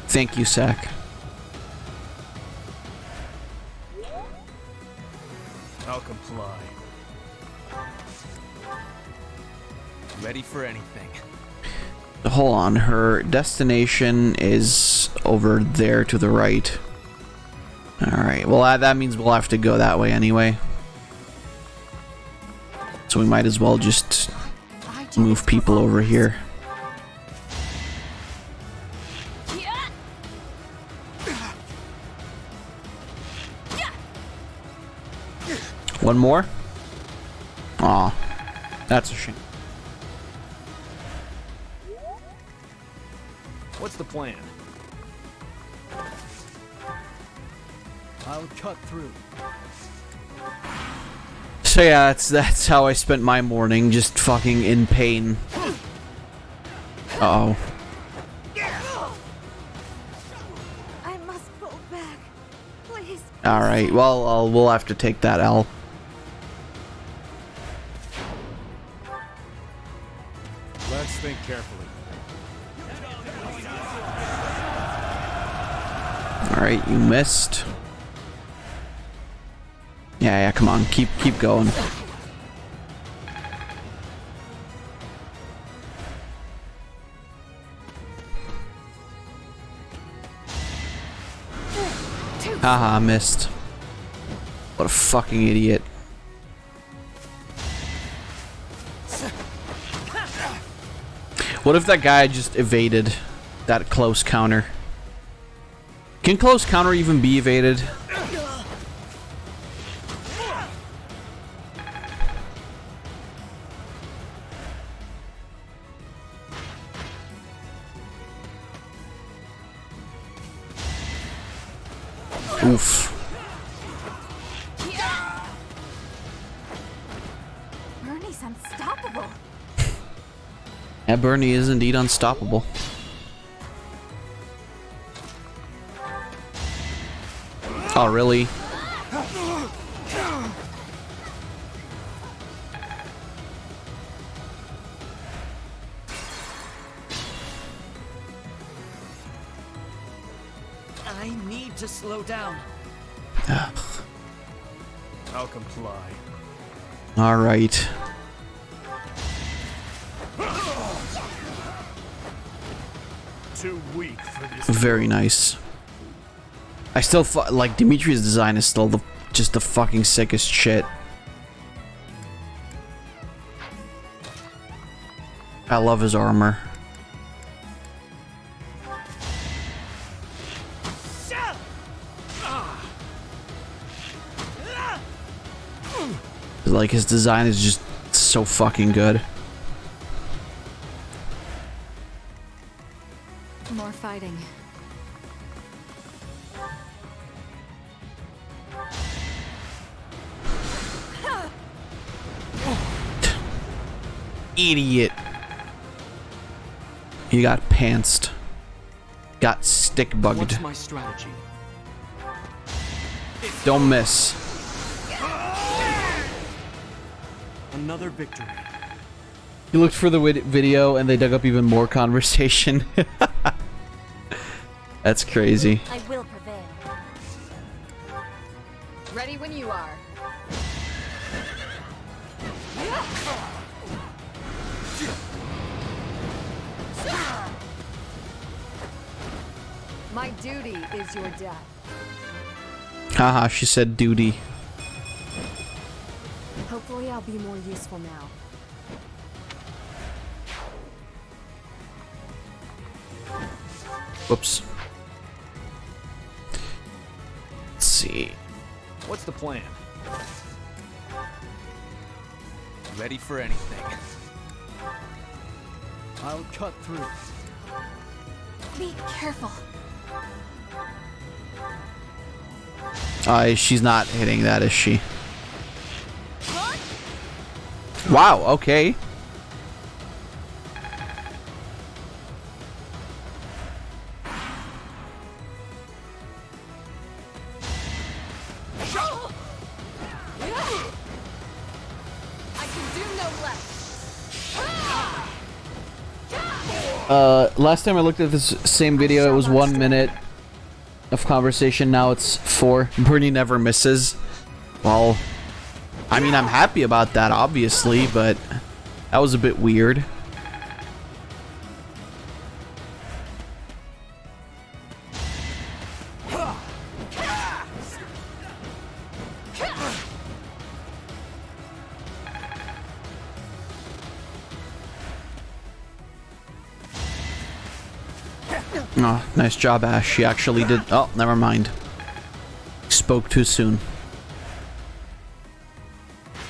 Thank you, Sack. I'll comply. Ready for anything. Hold on, her destination is over there to the right. Alright, well that means we'll have to go that way anyway. So we might as well just move people over here. One more? Aw, that's a shame. What's the plan? I'll cut through. So yeah, that's how I spent my morning, just fucking in pain. Uh-oh. I must go back. Please. Alright, well, we'll have to take that L. Let's think carefully. Alright, you missed. Yeah, come on, keep going. Haha, missed. What a fucking idiot. What if that guy just evaded that close counter? Can close counter even be evaded? Oof. Bernie's unstoppable. Yeah, Bernie is indeed unstoppable. Oh, really? I need to slow down. I'll comply. All right. Too weak for this. Very nice. I still like Dimitri's design is still just the fucking sickest shit. I love his armor. Like his design is just so fucking good. More fighting. Idiot. He got pantsed. Got stick bugged. What's my strategy? Don't miss. Another victory. He looked for the video and they dug up even more conversation. That's crazy. I will prevail. Ready when you are. My duty is your death. Haha, she said duty. Hopefully I'll be more useful now. Whoops. Let's see. What's the plan? Ready for anything. I'll cut through. Be careful. She's not hitting that, is she? Wow, okay. Last time I looked at this same video, it was 1 minute of conversation. Now it's 4. Bernie never misses. Well, I mean, I'm happy about that, obviously, but that was a bit weird. Oh, nice job, Ash. She actually did. Oh, never mind. Spoke too soon.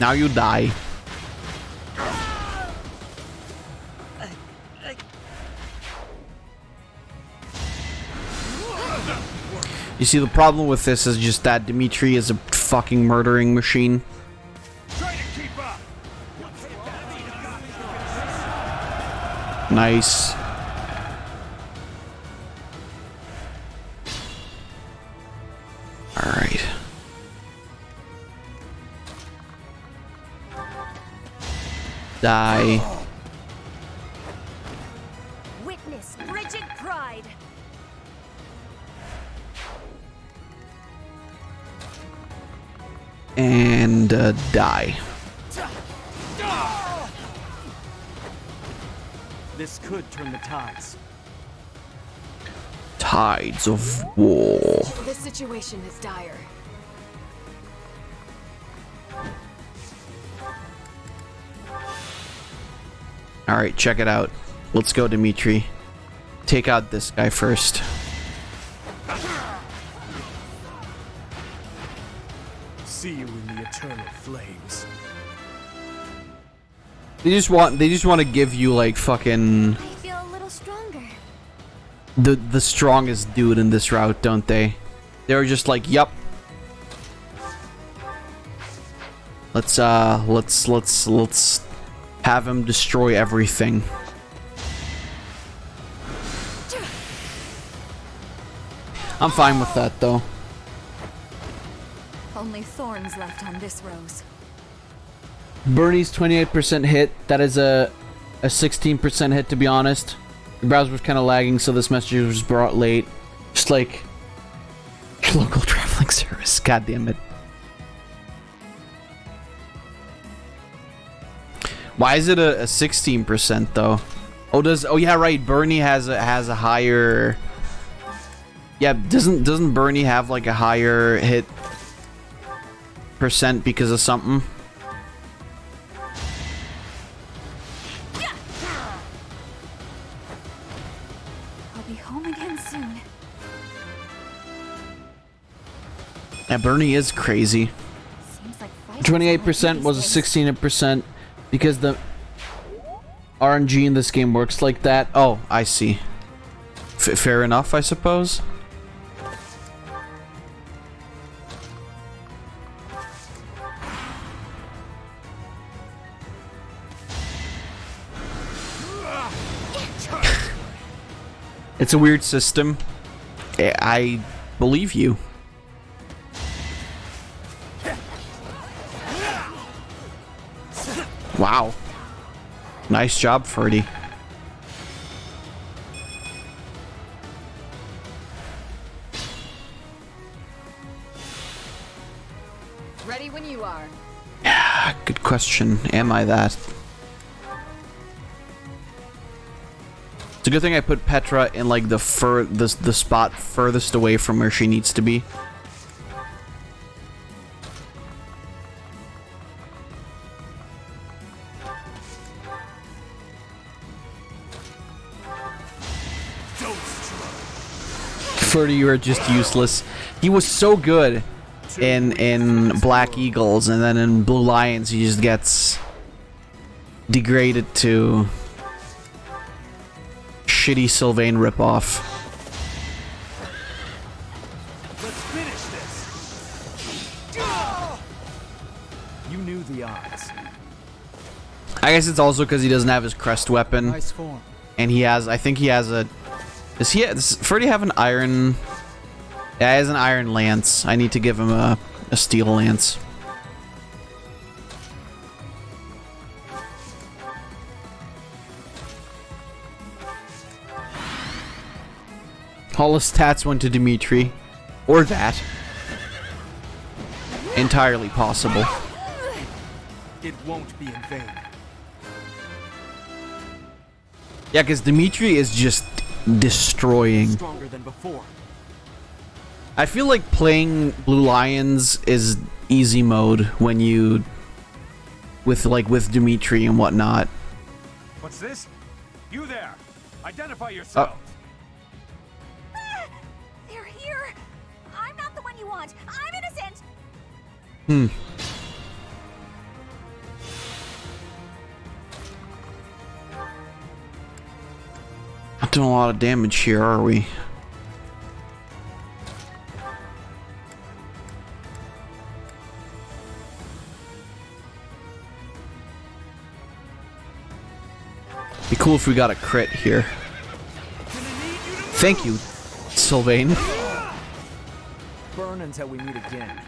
Now you die. You see, the problem with this is just that Dimitri is a fucking murdering machine. Nice. Alright. Die. Witness frigid pride. And die. This could turn the tides. Tides of war. This situation is dire. Alright, check it out. Let's go, Dimitri. Take out this guy first. See you in the eternal flames. They just want to give you like fucking I feel a little stronger. the strongest dude in this route, don't they? They're just like, yup. Let's have him destroy everything. I'm fine with that though. Only thorns left on this rose. Bernie's 28% hit. That is a 16% hit, to be honest. The browser was kind of lagging, so this message was brought late. Just like local traveling service. God damn it. Why is it a 16% though? Oh yeah, right. Bernie has a higher. Yeah, doesn't Bernie have like a higher hit percent because of something? I'll be home again soon. Yeah, Bernie is crazy. 28% was a 16% because the RNG in this game works like that. Oh, I see. Fair enough, I suppose. It's a weird system. I believe you. Wow. Nice job, Ferdy. Ready when you are. Yeah, good question. Am I that? It's a good thing I put Petra in like the spot furthest away from where she needs to be. Ferdy, you are just useless. He was so good in Black Eagles, and then in Blue Lions he just gets degraded to shitty Sylvain ripoff. Let's finish this. You knew the odds. I guess it's also because he doesn't have his crest weapon. Nice form. And he has, I think he has a... Does Ferdy have an iron... Yeah, he has an iron lance. I need to give him a steel lance. All his stats went to Dimitri. Or that. Entirely possible. It won't be in vain. Yeah, because Dimitri is just destroying. Stronger than before. I feel like playing Blue Lions is easy mode when you... with Dimitri and whatnot. What's this? You there! Identify yourself! They're here! I'm not the one you want! I'm innocent! Not doing a lot of damage here, are we? Be cool if we got a crit here. Thank you, Sylvain. Burn until we meet again.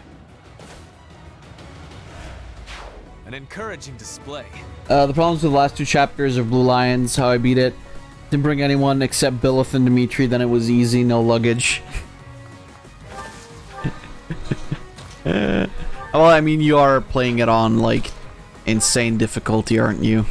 An encouraging display. The problems with the last two chapters of Blue Lions, how I beat it. Didn't bring anyone except Billith and Dimitri, then it was easy, no luggage. Well, I mean, you are playing it on, like, insane difficulty, aren't you?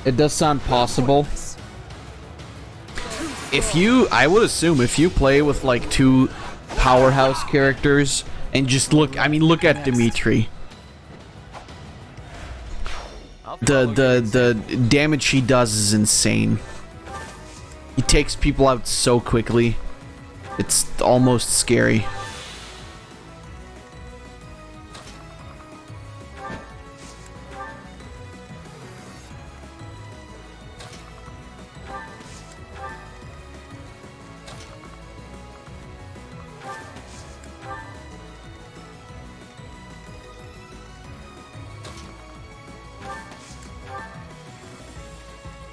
It does sound possible. I would assume if you play with like two powerhouse characters and just look at Dimitri. The damage he does is insane. He takes people out so quickly. It's almost scary.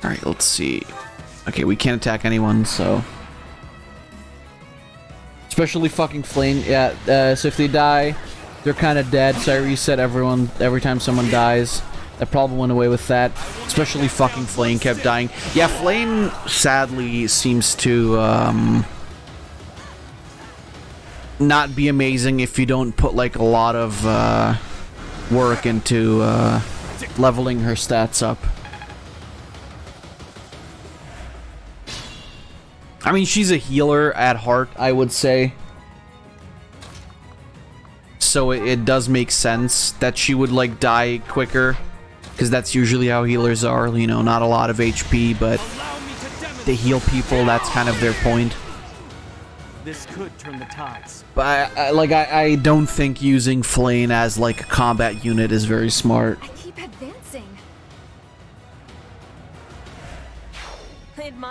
Alright, let's see. Okay, we can't attack anyone, so... Especially fucking Flame. Yeah, so if they die, they're kind of dead, so I reset everyone every time someone dies. That problem went away with that. Especially fucking Flame kept dying. Yeah, Flame, sadly, seems to, not be amazing if you don't put, like, a lot of, work into, leveling her stats up. I mean, she's a healer at heart, I would say. So it does make sense that she would, like, die quicker. Because that's usually how healers are, you know, not a lot of HP, but they heal people, that's kind of their point. This could turn the tides. But, I don't think using Flame as, like, a combat unit is very smart. I keep advancing.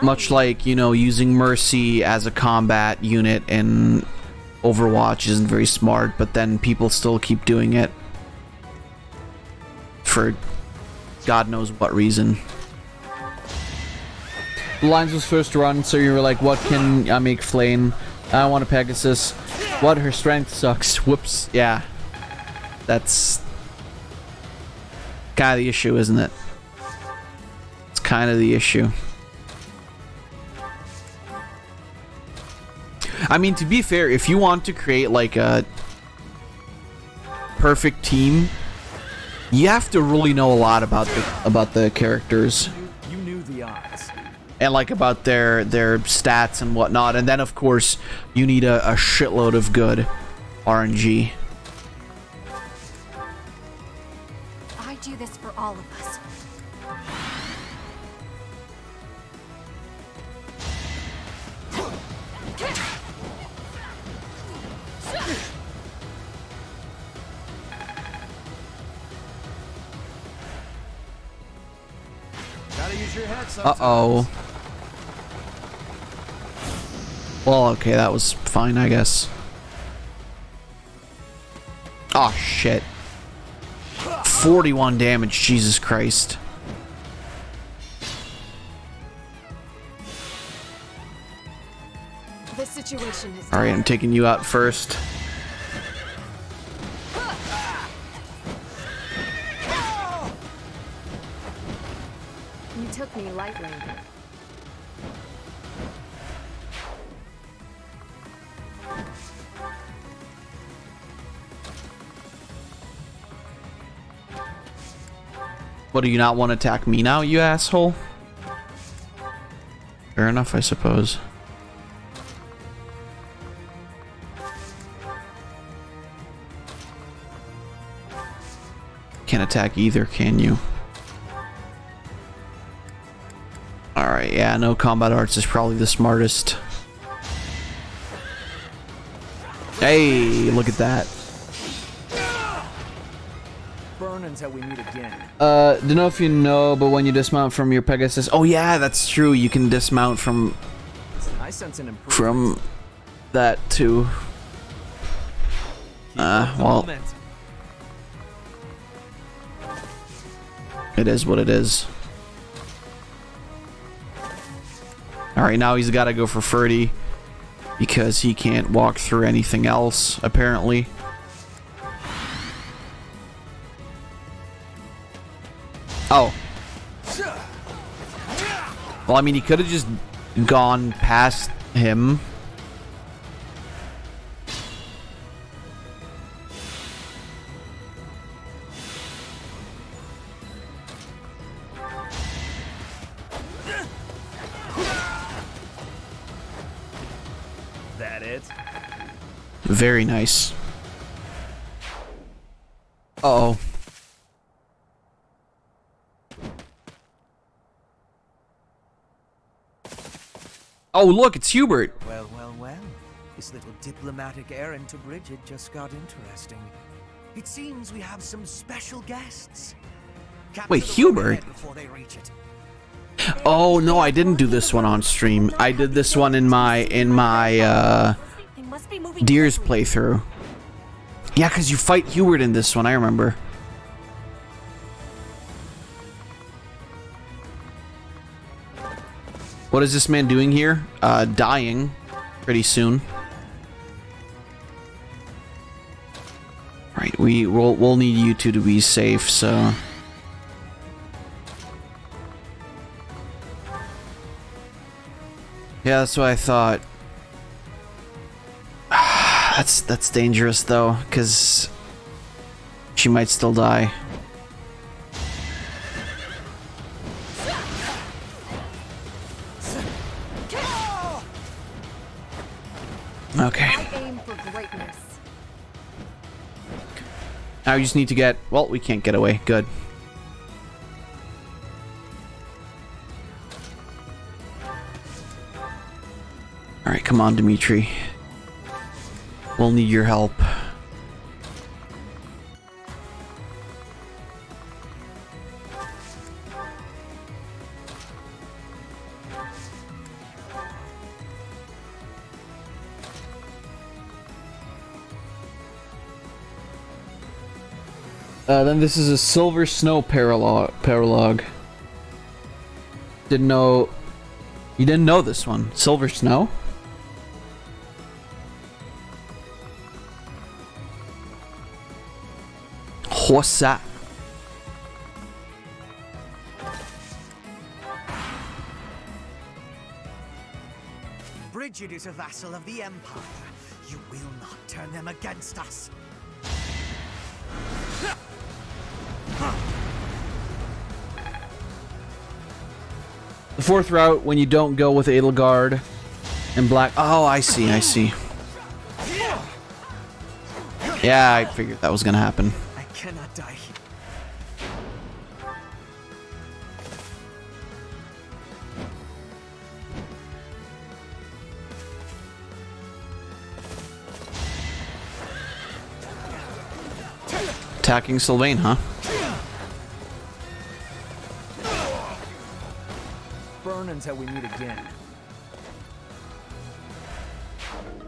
Much like, you know, using Mercy as a combat unit in Overwatch isn't very smart, but then people still keep doing it. For God knows what reason. The Lines was first run, so you were like, what can I make Flame? I want a Pegasus. What? Her strength sucks. Whoops. Yeah. That's kind of the issue, isn't it? It's kind of the issue. I mean, to be fair, if you want to create like a perfect team, you have to really know a lot about the characters. You knew the odds. And like about their stats and whatnot, and then of course you need a shitload of good RNG. I do this for all of us. Gotta use your head sometimes. Uh-oh. Well, okay, that was fine, I guess. Oh, shit. 41 damage, Jesus Christ. The situation is. Alright, I'm taking you out first. You took me lightly. What, do you not want to attack me now, you asshole? Fair enough, I suppose. Can't attack either, can you? Alright, yeah, no combat arts is probably the smartest. Hey, look at that. Burn until we meet again. Don't know if you know, but when you dismount from your Pegasus... Oh yeah, that's true, you can dismount from... I sense an improvement. From that too. Well... It is what it is. Alright, now he's gotta go for Ferdy. Because he can't walk through anything else, apparently. Oh. Well, I mean, he could have just gone past him. That it? Very nice. Uh-oh. Oh, look, it's Hubert. Well, well, well. This little diplomatic errand to Bridget just got interesting. It seems we have some special guests. Wait, Hubert? Before they reach it. Oh, no, I didn't do this one on stream. I did this one in my Deer's playthrough. Yeah, because you fight Hubert in this one, I remember. What is this man doing here? Dying pretty soon. Right, we'll need you two to be safe, so. Yeah, that's what I thought. That's dangerous though, because she might still die. Okay. I aim for greatness. Now we just need to get... Well, we can't get away. Good. Alright, come on, Dimitri. We'll need your help. Then this is a Silver Snow paralogue. Didn't know... You didn't know this one. Silver Snow? What's that? Bridget is a vassal of the Empire. You will not turn them against us. The fourth route, when you don't go with Edelgard and Black... Oh, I see, I see. Yeah, I figured that was gonna happen. I cannot die here. Attacking Sylvain, huh? Burn until we meet again.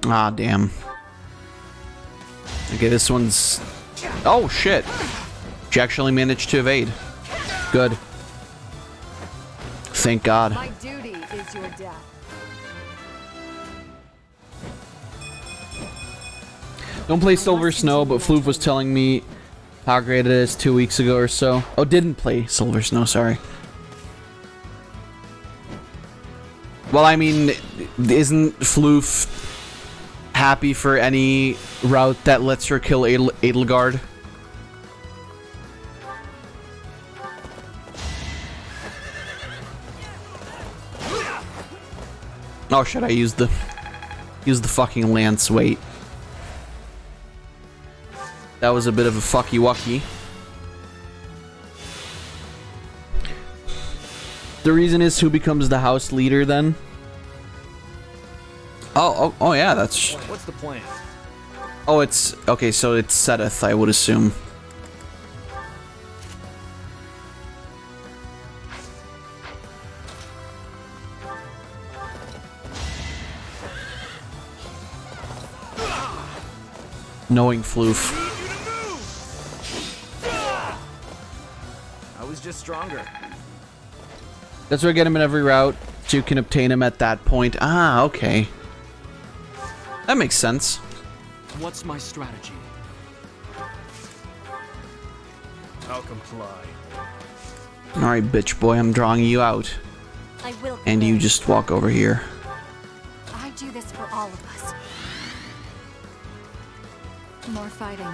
Ah, damn. Okay, this one's... Oh, shit. She actually managed to evade. Good. Thank God. My duty is your death. Don't play Silver Snow, but Floof was telling me how great it is 2 weeks ago or so. Oh, didn't play Silver Snow, sorry. Well, I mean, isn't Floof happy for any route that lets her kill Edelgard? Oh shit, I used the fucking lance, wait. That was a bit of a fucky wucky. The reason is who becomes the house leader then? Oh yeah, that's... What's the plan? Oh, it's... Okay, so it's Sedith, I would assume. Knowing Floof. I was just stronger. That's where I get him in every route, so you can obtain him at that point. Ah, okay. That makes sense. What's my strategy? I'll comply. Alright, bitch boy, I'm drawing you out. I will. And you just walk over here. I do this for all of us. More fighting.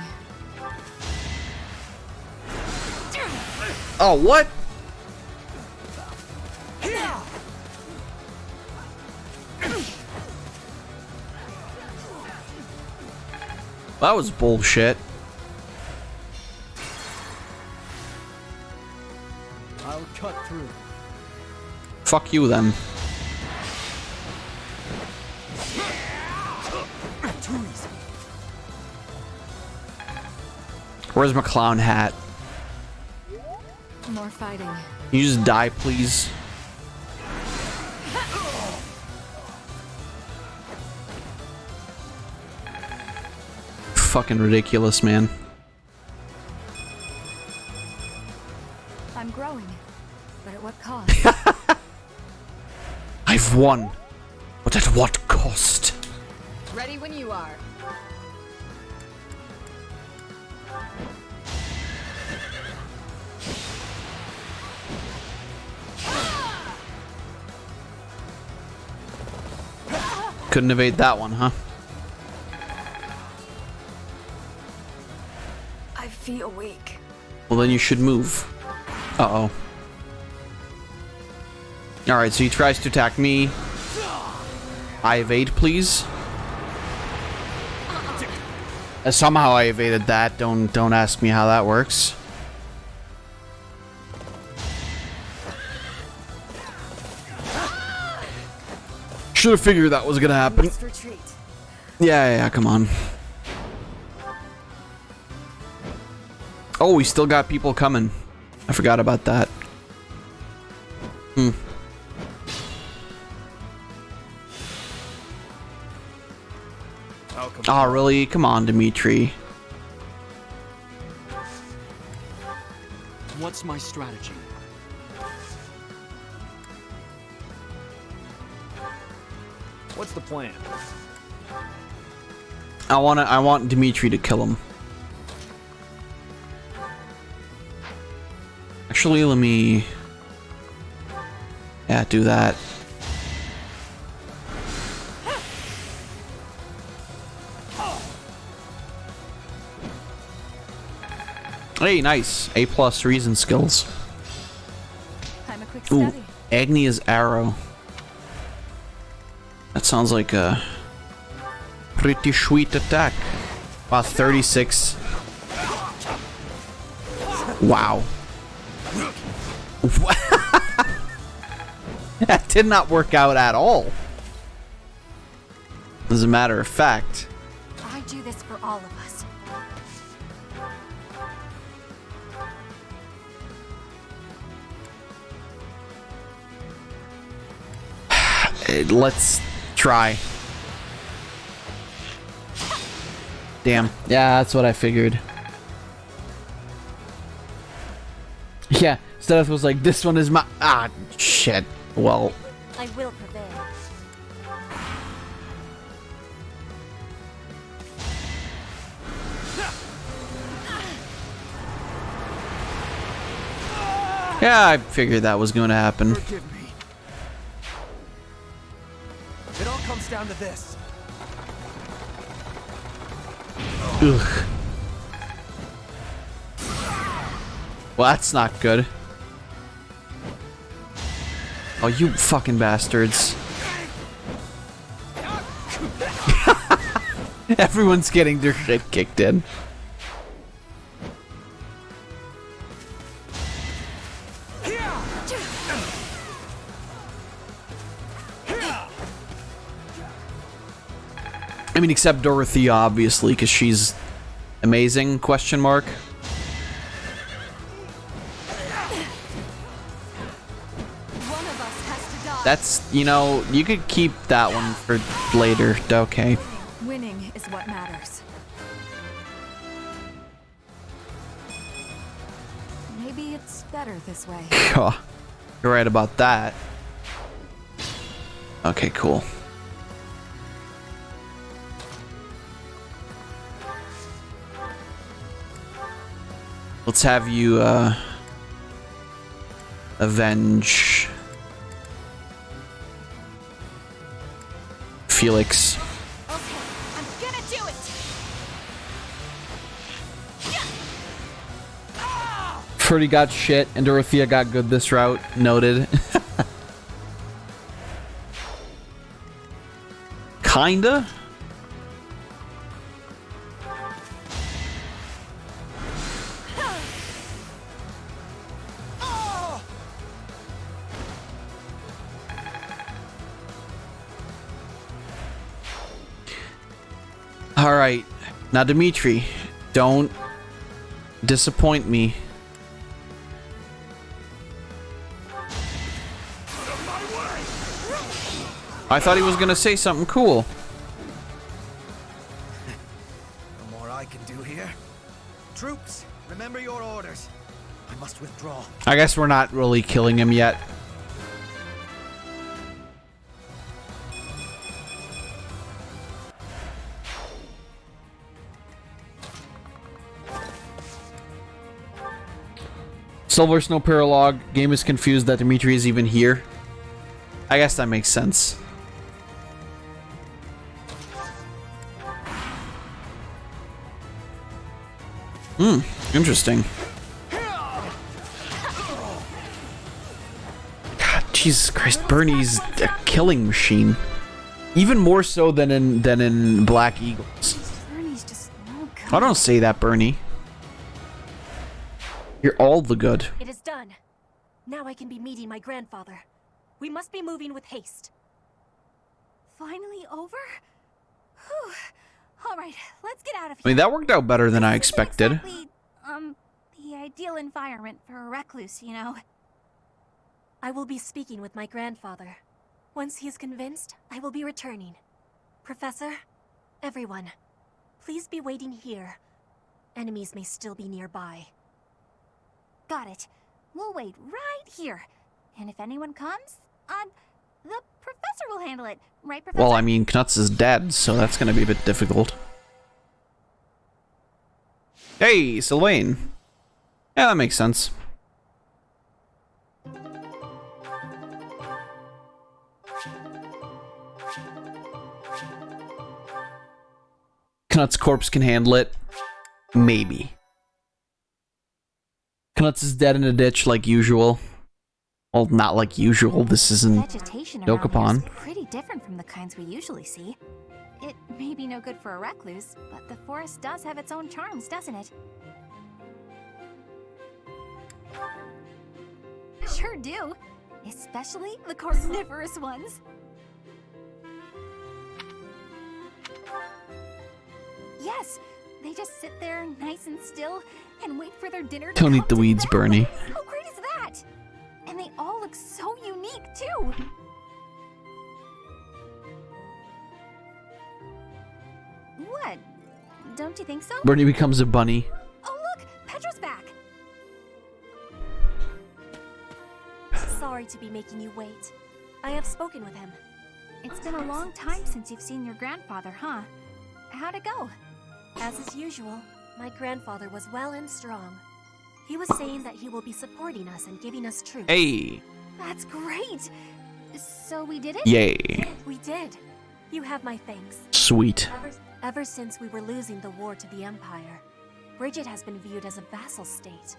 Oh, what? That was bullshit. I'll cut through. Fuck you then. Too easy. Where's my clown hat? More fighting. Can you just die, please? Fucking ridiculous, man. I'm growing, but at what cost? I've won, but at what cost? Ready when you are. Couldn't evade that one, huh? I feel weak. Well, then you should move. Uh-oh. Alright, so he tries to attack me. I evade, please. Somehow I evaded that. Don't ask me how that works. Should have figured that was gonna happen. Yeah, come on. Oh, we still got people coming. I forgot about that. Oh, really? Come on, Dimitri. What's my strategy? What's the plan? I want Dimitri to kill him. Actually, let me... Yeah, do that. Hey, nice. A+ reason skills. I'm a quick Ooh, study. Agni's arrow. That sounds like a pretty sweet attack. Wow, 36. Wow. That did not work out at all. As a matter of fact. I do this for all of us. Let's try. Damn. Yeah, that's what I figured. Yeah, Steph was like, this one is my... Ah, shit. Well... I will prevail. Yeah, I figured that was going to happen. Forgive me. It all comes down to this. Ugh. Well, that's not good. Oh, you fucking bastards. Everyone's getting their shit kicked in. I mean, except Dorothea, obviously, because she's amazing, question mark. That's, you know, you could keep that one for later. Okay. Winning is what matters. Maybe it's better this way. Oh, you're right about that. Okay, cool. Let's have you, avenge Felix. Okay, I'm gonna do it. Freddy got shit and Dorothea got good this route. Noted. Kinda? Alright. Now, Dimitri, don't disappoint me. I thought he was gonna say something cool. No more I can do here. Troops, remember your orders. I must withdraw. I guess we're not really killing him yet. Silver Snow Paralog. Game is confused that Dimitri is even here. I guess that makes sense. Interesting. God, Jesus Christ, Bernie's a killing machine. Even more so than in Black Eagles. Bernie's just no good. I don't say that, Bernie. You're all the good. It is done. Now I can be meeting my grandfather. We must be moving with haste. Finally over? Whew. All right, let's get out of here. I mean, that worked out better than I expected. Exactly, the ideal environment for a recluse, you know. I will be speaking with my grandfather. Once he is convinced, I will be returning. Professor, everyone, please be waiting here. Enemies may still be nearby. Got it. We'll wait right here. And if anyone comes, the professor will handle it. Right, Professor? Well, I mean, Knuts is dead, so that's gonna be a bit difficult. Hey, Sylvain. Yeah, that makes sense. Knut's corpse can handle it. Maybe. Knuts is dead in a ditch like usual. Well, not like usual. This isn't Vegetation around here is Dokapon. pretty different from the kinds we usually see. It may be no good for a recluse, but the forest does have its own charms, doesn't it? Sure do. Especially the carnivorous ones. Yes, they just sit there nice and still and wait for their dinner to Don't come eat the to weeds, them. Bernie. How great is that? And they all look so unique, too. What? Don't you think so? Bernie becomes a bunny. Oh, look! Petra's back! Sorry to be making you wait. I have spoken with him. It's been a long time since you've seen your grandfather, huh? How'd it go? As is usual, my grandfather was well and strong. He was saying that he will be supporting us and giving us troops. Hey! That's great! So we did it? Yay. We did. You have my thanks. Sweet. Ever since we were losing the war to the Empire, Bridget has been viewed as a vassal state.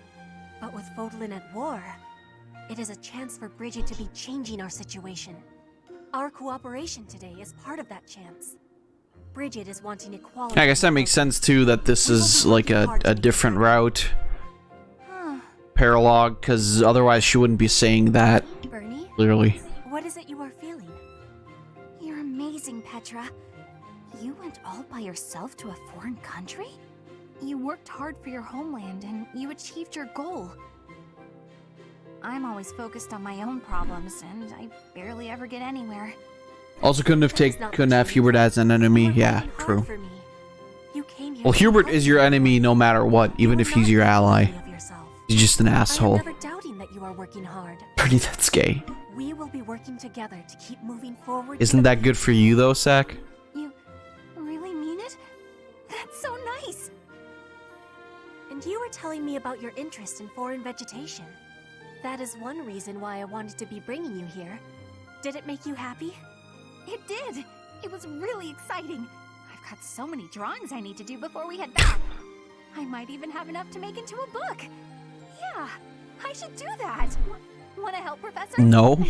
But with Fodlan at war, it is a chance for Bridget to be changing our situation. Our cooperation today is part of that chance. Bridget is wanting equality. I guess that makes sense too, that this is like a different route. Paralog, because otherwise she wouldn't be saying that. Bernie? Clearly. What is it you are feeling? You're amazing, Petra. You went all by yourself to a foreign country? You worked hard for your homeland and you achieved your goal. I'm always focused on my own problems and I barely ever get anywhere. Also couldn't have Hubert as an enemy. Yeah, true. Well, Hubert is your enemy no matter what, even if he's your ally. He's just an asshole. I'm never doubting that you are working hard. Bernie, that's gay. We will be working together to keep moving forward. Isn't that good for you though, Sack? You really mean it? That's so nice! And you were telling me about your interest in foreign vegetation. That is one reason why I wanted to be bringing you here. Did it make you happy? It did! It was really exciting. I've got so many drawings I need to do before we head back. I might even have enough to make into a book. Yeah, I should do that. Want to help, Professor? No.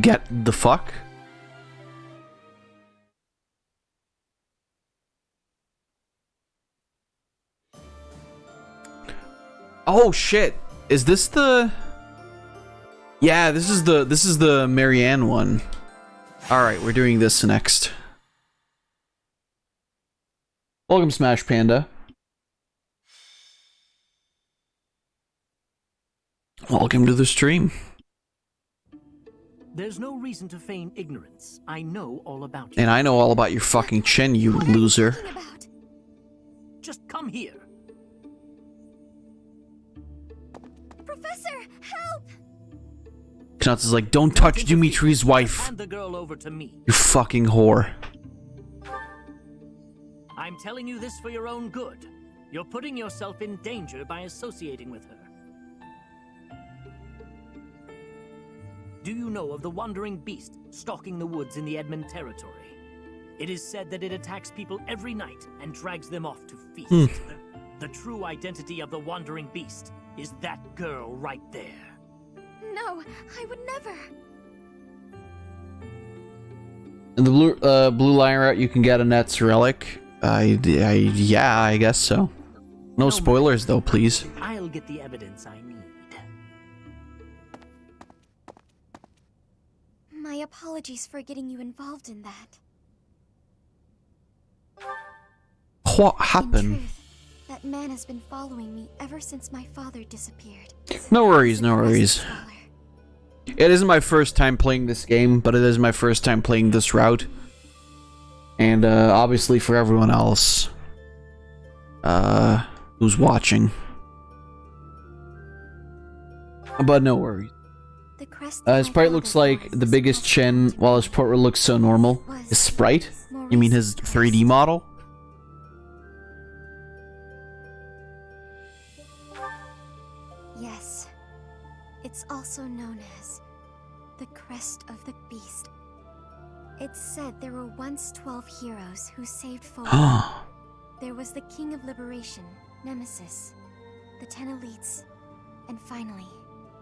Get the fuck? Oh shit. Is this the... Yeah, this is the Marianne one. Alright, we're doing this next. Welcome, Smash Panda. Welcome to the stream. There's no reason to feign ignorance. I know all about you. And I know all about your fucking chin, you loser. Just come here. Professor, help! Knuts is like, don't touch Dimitri's wife. Hand the girl over to me. You fucking whore. I'm telling you this for your own good. You're putting yourself in danger by associating with her. Do you know of the wandering beast stalking the woods in the Edmund territory? It is said that it attacks people every night and drags them off to feast. The true identity of the wandering beast is that girl right there. No, I would never. In the blue line route, you can get a Net's relic. Yeah, I guess so. No spoilers though, please. I'll get the evidence I need. My apologies for getting you involved in that. What happened? In truth, that man has been following me ever since my father disappeared. No worries, no worries. It isn't my first time playing this game, but it is my first time playing this route. And obviously for everyone else who's watching. But no worries. His sprite looks like the biggest chin, while his portrait looks so normal. His sprite? You mean his 3D model? Yes. It's also known as the Crest of the Beast. It's said there were once 12 heroes who saved Fodlan, There was the King of Liberation, Nemesis, the 10 elites, and finally,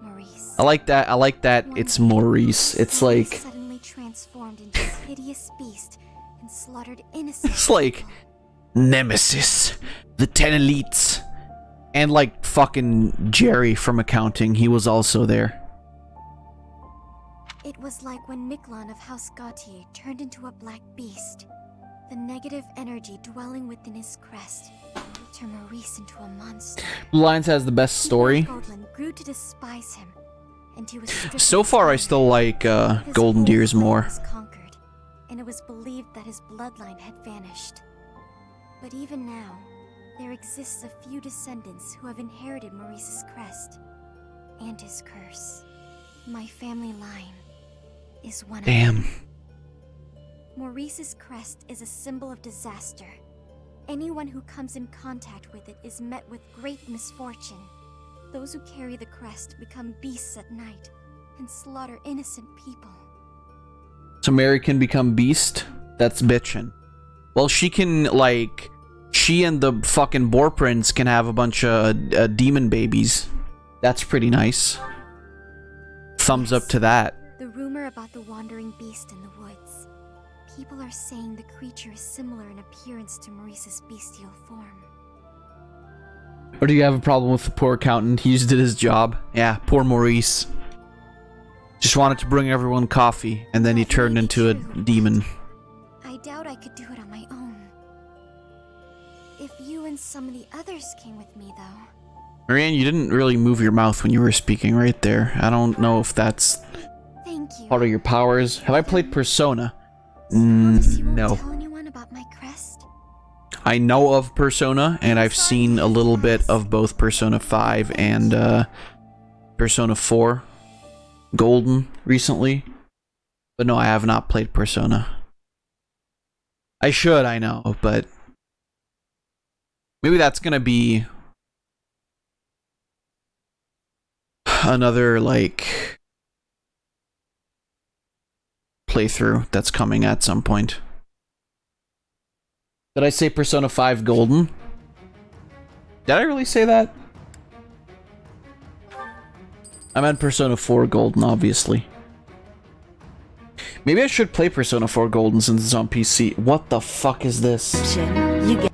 Maurice. I like that. I like that. It's Maurice. It's like suddenly transformed into a hideous beast and slaughtered innocent. it's like Nemesis, the 10 elites, and like fucking Jerry from accounting. He was also there. It was like when Miklon of House Gautier turned into a black beast. The negative energy dwelling within his crest turned Maurice into a monster. Blue Lions has the best story. Scotland grew to despise him, and he was So far, I still like Golden Deers more. was conquered, and it was believed that his bloodline had vanished. But even now, there exists a few descendants who have inherited Maurice's crest and his curse. My family line is one of them. Maurice's crest is a symbol of disaster. Anyone who comes in contact with it is met with great misfortune. Those who carry the crest become beasts at night and slaughter innocent people. So Mary can become beast? That's bitchin'. Well, she can, like, she and the fucking Boar Prince can have a bunch of demon babies. That's pretty nice. Thumbs up to that. The rumor about the wandering beast in the woods. People are saying the creature is similar in appearance to Maurice's bestial form. Or do you have a problem with the poor accountant? He just did his job. Yeah, poor Maurice. Just wanted to bring everyone coffee, and then he turned into a demon. I doubt I could do it on my own. If you and some of the others came with me, though. Marianne, you didn't really move your mouth when you were speaking right there. I don't know if that's Thank you. part of your powers. Have I played Persona? No. Tell anyone about my crest? I know of Persona, and I've seen a little bit of both Persona 5 and Persona 4 Golden recently. But no, I have not played Persona. I should, I know, but maybe that's gonna be another, like, playthrough that's coming at some point. Did I say Persona 5 Golden? Did I really say that? I meant Persona 4 Golden, obviously. Maybe I should play Persona 4 Golden since it's on PC. What the fuck is this? You get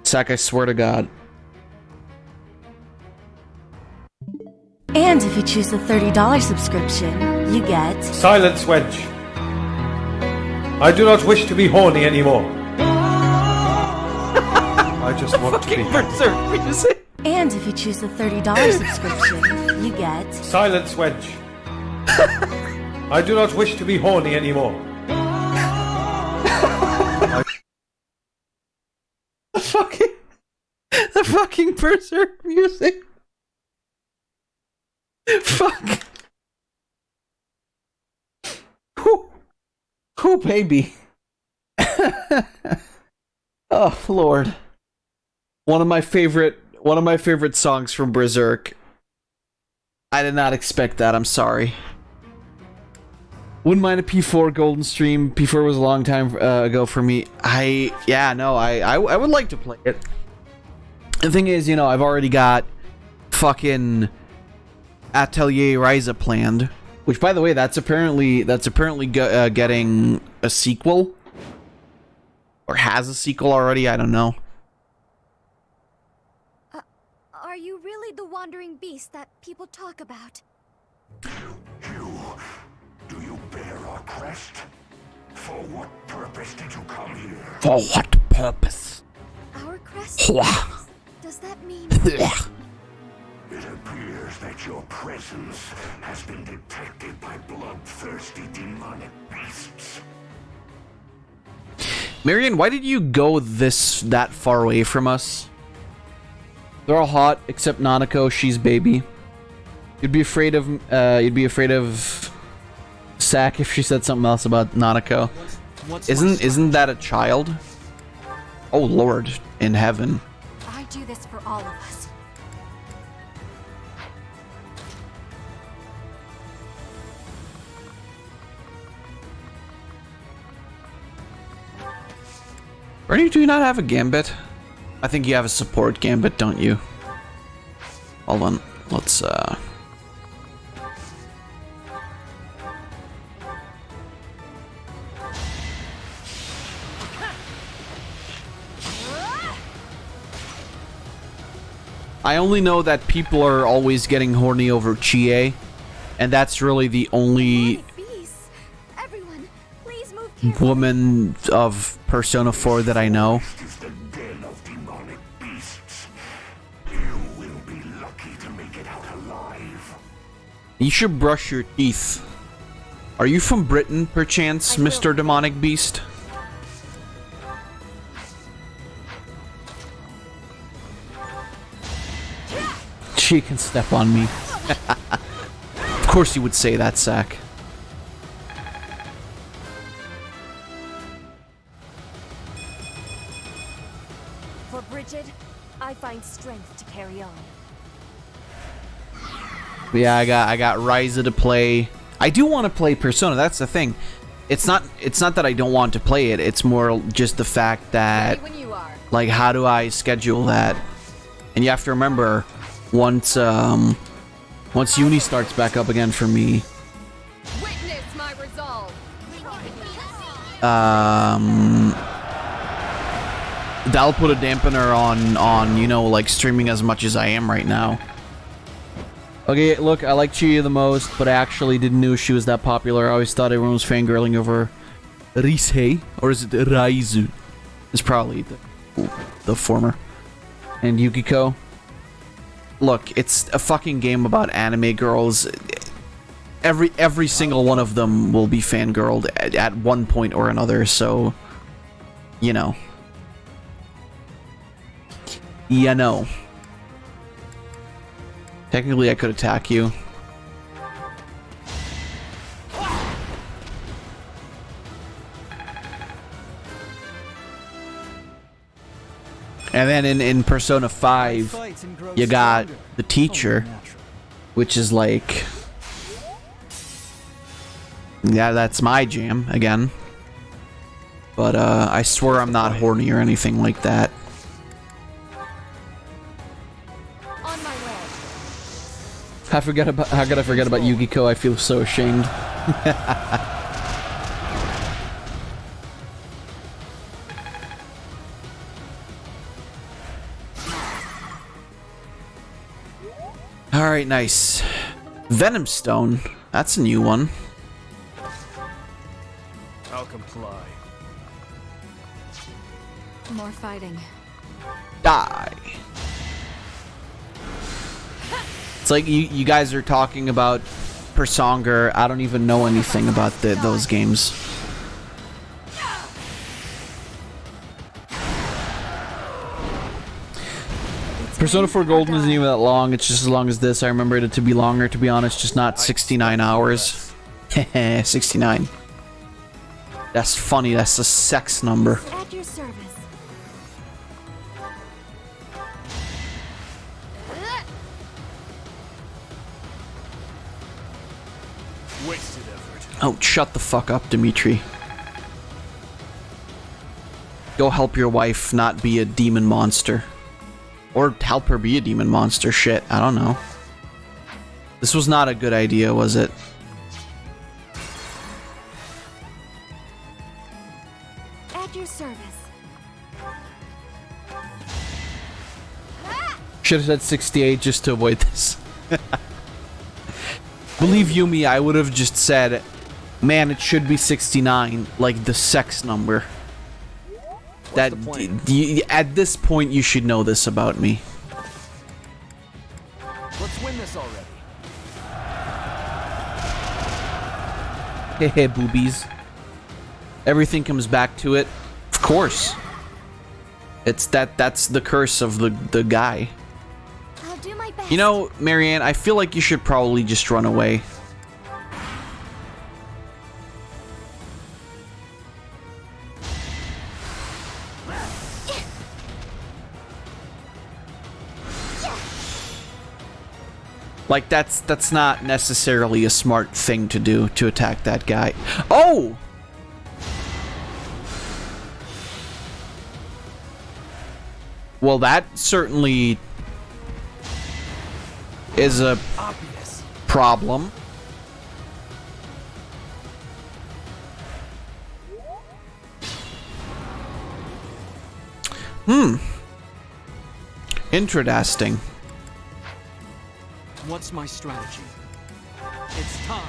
Zach, I swear to God. And if you choose the $30 subscription, you get... Silence, wench. I do not wish to be horny anymore. I just want to be berserk music. And if you choose the $30 subscription, you get... Silence, wench. I do not wish to be horny anymore. The fucking berserk music. Fuck. Whew, baby. Oh, Lord. One of my favorite songs from Berserk. I did not expect that, I'm sorry. Wouldn't mind a P4 Golden stream. P4 was a long time ago for me. I would like to play it. The thing is, you know, I've already got fucking Atelier Ryza planned, which, by the way, that's apparently getting a sequel, or has a sequel already. I don't know. Are you really the wandering beast that people talk about? Do you bear our crest? For what purpose did you come here? For what purpose? Our crest? Does that mean... It appears that your presence has been detected by bloodthirsty demonic beasts. Marion, why did you go that far away from us? They're all hot except Nanako. She's baby. You'd be afraid of Sack if she said something else about Nanako. Isn't that a child? Oh Lord in heaven. I do this for all of us. Or do you not have a gambit? I think you have a support gambit, don't you? Hold on. Let's I only know that people are always getting horny over Chie, and that's really the only woman of Persona 4 that I know. You should brush your teeth. Are you from Britain, perchance, Mr. Demonic Beast? She can step on me. Of course you would say that, Sack. For Bridget, I find strength to carry on. Yeah, I got Ryza to play. I do want to play Persona, that's the thing. It's not that I don't want to play it, it's more just the fact that, like, how do I schedule that? And you have to remember, once uni starts back up again for me, Witness my resolve. that'll put a dampener on you know, like, streaming as much as I am right now. Okay, look, I like Chie the most, but I actually didn't know she was that popular. I always thought everyone was fangirling over Risei, or is it Raizu? It's probably the former. And Yukiko. Look, it's a fucking game about anime girls. Every single one of them will be fangirled at one point or another, so, you know. You know. Technically, I could attack you. And then in Persona 5, you got the teacher, which is like... Yeah, that's my jam, again. But, I swear I'm not horny or anything like that. How could I forget about Yukiko? I feel so ashamed. Alright, nice. Venom Stone. That's a new one. I'll comply. More fighting. Die. It's like you guys are talking about Personger. I don't even know anything about those games. Persona 4 Golden isn't even that long. It's just as long as this. I remembered it to be longer, to be honest. Just not 69 hours. 69. That's funny. That's a sex number. At your service. Wasted effort. Oh, shut the fuck up, Dimitri. Go help your wife not be a demon monster. Or help her be a demon monster. Shit, I don't know. This was not a good idea, was it? At your service. Should have said 68 just to avoid this. Believe you me, I would have just said, man, it should be 69, like the sex number. That at this point you should know this about me. Let's win this already. Hey, boobies. Everything comes back to it. Of course. It's that's the curse of the guy. I'll do my best. You know, Marianne, I feel like you should probably just run away. Like, that's not necessarily a smart thing to do, to attack that guy. Oh! Well, that certainly is a problem. Interesting. What's my strategy? It's time.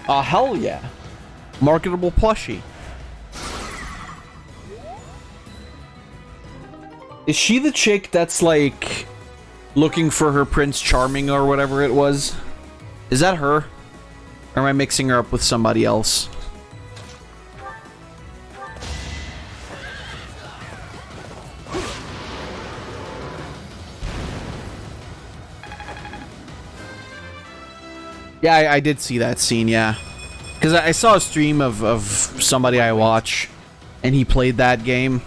Oh, hell yeah. Marketable plushie. Is she the chick that's like looking for her Prince Charming or whatever it was? Is that her? Or am I mixing her up with somebody else? Yeah, I did see that scene, yeah. Because I saw a stream of somebody I watch, and he played that game.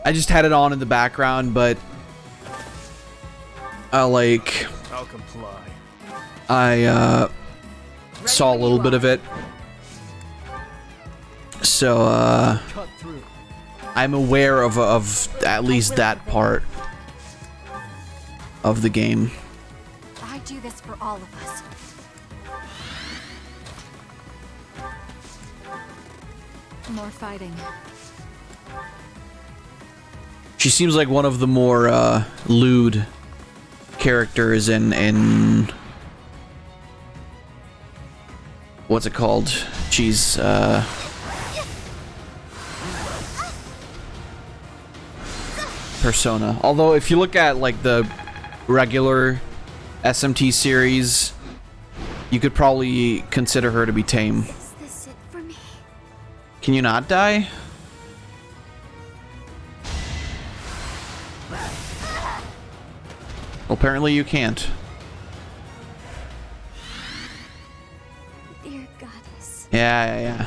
I just had it on in the background, but I'll comply. I saw a little bit of it. So, I'm aware of at least that part of the game. I do this for all of us. More fighting. She seems like one of the more lewd characters in what's it called? Jeez, Persona. Although if you look at like the regular SMT series, you could probably consider her to be tame. Is this it for me? Can you not die? Well, apparently you can't. Dear goddess. Yeah.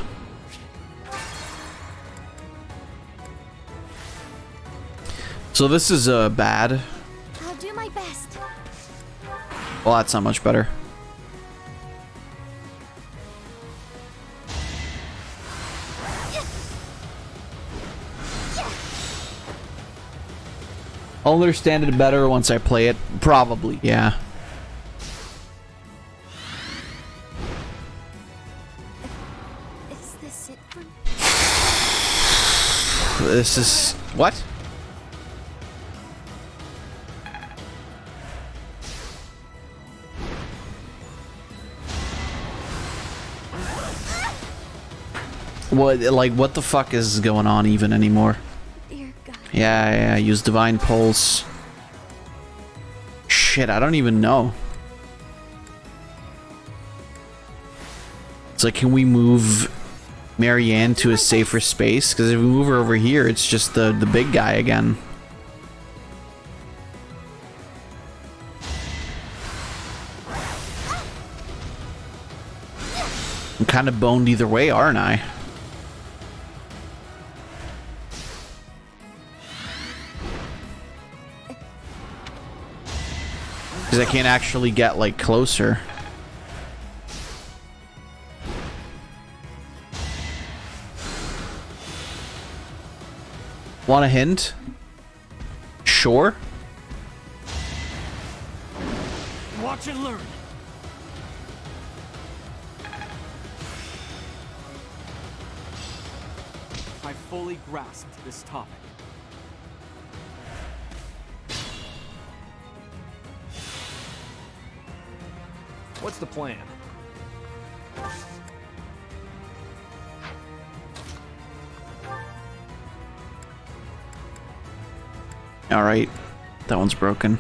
So this is bad. I'll do my best. Well, that's not much better. I'll understand it better once I play it. Probably, yeah. Is this it for me? This is... what? What, like, what the fuck is going on even anymore? Yeah, use Divine Pulse. Shit, I don't even know. It's like, can we move Marianne to a safer space? Because if we move her over here, it's just the big guy again. I'm kind of boned either way, aren't I? Because I can't actually get, like, closer. Want a hint? Sure. Watch and learn. I fully grasped this topic. What's the plan? Alright. That one's broken.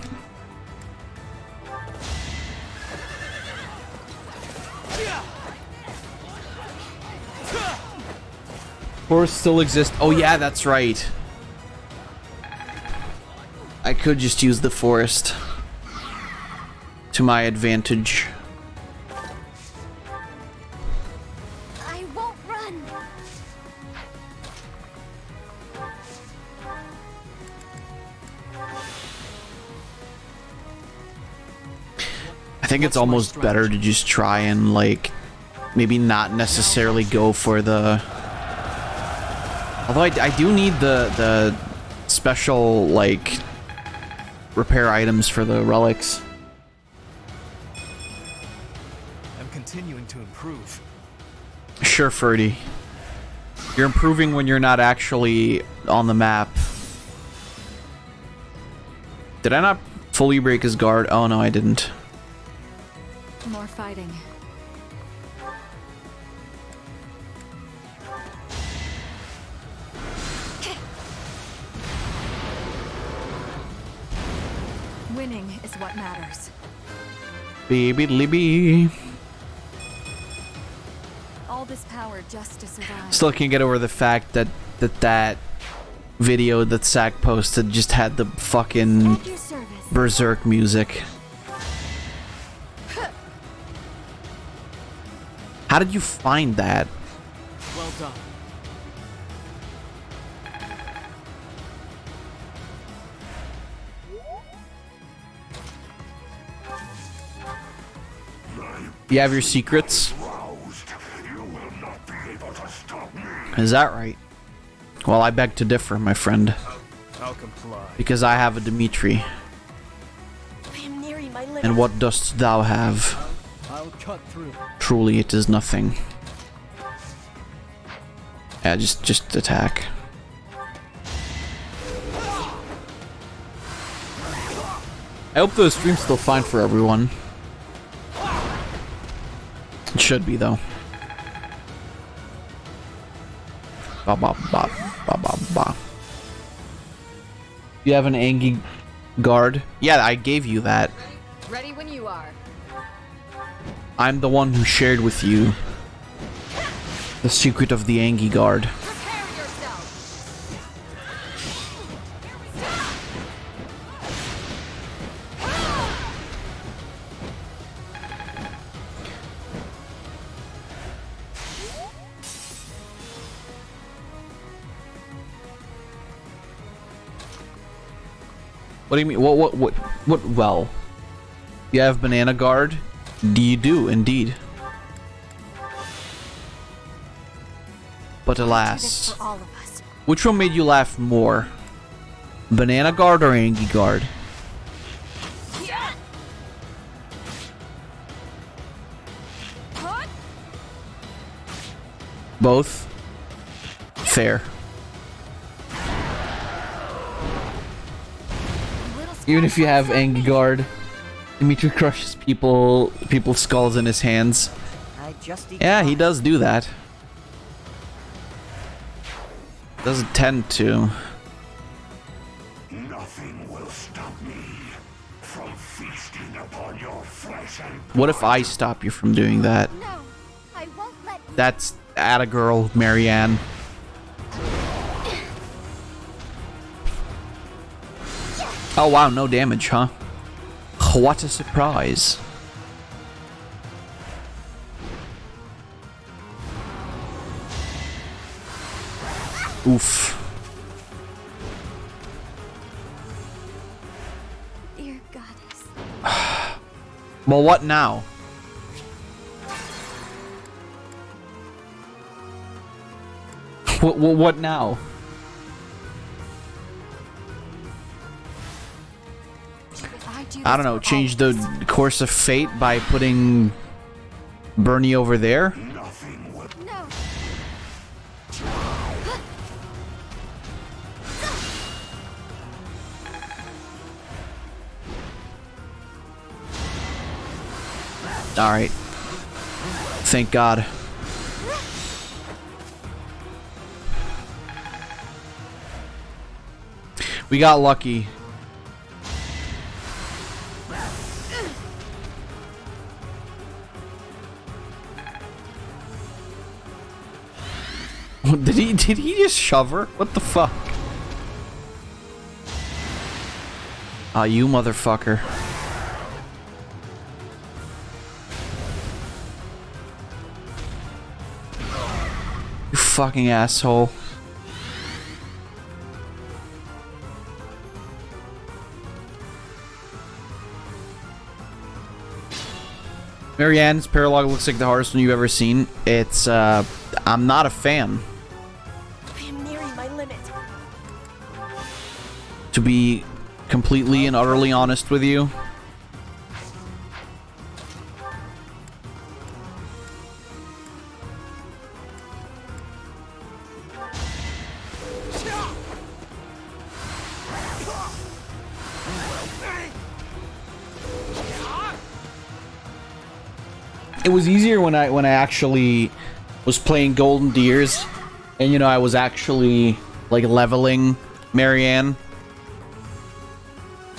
Forest still exists. Oh yeah, that's right. I could just use the forest to my advantage. I won't run. I think it's almost better to just try and, like, maybe not necessarily go for the... Although I do need the special, like, repair items for the relics. I'm continuing to improve. Sure, Ferdy. You're improving when you're not actually on the map. Did I not fully break his guard? Oh no, I didn't. More fighting. Winning is what matters. Baby Libby. All this power just to survive. Still can't get over the fact that video that Zack posted just had the fucking Berserk music. How did you find that? Well done. You have your secrets? Is that right? Well, I beg to differ, my friend. I'll comply. Because I have a Dimitri. I am nearing my limit. And what dost thou have? I'll cut through. Truly, it is nothing. Yeah, just attack. I hope the stream's still fine for everyone. It should be, though. Ba ba ba ba ba ba. You have an Angie guard? Yeah, I gave you that. Ready when you are. I'm the one who shared with you the secret of the Angie guard. What do you mean? What? Well, you have banana guard? You do, indeed. But alas, which one made you laugh more? Banana guard or Angie guard? Both? Fair. Even if you have Angie guard, Dimitri crushes people's skulls in his hands. Yeah, he does do that. Doesn't tend to. Nothing will stop me from feasting upon your flesh and blood. What if I stop you from doing that? No, I won't let you. That's atta girl, Marianne. Oh wow, no damage, huh? What a surprise. Oof. Dear goddess. Well, what now? What now? I don't know, change the course of fate by putting Bernie over there? No. Alright. Thank God. We got lucky. Did he just shove her? What the fuck? Ah, you motherfucker. You fucking asshole. Marianne's paralogue looks like the hardest one you've ever seen. It's, I'm not a fan. I am nearing my limit. To be completely and utterly honest with you. It was easier when I actually was playing Golden Deers, and you know I was actually like leveling Marianne.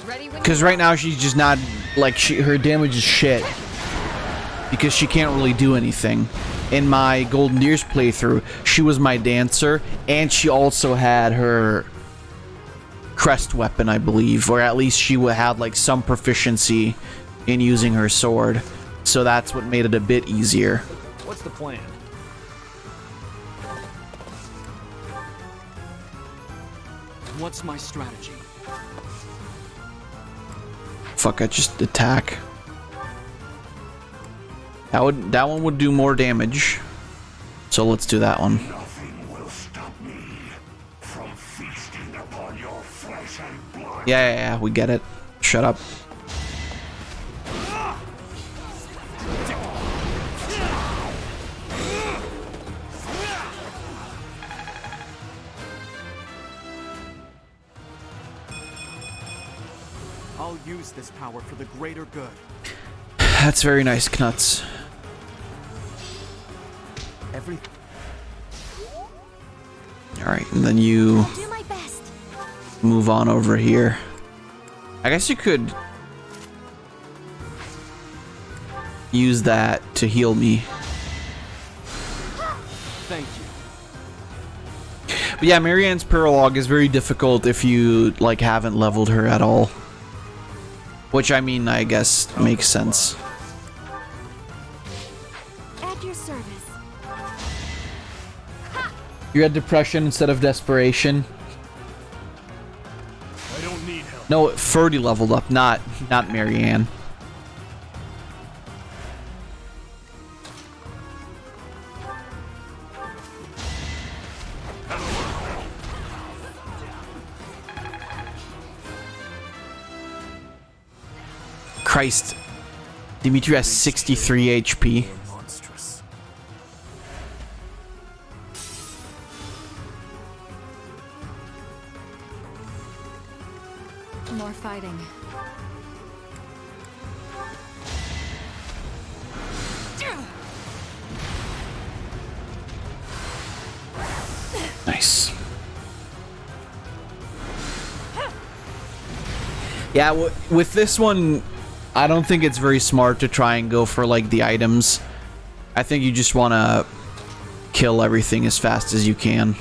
Because right now she's just not like her damage is shit because she can't really do anything. In my Golden Deers playthrough, she was my dancer, and she also had her crest weapon, I believe, or at least she would have like some proficiency in using her sword. So that's what made it a bit easier. What's the plan? What's my strategy? Fuck, I just attack. That one would do more damage. So let's do that one. Nothing will stop me from feasting upon your flesh and blood. Yeah, we get it. Shut up. I'll use this power for the greater good. That's very nice, Knuts. Alright, and then you Do my best. move on over here. I guess you could use that to heal me. Thank you. But yeah, Marianne's paralogue is very difficult if you like haven't leveled her at all. Which I mean, I guess makes sense. At your service. You're at depression instead of desperation. I don't need help. No, Ferdy leveled up, not Marianne. Christ. Dimitri has 63 HP. Monstrous. More fighting. Nice. Yeah, with this one, I don't think it's very smart to try and go for like the items. I think you just want to kill everything as fast as you can.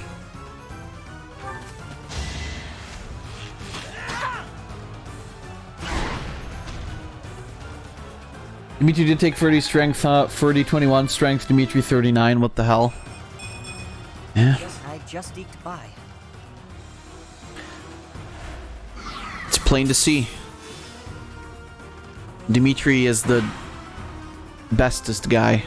Dimitri did take 30 strength, Ferdy 21 strength, Dimitri 39, what the hell? Yeah. Guess I just eked by. It's plain to see. Dimitri is the bestest guy.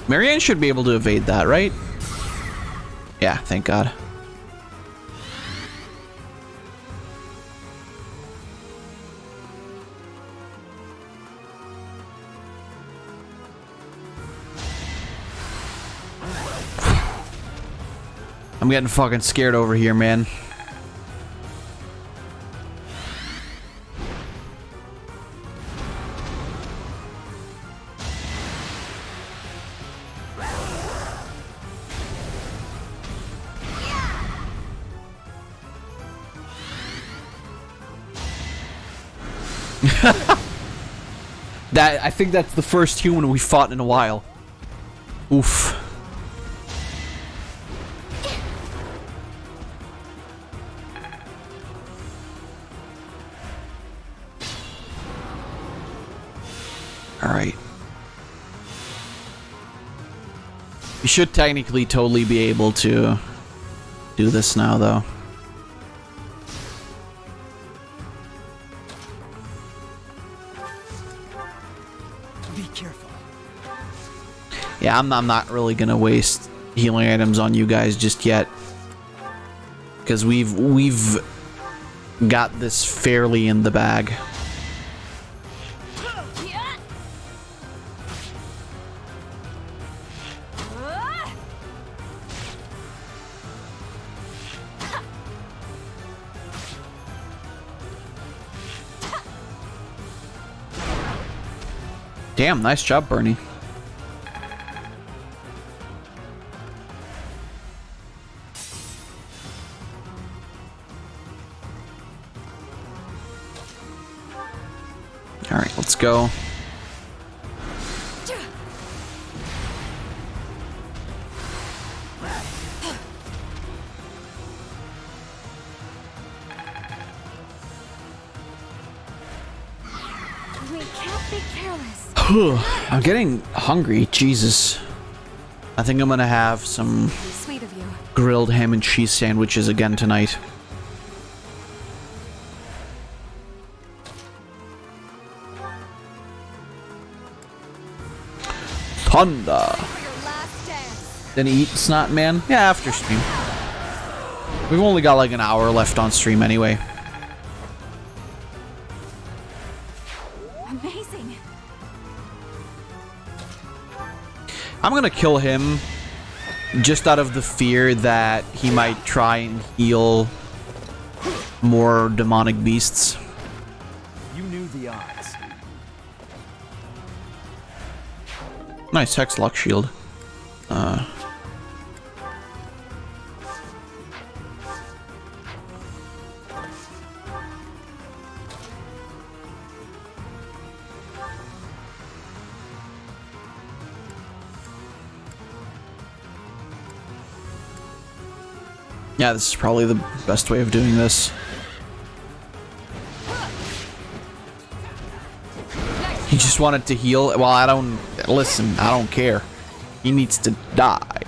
Marianne should be able to evade that, right? Yeah, thank God. I'm getting fucking scared over here, man. I think that's the first human we fought in a while. Oof. All right. We should technically totally be able to do this now, though. Be careful. Yeah, I'm not really gonna waste healing items on you guys just yet, because we've got this fairly in the bag. Damn, nice job, Bernie. All right, let's go. We can't be careless. I'm getting hungry. Jesus. I think I'm gonna have some Sweet of you. grilled ham and cheese sandwiches again tonight. Thunder. Then eat, Snot Man? Yeah, after stream. We've only got like an hour left on stream anyway. Amazing. I'm gonna kill him just out of the fear that he might try and heal more demonic beasts. You knew the odds. Nice Hex Lock Shield. Yeah, this is probably the best way of doing this. He just wanted to heal. Well, I don't... Listen, I don't care. He needs to die.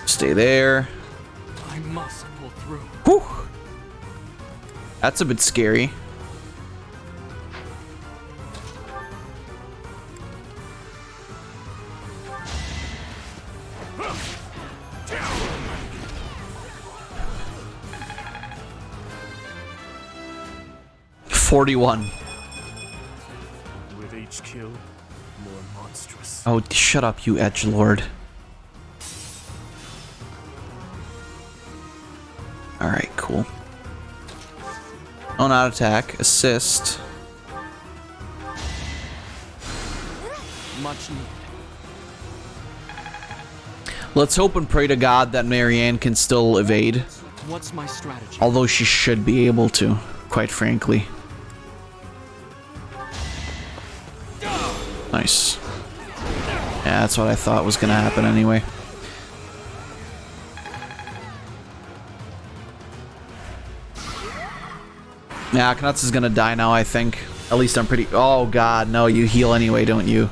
Stay there. I must pull through. Whew. That's a bit scary. .41. With each kill, more monstrous. Oh, shut up, you edgelord. Alright, cool. Oh, not attack. Assist. Much needed. Let's hope and pray to God that Marianne can still evade. What's my strategy? Although she should be able to, quite frankly. Nice. Yeah, that's what I thought was gonna happen anyway. Yeah, Knuts is gonna die now, I think. At least I'm pretty... Oh god, no, you heal anyway, don't you?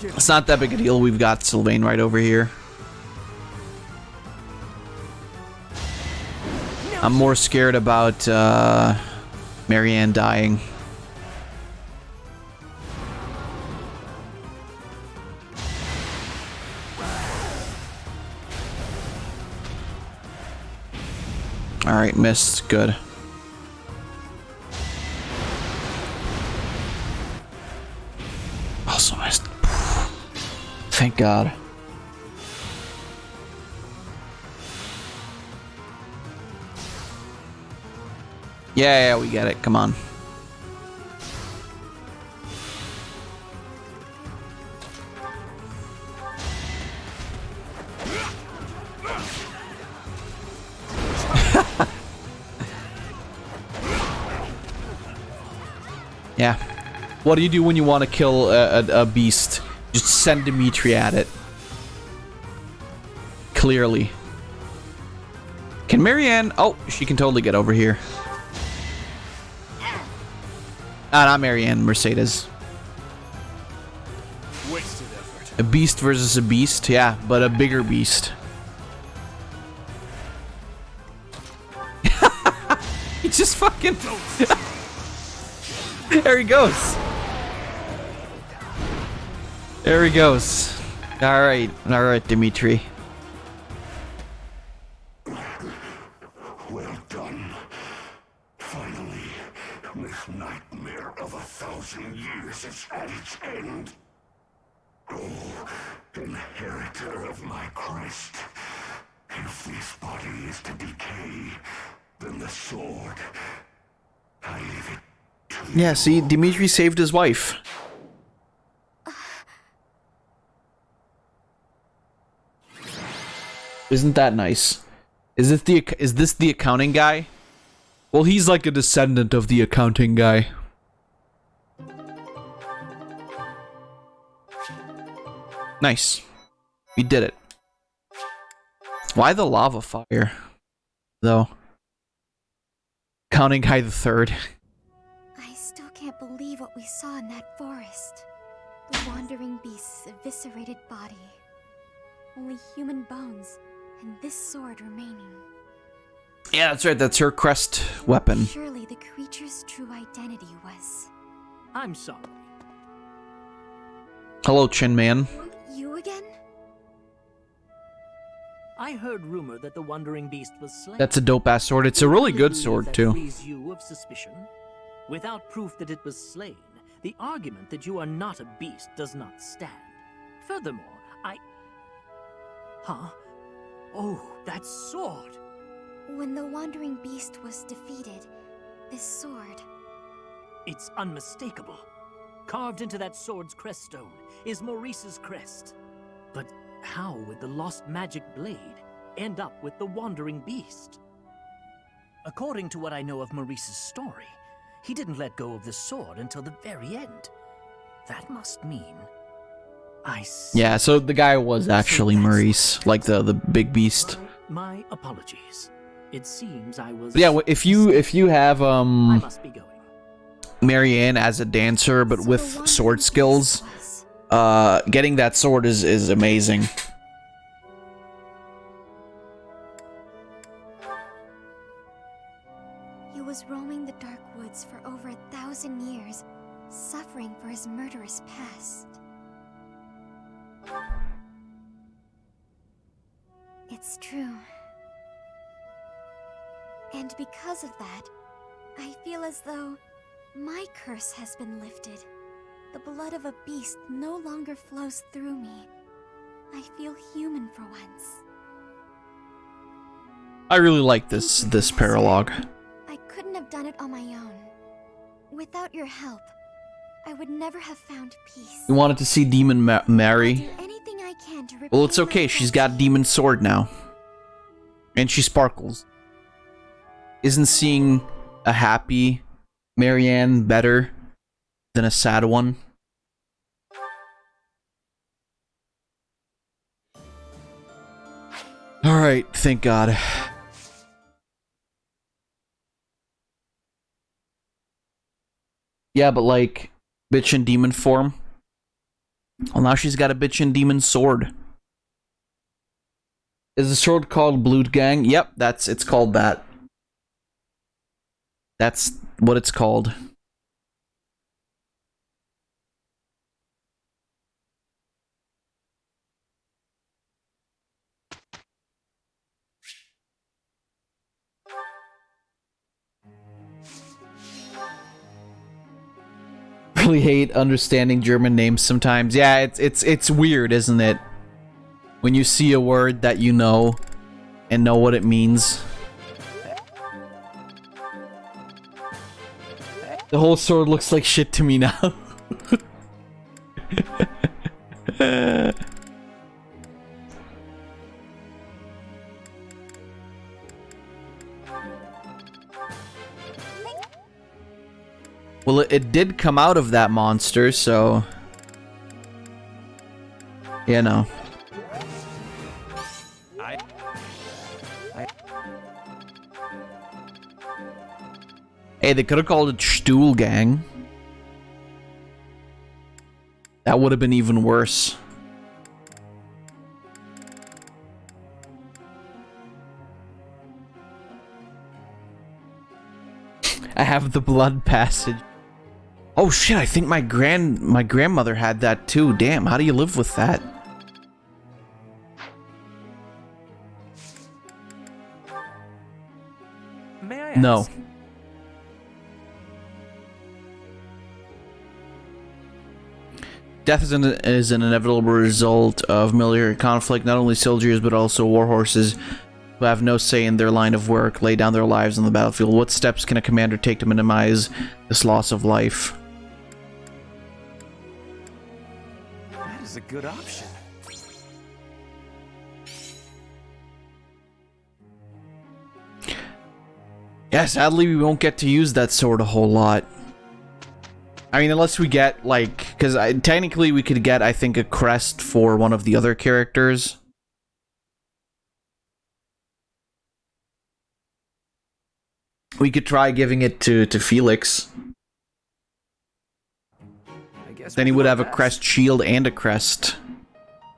It's not that big a deal, we've got Sylvain right over here. I'm more scared about Marianne dying. Alright, missed. Good. Also missed. Thank God. Yeah, we get it. Come on. Yeah. What do you do when you want to kill a beast? Just send Dimitri at it. Clearly. Can Marianne... Oh, she can totally get over here. Ah, not Marianne, Mercedes. Wasted effort. A beast versus a beast, yeah, but a bigger beast. He just fucking... There he goes. There he goes. Alright, Dimitri. Well done. Finally, this nightmare of 1,000 years is at its end. Oh, inheritor of my crest. If this body is to decay, then the sword, I leave it to you. Yeah, see, Dimitri saved his wife. Isn't that nice? Is this the accounting guy? Well, he's like a descendant of the accounting guy. Nice. We did it. Why the lava fire, though? Accounting guy the third. I still can't believe what we saw in that forest. The wandering beast's eviscerated body. Only human bones, and this sword remaining. Yeah, that's right. That's her crest weapon. Surely the creature's true identity was... I'm sorry. Hello, Chin Man. You again? I heard rumor that the Wandering Beast was slain. That's a dope-ass sword. It's a really good sword, That too. frees you of suspicion. Without proof that it was slain, the argument that you are not a beast does not stand. Furthermore, Huh? Oh, that sword! When the wandering beast was defeated, this sword... It's unmistakable. Carved into that sword's crest stone is Maurice's crest. But how would the lost magic blade end up with the wandering beast? According to what I know of Maurice's story, he didn't let go of the sword until the very end. That must mean... I see. Yeah, so the guy was actually Maurice, like the big beast. My apologies. It seems I was... But yeah, if you have I must be going. Marianne as a dancer, but with sword skills, getting that sword is amazing. He was roaming the dark woods for over 1,000 years, suffering for his murderous past. It's true. And because of that, I feel as though my curse has been lifted. The blood of a beast no longer flows through me. I feel human for once. I really like this paralogue. I couldn't have done it on my own. Without your help, I would never have found peace. You wanted to see Demon marry? Anything I can to Well, it's okay. She's got Demon Sword now. And she sparkles. Isn't seeing a happy Marianne better than a sad one? Alright, thank God. Yeah, but like, bitch in demon form. Well, now she's got a bitch in demon sword. Is the sword called Blutgang? Yep, it's called that. That's what it's called. Really hate understanding German names sometimes. Yeah, it's weird, isn't it? When you see a word that you know and know what it means. The whole sword looks like shit to me now. Well, it did come out of that monster, so... You know. Hey, they could have called it Stuhlgang. That would have been even worse. I have the blood passage. Oh shit, I think my grandmother had that too. Damn, how do you live with that? May I No. ask? Death is an inevitable result of military conflict. Not only soldiers, but also war horses who have no say in their line of work lay down their lives on the battlefield. What steps can a commander take to minimize this loss of life? That is a good option. Yeah, sadly we won't get to use that sword a whole lot. I mean, unless we get, like, because technically we could get, I think, a crest for one of the other characters. We could try giving it to Felix. I guess Then he we'll would do have our a best. crest shield and a crest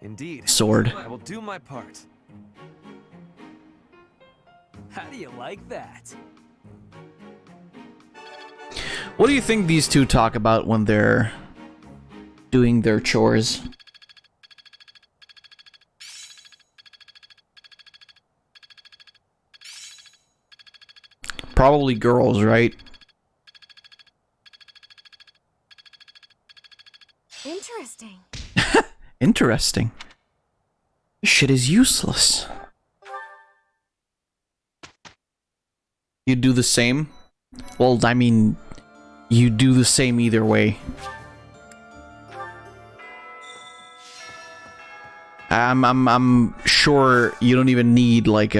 Indeed. sword. I will do my part. How do you like that? What do you think these two talk about when they're doing their chores? Probably girls, right? Interesting. Interesting. This shit is useless. You do the same? Well, I mean, you do the same either way. I'm sure you don't even need like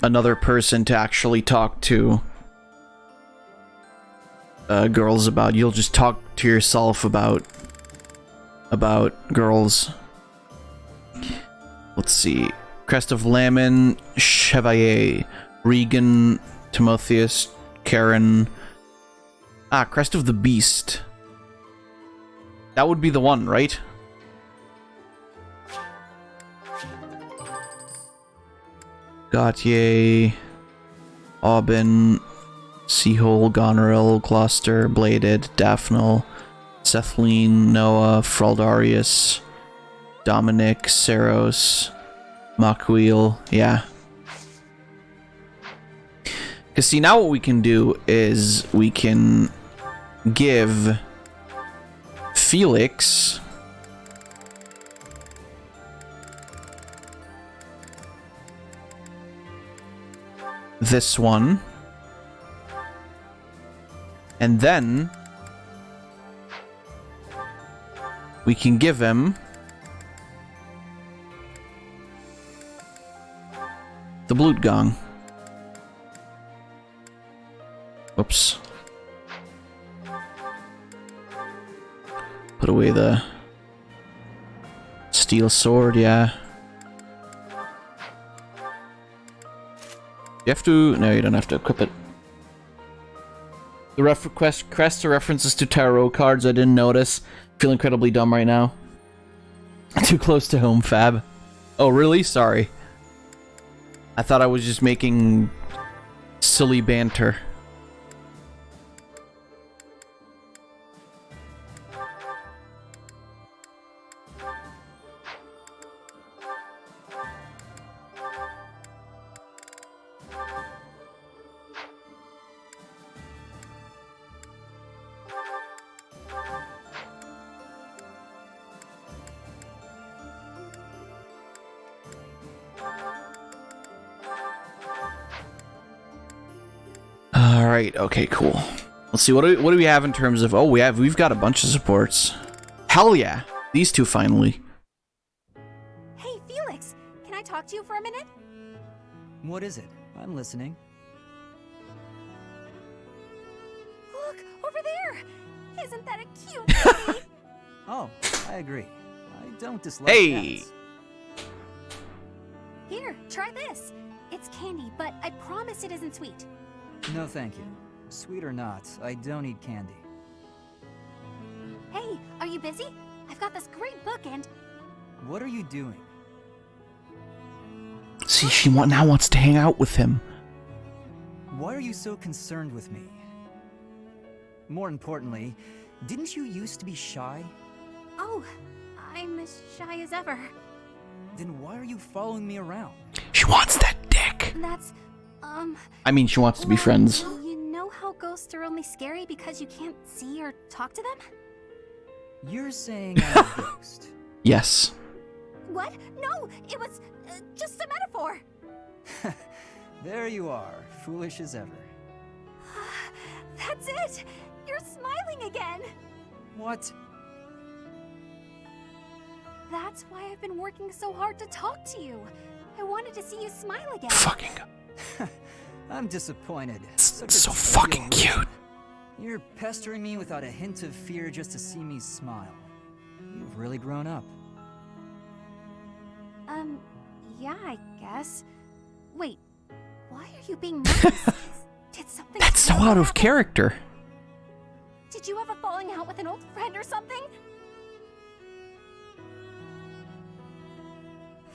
another person to actually talk to girls about. You'll just talk to yourself about girls. Let's see. Crest of Lamin, Chevalier, Regan, Timotheus, Karen. Ah, Crest of the Beast. That would be the one, right? Gautier, Aubin, Seahole, Goneril, Gloucester, Bladed, Daphnel, Sethline, Noah, Fraldarius, Dominic, Saros, Makweel, yeah. Because see, now what we can do is we can give Felix this one, and then we can give him the Blutgong. Oops. Put away the steel sword, yeah. You have to... No, you don't have to equip it. The crest are references to tarot cards I didn't notice. Feel incredibly dumb right now. Too close to home, Fab. Oh, really? Sorry. I thought I was just making silly banter. Alright, okay, cool. Let's see, what do we have in terms of... Oh, we've got a bunch of supports. Hell yeah! These two, finally. Hey, Felix! Can I talk to you for a minute? What is it? I'm listening. Look, over there! Isn't that a cute baby? Oh, I agree. I don't dislike Hey! cats. Here, try this. It's candy, but I promise it isn't sweet. No, thank you. Sweet or not, I don't eat candy. Hey, Hey, are you busy? I've got this great book and... What are you doing? See, she now wants to hang out with him. Why are you so concerned with me? More importantly, didn't you used to be shy? Oh, I'm as shy as ever. Then why are you following me around? She wants that dick. That's, I mean, she wants to be friends. You know how ghosts are only scary because you can't see or talk to them? You're saying I'm a ghost. Yes. What? No, it was just a metaphor. There you are, foolish as ever. That's it. You're smiling again. What? That's why I've been working so hard to talk to you. I wanted to see you smile again. Fucking. I'm disappointed. So fucking cute. You're pestering me without a hint of fear just to see me smile. You've really grown up. Yeah, I guess. Wait, why are you being nice? Did something That's so out of character. Did you have a falling out with an old friend or something?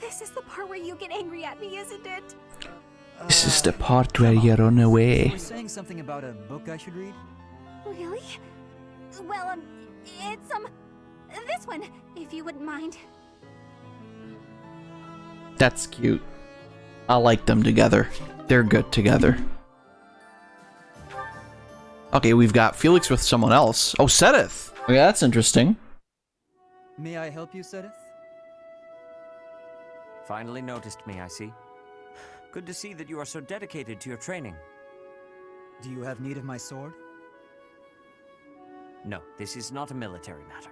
This is the part where you get angry at me, isn't it? This is the part where you run You away. were saying something about a book I should read? Really? Well, it's, this one, if you wouldn't mind. That's cute. I like them together. They're good together. Okay, we've got Felix with someone else. Oh, Sedith. Okay, that's interesting. May I help you, Sedith? Finally noticed me, I see. Good to see that you are so dedicated to your training. Do you have need of my sword? No, this is not a military matter.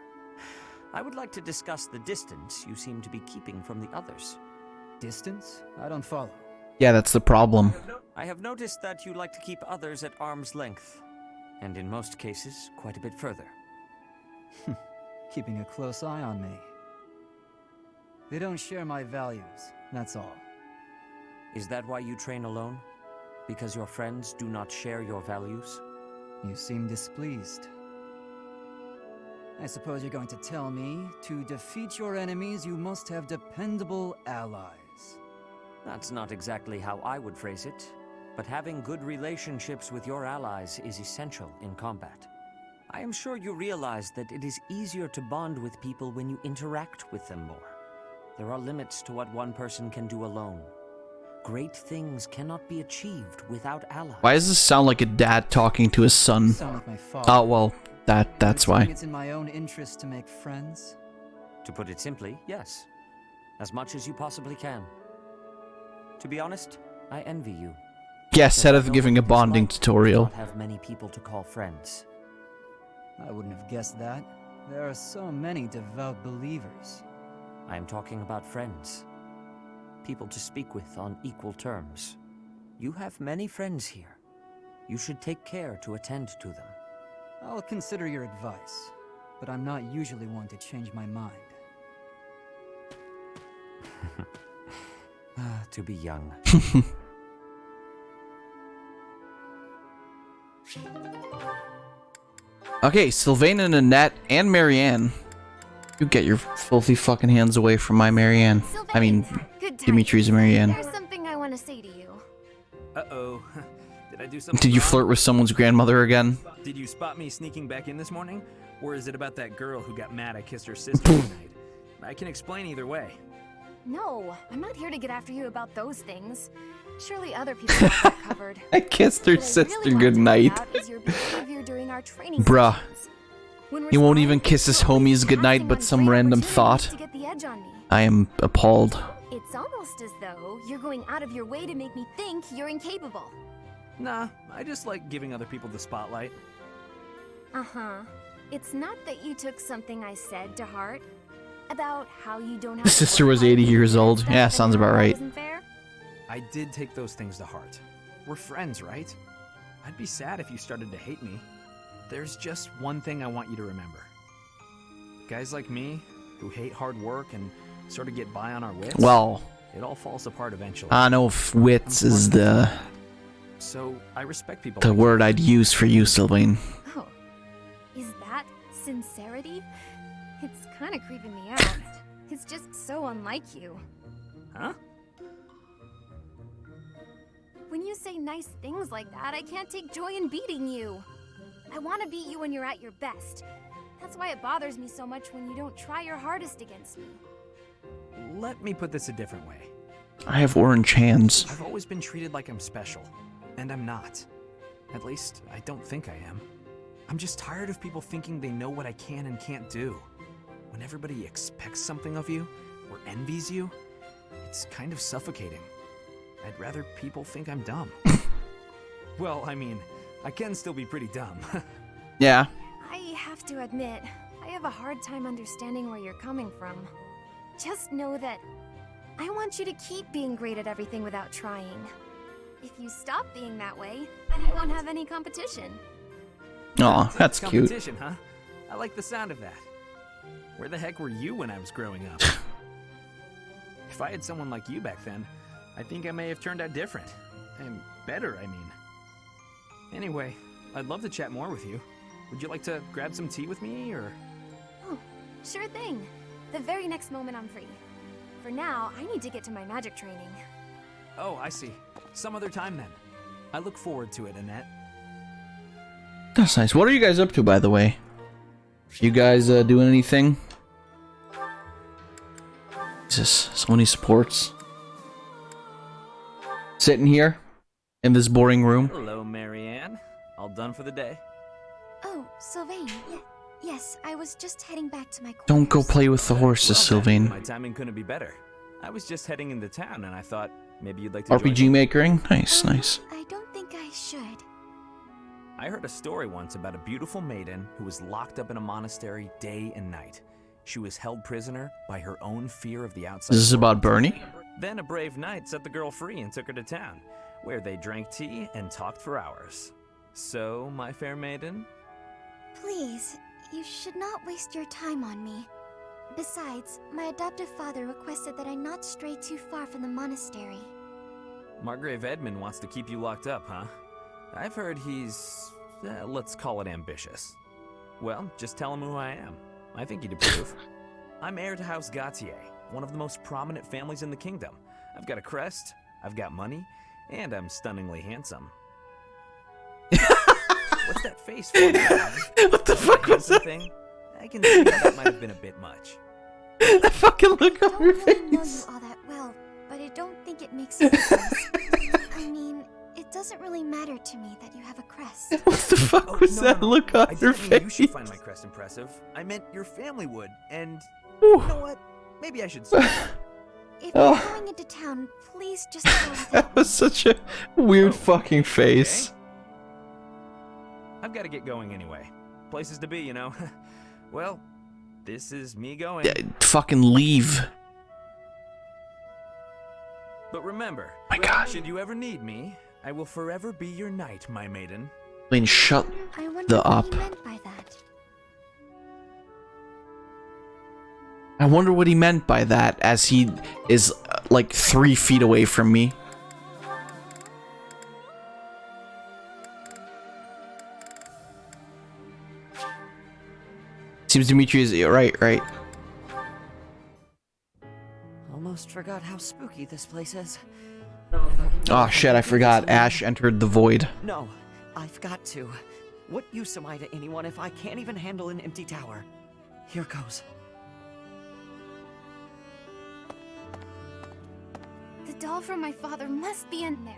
I would like to discuss the distance you seem to be keeping from the others. Distance? I don't follow. Yeah, that's the problem. I have noticed that you like to keep others at arm's length, and in most cases, quite a bit further. Keeping a close eye on me. They don't share my values, that's all. Is that why you train alone? Because your friends do not share your values? You seem displeased. I suppose you're going to tell me, to defeat your enemies, you must have dependable allies. That's not exactly how I would phrase it, but having good relationships with your allies is essential in combat. I am sure you realize that it is easier to bond with people when you interact with them more. There are limits to what one person can do alone. Great things cannot be achieved without allies. Why does this sound like a dad talking to his son? Sound like my father. Oh, well, that's why. It's in my own interest to make friends? To put it simply, yes. As much as you possibly can. To be honest, I envy you. Yeah, Sedith giving a bonding tutorial. Not have many people to call friends. I wouldn't have guessed that. There are so many devout believers. I am talking about friends. People to speak with on equal terms. You have many friends here. You should take care to attend to them. I'll consider your advice, but I'm not usually one to change my mind. To be young. Okay, Sylvain and Annette and Marianne. You get your filthy fucking hands away from my Marianne. I mean, Dimitri's Marianne. There's something I want to say to you. Uh-oh. Did I do something Did you wrong? flirt with someone's grandmother again? Did you spot me sneaking back in this morning? Or is it about that girl who got mad I kissed her sister tonight? I can explain either way. No, I'm not here to get after you about those things. Surely other people have that covered. I kissed her What I sister really want to goodnight. talk about is your behavior during our training Bruh. sessions. When He won't we're even kiss his homies goodnight, but some random thought. to get the edge on me. I am appalled. It's almost as though you're going out of your way to make me think you're incapable. Nah, I just like giving other people the spotlight. Uh-huh. It's not that you took something I said to heart. About how you don't have The to sister work was hard 80 to years do old. stuff Yeah, that sounds you about know right. isn't fair. I did take those things to heart. We're friends, right? I'd be sad if you started to hate me. There's just one thing I want you to remember. Guys like me, who hate hard work and sort of get by on our wits, Well, it all falls apart eventually. I know if wits is the So I respect people the like word I'd use for you, Sylvain. Oh, is that? Sincerity? It's kind of creeping me out. It's just so unlike you. Huh? When you say nice things like that, I can't take joy in beating you. I want to beat you when you're at your best. That's why it bothers me so much when you don't try your hardest against me. Let me put this a different way. I have orange hands. I've always been treated like I'm special, and I'm not. At least, I don't think I am. I'm just tired of people thinking they know what I can and can't do. When everybody expects something of you, or envies you, it's kind of suffocating. I'd rather people think I'm dumb. Well, I mean, I can still be pretty dumb. Yeah. I have to admit, I have a hard time understanding where you're coming from. Just know that I want you to keep being great at everything without trying. If you stop being that way, I won't have any competition. Aw, that's cute. Competition, huh? I like the sound of that. Where the heck were you when I was growing up? If I had someone like you back then, I think I may have turned out different. And better, I mean. Anyway, I'd love to chat more with you. Would you like to grab some tea with me, or...? Oh, sure thing. The very next moment I'm free. For now, I need to get to my magic training. Oh, I see. Some other time then. I look forward to it, Annette. That's nice. What are you guys up to, by the way? You guys doing anything? Jesus, so many supports. Sitting here in this boring room. Hello, Marianne. All done for the day? Oh, Sylvain. Yes, I was just heading back to my quarters. Don't go play with the horses, Sylvain. My timing couldn't be better. I was just heading into town, and I thought maybe you'd like to join RPG me. makering? Nice, nice. I don't think I should. I heard a story once about a beautiful maiden who was locked up in a monastery day and night. She was held prisoner by her own fear of the outside. Is this about Bernie? Then a brave knight set the girl free and took her to town, where they drank tea and talked for hours. So, my fair maiden? Please, you should not waste your time on me. Besides, my adoptive father requested that I not stray too far from the monastery. Margrave Edmund wants to keep you locked up, huh? I've heard he's, let's call it ambitious. Well, just tell him who I am. I think he'd approve. I'm heir to House Gautier, one of the most prominent families in the kingdom. I've got a crest, I've got money, and I'm stunningly handsome. What's that face for? What the fuck was that? Thing? I can see that might have been a bit much. That fucking look on your I don't know you face. all that well, but I don't think it makes a difference. I mean, it doesn't really matter to me that you have a crest. What the fuck was that look on your I didn't mean you should face? find my crest impressive. I meant your family would, and Ooh. you know what? Maybe I should say. If Oh. you're going into town, please just go without That was such a weird fucking face. I've got to get going anyway. Places to be, you know. Well, this is me going. Yeah, fucking leave. But remember, My God. should you ever need me, I will forever be your knight, my maiden. Wayne, shut I wonder the what up. he meant by that. I wonder what he meant by that, as he is like 3 feet away from me. Seems Dimitri is right. Almost forgot how spooky this place is. Oh shit, I forgot. Ash entered the void. No, I've got to. What use am I to anyone if I can't even handle an empty tower? Here goes. The doll from my father must be in there.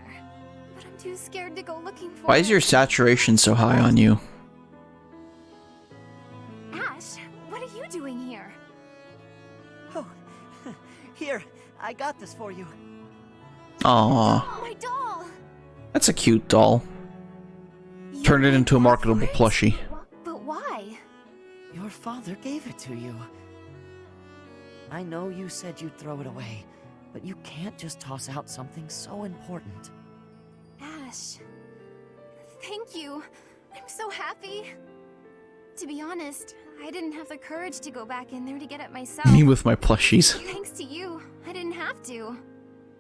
But I'm too scared to go looking for Why is it. your saturation so high on you? Ash, what are you doing here? Oh, here, I got this for you. Aww, My doll! that's a cute doll. Turn it into a marketable plushie. But why? Your father gave it to you. I know you said you'd throw it away, but you can't just toss out something so important. Ash, thank you. I'm so happy. To be honest, I didn't have the courage to go back in there to get it myself. Me with my plushies. Thanks to you, I didn't have to.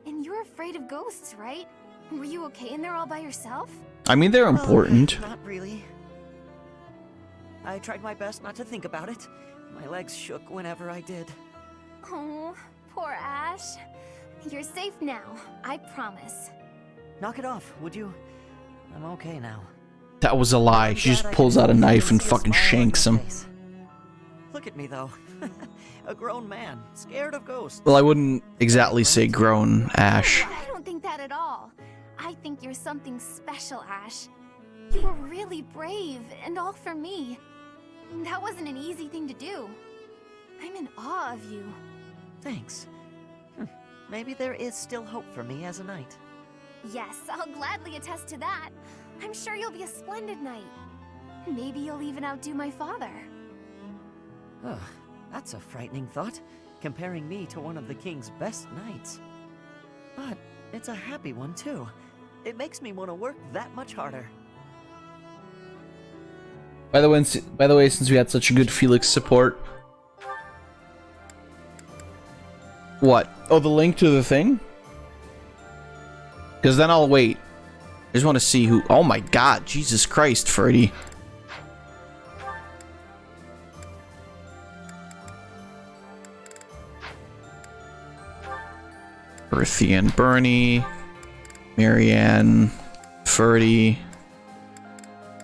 And you're afraid of ghosts, right? Were you okay in there all by yourself? I mean, they're important. Not really. I tried my best not to think about it. My legs shook whenever I did. Oh, poor Ash. You're safe now, I promise. Knock it off, would you? I'm okay now. That was a lie. She just pulls out a knife and fucking shanks him. Look at me, though. A grown man, scared of ghosts. Well, I wouldn't exactly say grown, Ash. I don't think that at all. I think you're something special, Ash. You were really brave, and all for me. That wasn't an easy thing to do. I'm in awe of you. Thanks. Maybe there is still hope for me as a knight. Yes, I'll gladly attest to that. I'm sure you'll be a splendid knight. Maybe you'll even outdo my father. Ugh, that's a frightening thought, comparing me to one of the king's best knights. But it's a happy one, too. It makes me want to work that much harder. By the way, since we had such a good Felix support. What? Oh, the link to the thing? Because then I'll wait. I just want to see who... Oh my god, Jesus Christ, Freddy. Earthy and Bernie. Marianne. Ferdy.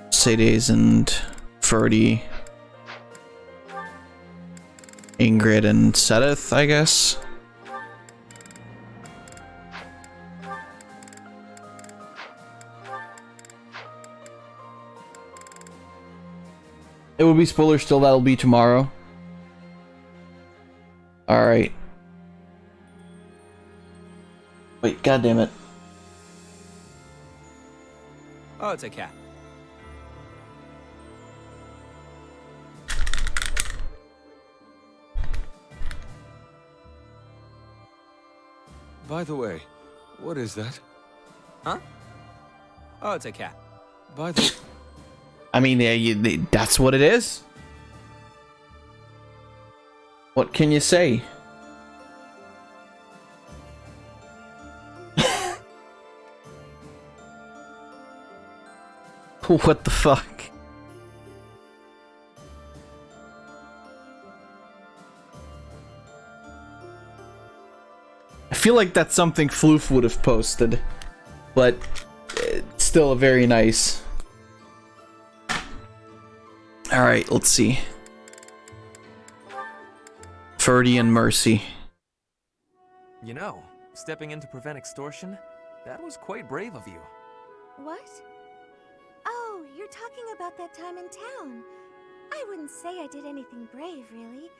Sades and Ferdy. Ingrid and Sedith, I guess. It will be spoiler still, that'll be tomorrow. Alright. Wait, goddammit. Oh, it's a cat. By the way, what is that? Huh? Oh, it's a cat. By the... I mean, that's what it is. What can you say? What the fuck? I feel like that's something Floof would have posted, but it's still very nice. Alright, let's see. Ferdy and Mercy. You know, stepping in to prevent extortion, that was quite brave of you. What? Oh, you're talking about that time in town. I wouldn't say I did anything brave, really.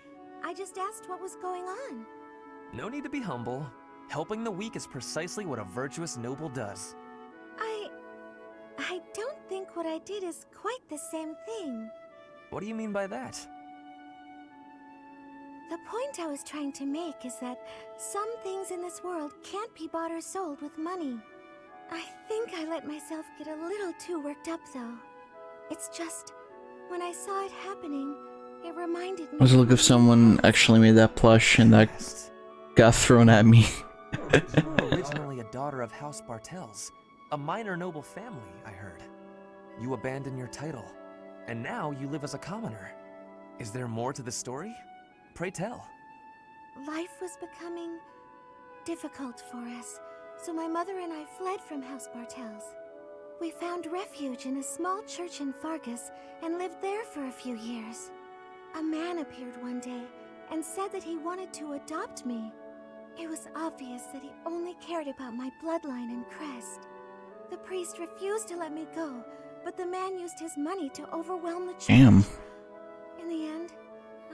I just asked what was going on. No need to be humble. Helping the weak is precisely what a virtuous noble does. I don't think what I did is quite the same thing. What do you mean by that? The point I was trying to make is that some things in this world can't be bought or sold with money. I think I let myself get a little too worked up, though. It's just, when I saw it happening, it reminded me... I was looking if someone actually made that plush and that got thrown at me. You were originally a daughter of House Bartels, a minor noble family, I heard. You abandoned your title, and now you live as a commoner. Is there more to the story? Pray tell. Life was becoming difficult for us, so my mother and I fled from House Bartels. We found refuge in a small church in Fargus and lived there for a few years. A man appeared one day and said that he wanted to adopt me. It was obvious that he only cared about my bloodline and crest. The priest refused to let me go, but the man used his money to overwhelm the church. Damn. In the end,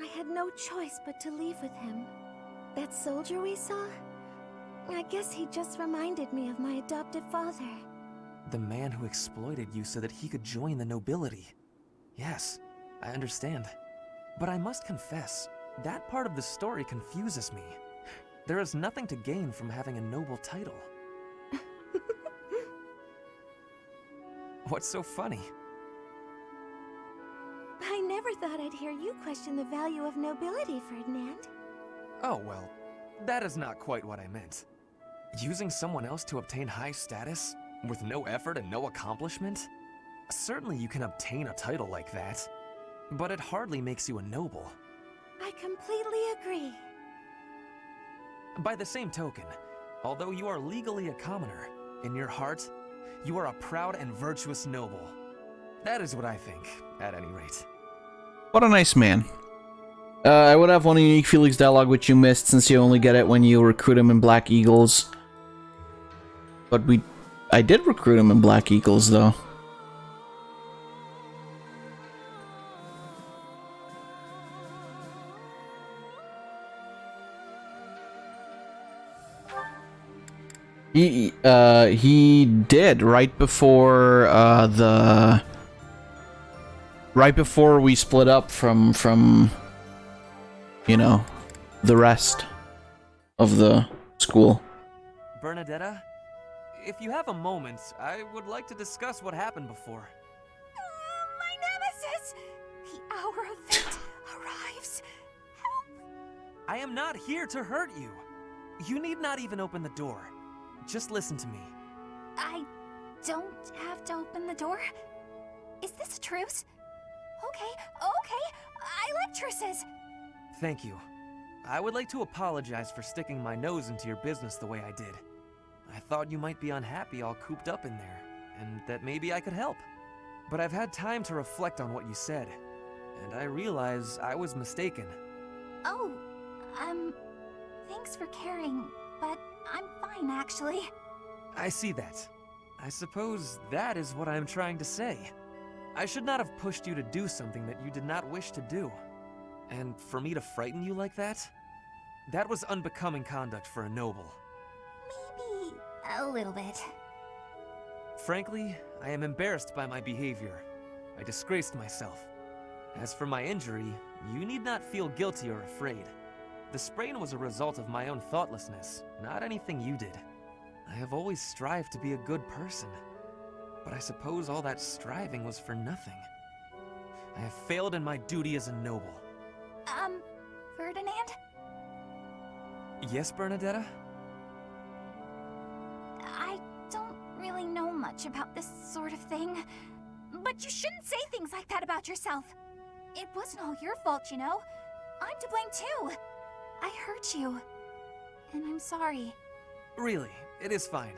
I had no choice but to leave with him. That soldier we saw? I guess he just reminded me of my adoptive father. The man who exploited you so that he could join the nobility. Yes, I understand. But I must confess, that part of the story confuses me. There is nothing to gain from having a noble title. What's so funny? I never thought I'd hear you question the value of nobility, Ferdinand. Oh, well, that is not quite what I meant. Using someone else to obtain high status, with no effort and no accomplishment? Certainly you can obtain a title like that. but it hardly makes you a noble. I completely agree. By the same token, although you are legally a commoner, in your heart, you are a proud and virtuous noble. That is what I think, at any rate. What a nice man. I would have one unique Felix dialogue which you missed since you only get it when you recruit him in Black Eagles. But I did recruit him in Black Eagles though. He did right before right before we split up from you know, the rest of the school. Bernadetta, if you have a moment, I would like to discuss what happened before. My nemesis! The hour of fate arrives. I am not here to hurt you. You need not even open the door. Just listen to me. I don't have to open the door? Is this a truce? Okay. I like truces. Thank you. I would like to apologize for sticking my nose into your business the way I did. I thought you might be unhappy all cooped up in there, and that maybe I could help. But I've had time to reflect on what you said, and I realize I was mistaken. Oh, thanks for caring, but I'm fine actually. I see that. I suppose that is what I'm trying to say. I should not have pushed you to do something that you did not wish to do. And for me to frighten you like that? That was unbecoming conduct for a noble. Maybe a little bit. Frankly, I am embarrassed by my behavior. I disgraced myself. As for my injury, you need not feel guilty or afraid. The sprain was a result of my own thoughtlessness, not anything you did. I have always strived to be a good person, but I suppose all that striving was for nothing. I have failed in my duty as a noble. Ferdinand? Yes, Bernadetta? I don't really know much about this sort of thing, but you shouldn't say things like that about yourself. It wasn't all your fault, you know. I'm to blame too. I hurt you, and I'm sorry. Really, it is fine.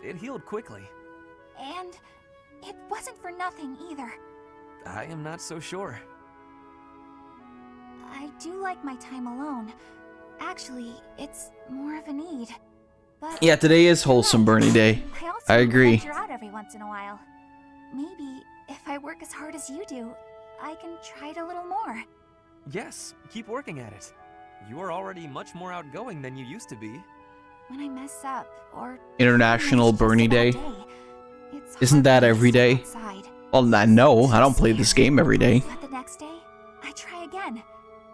It healed quickly. And it wasn't for nothing either. I am not so sure. I do like my time alone. Actually, it's more of a need. But Yeah, today is wholesome Bernie Day. I agree. Venture out every once in a while. Maybe if I work as hard as you do, I can try it a little more. Yes, keep working at it. You are already much more outgoing than you used to be. When I mess up or International Bernie Day. Isn't that every day? outside. Well, no, I don't play this game every day. But the next day, I try again.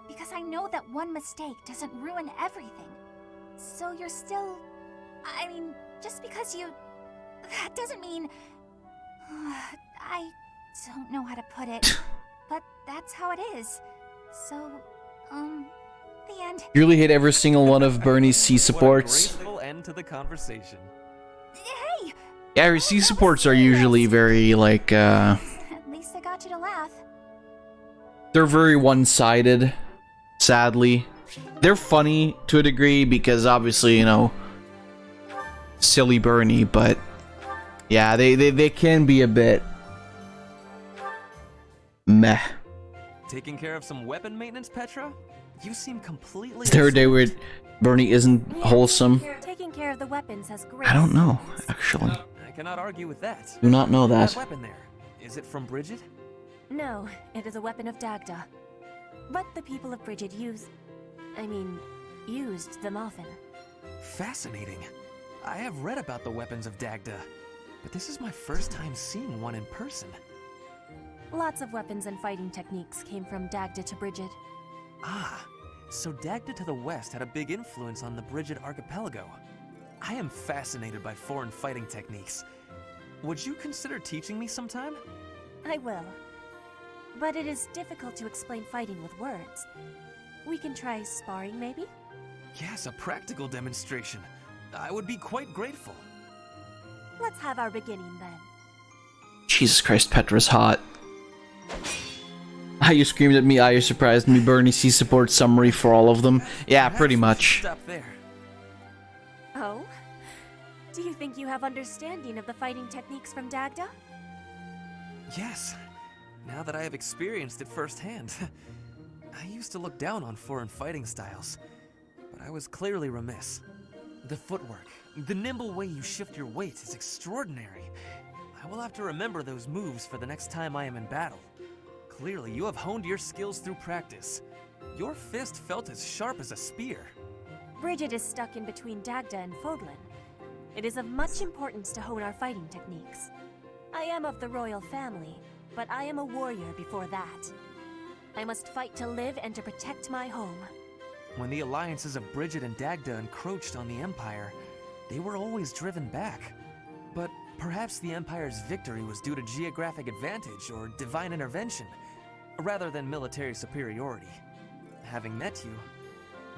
Because I know that one mistake doesn't ruin everything. So you're still... I mean, just because you... That doesn't mean... I don't know how to put it. But that's how it is. So, the end. You really hate every single one of Bernie's C supports. What a graceful end to the conversation. Hey! Yeah, her C supports are usually very, like, At least I got you to laugh. they're very one-sided, sadly. They're funny to a degree because obviously, you know, silly Bernie, but yeah, they can be a bit meh. Taking care of some weapon maintenance, Petra? You seem completely... Is there a day where Bernie isn't wholesome? Taking care of the weapons has great... I don't know, actually. I cannot argue with that. Do not know that. weapon there. Is it from Bridget? No, it is a weapon of Dagda. But the people of Bridget used them often. Fascinating. I have read about the weapons of Dagda, but this is my first time seeing one in person. Lots of weapons and fighting techniques came from Dagda to Bridget. Ah, so Dagda to the west had a big influence on the Bridget archipelago. I am fascinated by foreign fighting techniques. Would you consider teaching me sometime? I will. But it is difficult to explain fighting with words. We can try sparring, maybe? Yes, a practical demonstration. I would be quite grateful. Let's have our beginning then. Jesus Christ, Petra's hot. How you screamed at me, how you surprised me, Bernie C support summary for all of them. Yeah, pretty much. Stop there. Oh? Do you think you have understanding of the fighting techniques from Dagda? Yes. Now that I have experienced it firsthand. I used to look down on foreign fighting styles, but I was clearly remiss. The footwork, the nimble way you shift your weight is extraordinary. I will have to remember those moves for the next time I am in battle. Clearly, you have honed your skills through practice. Your fist felt as sharp as a spear. Bridget is stuck in between Dagda and Fodlan. It is of much importance to hone our fighting techniques. I am of the royal family, but I am a warrior before that. I must fight to live and to protect my home. When the alliances of Bridget and Dagda encroached on the Empire, they were always driven back. But perhaps the Empire's victory was due to geographic advantage or divine intervention, rather than military superiority. Having met you,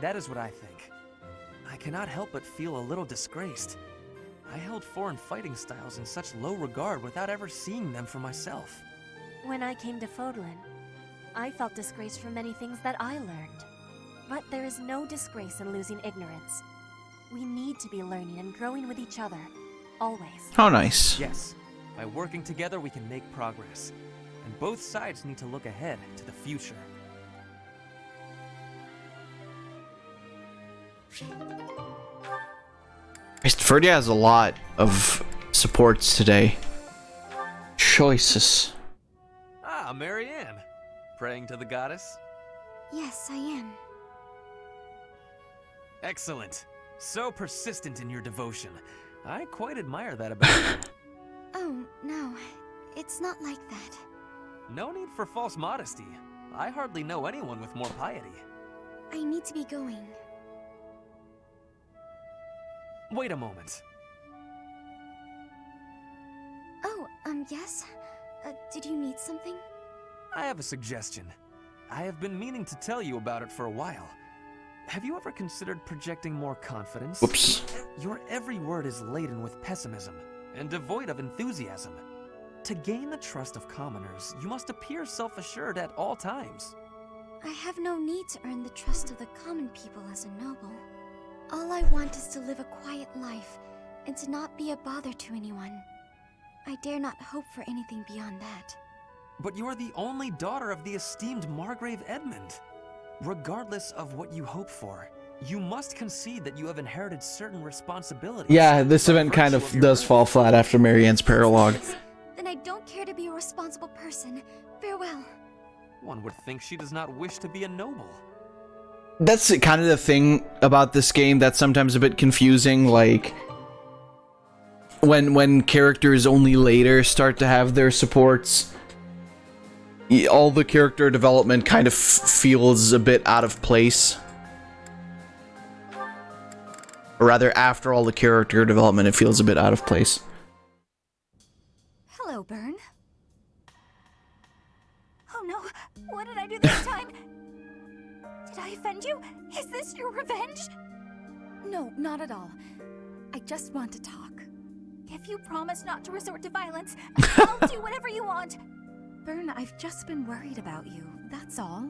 that is what I think. I cannot help but feel a little disgraced. I held foreign fighting styles in such low regard without ever seeing them for myself. When I came to Fodlan, I felt disgraced for many things that I learned. But there is no disgrace in losing ignorance. We need to be learning and growing with each other, always. How nice. Yes, by working together we can make progress. And both sides need to look ahead to the future. Ferdia has a lot of supports today. Choices. Ah, Marianne. Praying to the goddess? Yes, I am. Excellent. So persistent in your devotion. I quite admire that about you. Oh, no. It's not like that. No need for false modesty. I hardly know anyone with more piety. I need to be going. Wait a moment. Oh, yes? Did you need something? I have a suggestion. I have been meaning to tell you about it for a while. Have you ever considered projecting more confidence? Whoops. Your every word is laden with pessimism and devoid of enthusiasm. To gain the trust of commoners, you must appear self-assured at all times. I have no need to earn the trust of the common people as a noble. All I want is to live a quiet life and to not be a bother to anyone. I dare not hope for anything beyond that. But you are the only daughter of the esteemed Margrave Edmund. Regardless of what you hope for, you must concede that you have inherited certain responsibilities. Yeah, this event kind of does fall flat after Marianne's paralogue. Then I don't care to be a responsible person. Farewell. One would think she does not wish to be a noble. That's kind of the thing about this game that's sometimes a bit confusing, like when characters only later start to have their supports, all the character development kind of feels a bit out of place. Or rather, after all the character development, it feels a bit out of place. Hello, Byrne. Oh no, what did I do this time? Did I offend you? Is this your revenge? No, not at all. I just want to talk. If you promise not to resort to violence, I'll do whatever you want. Byrne, I've just been worried about you, that's all.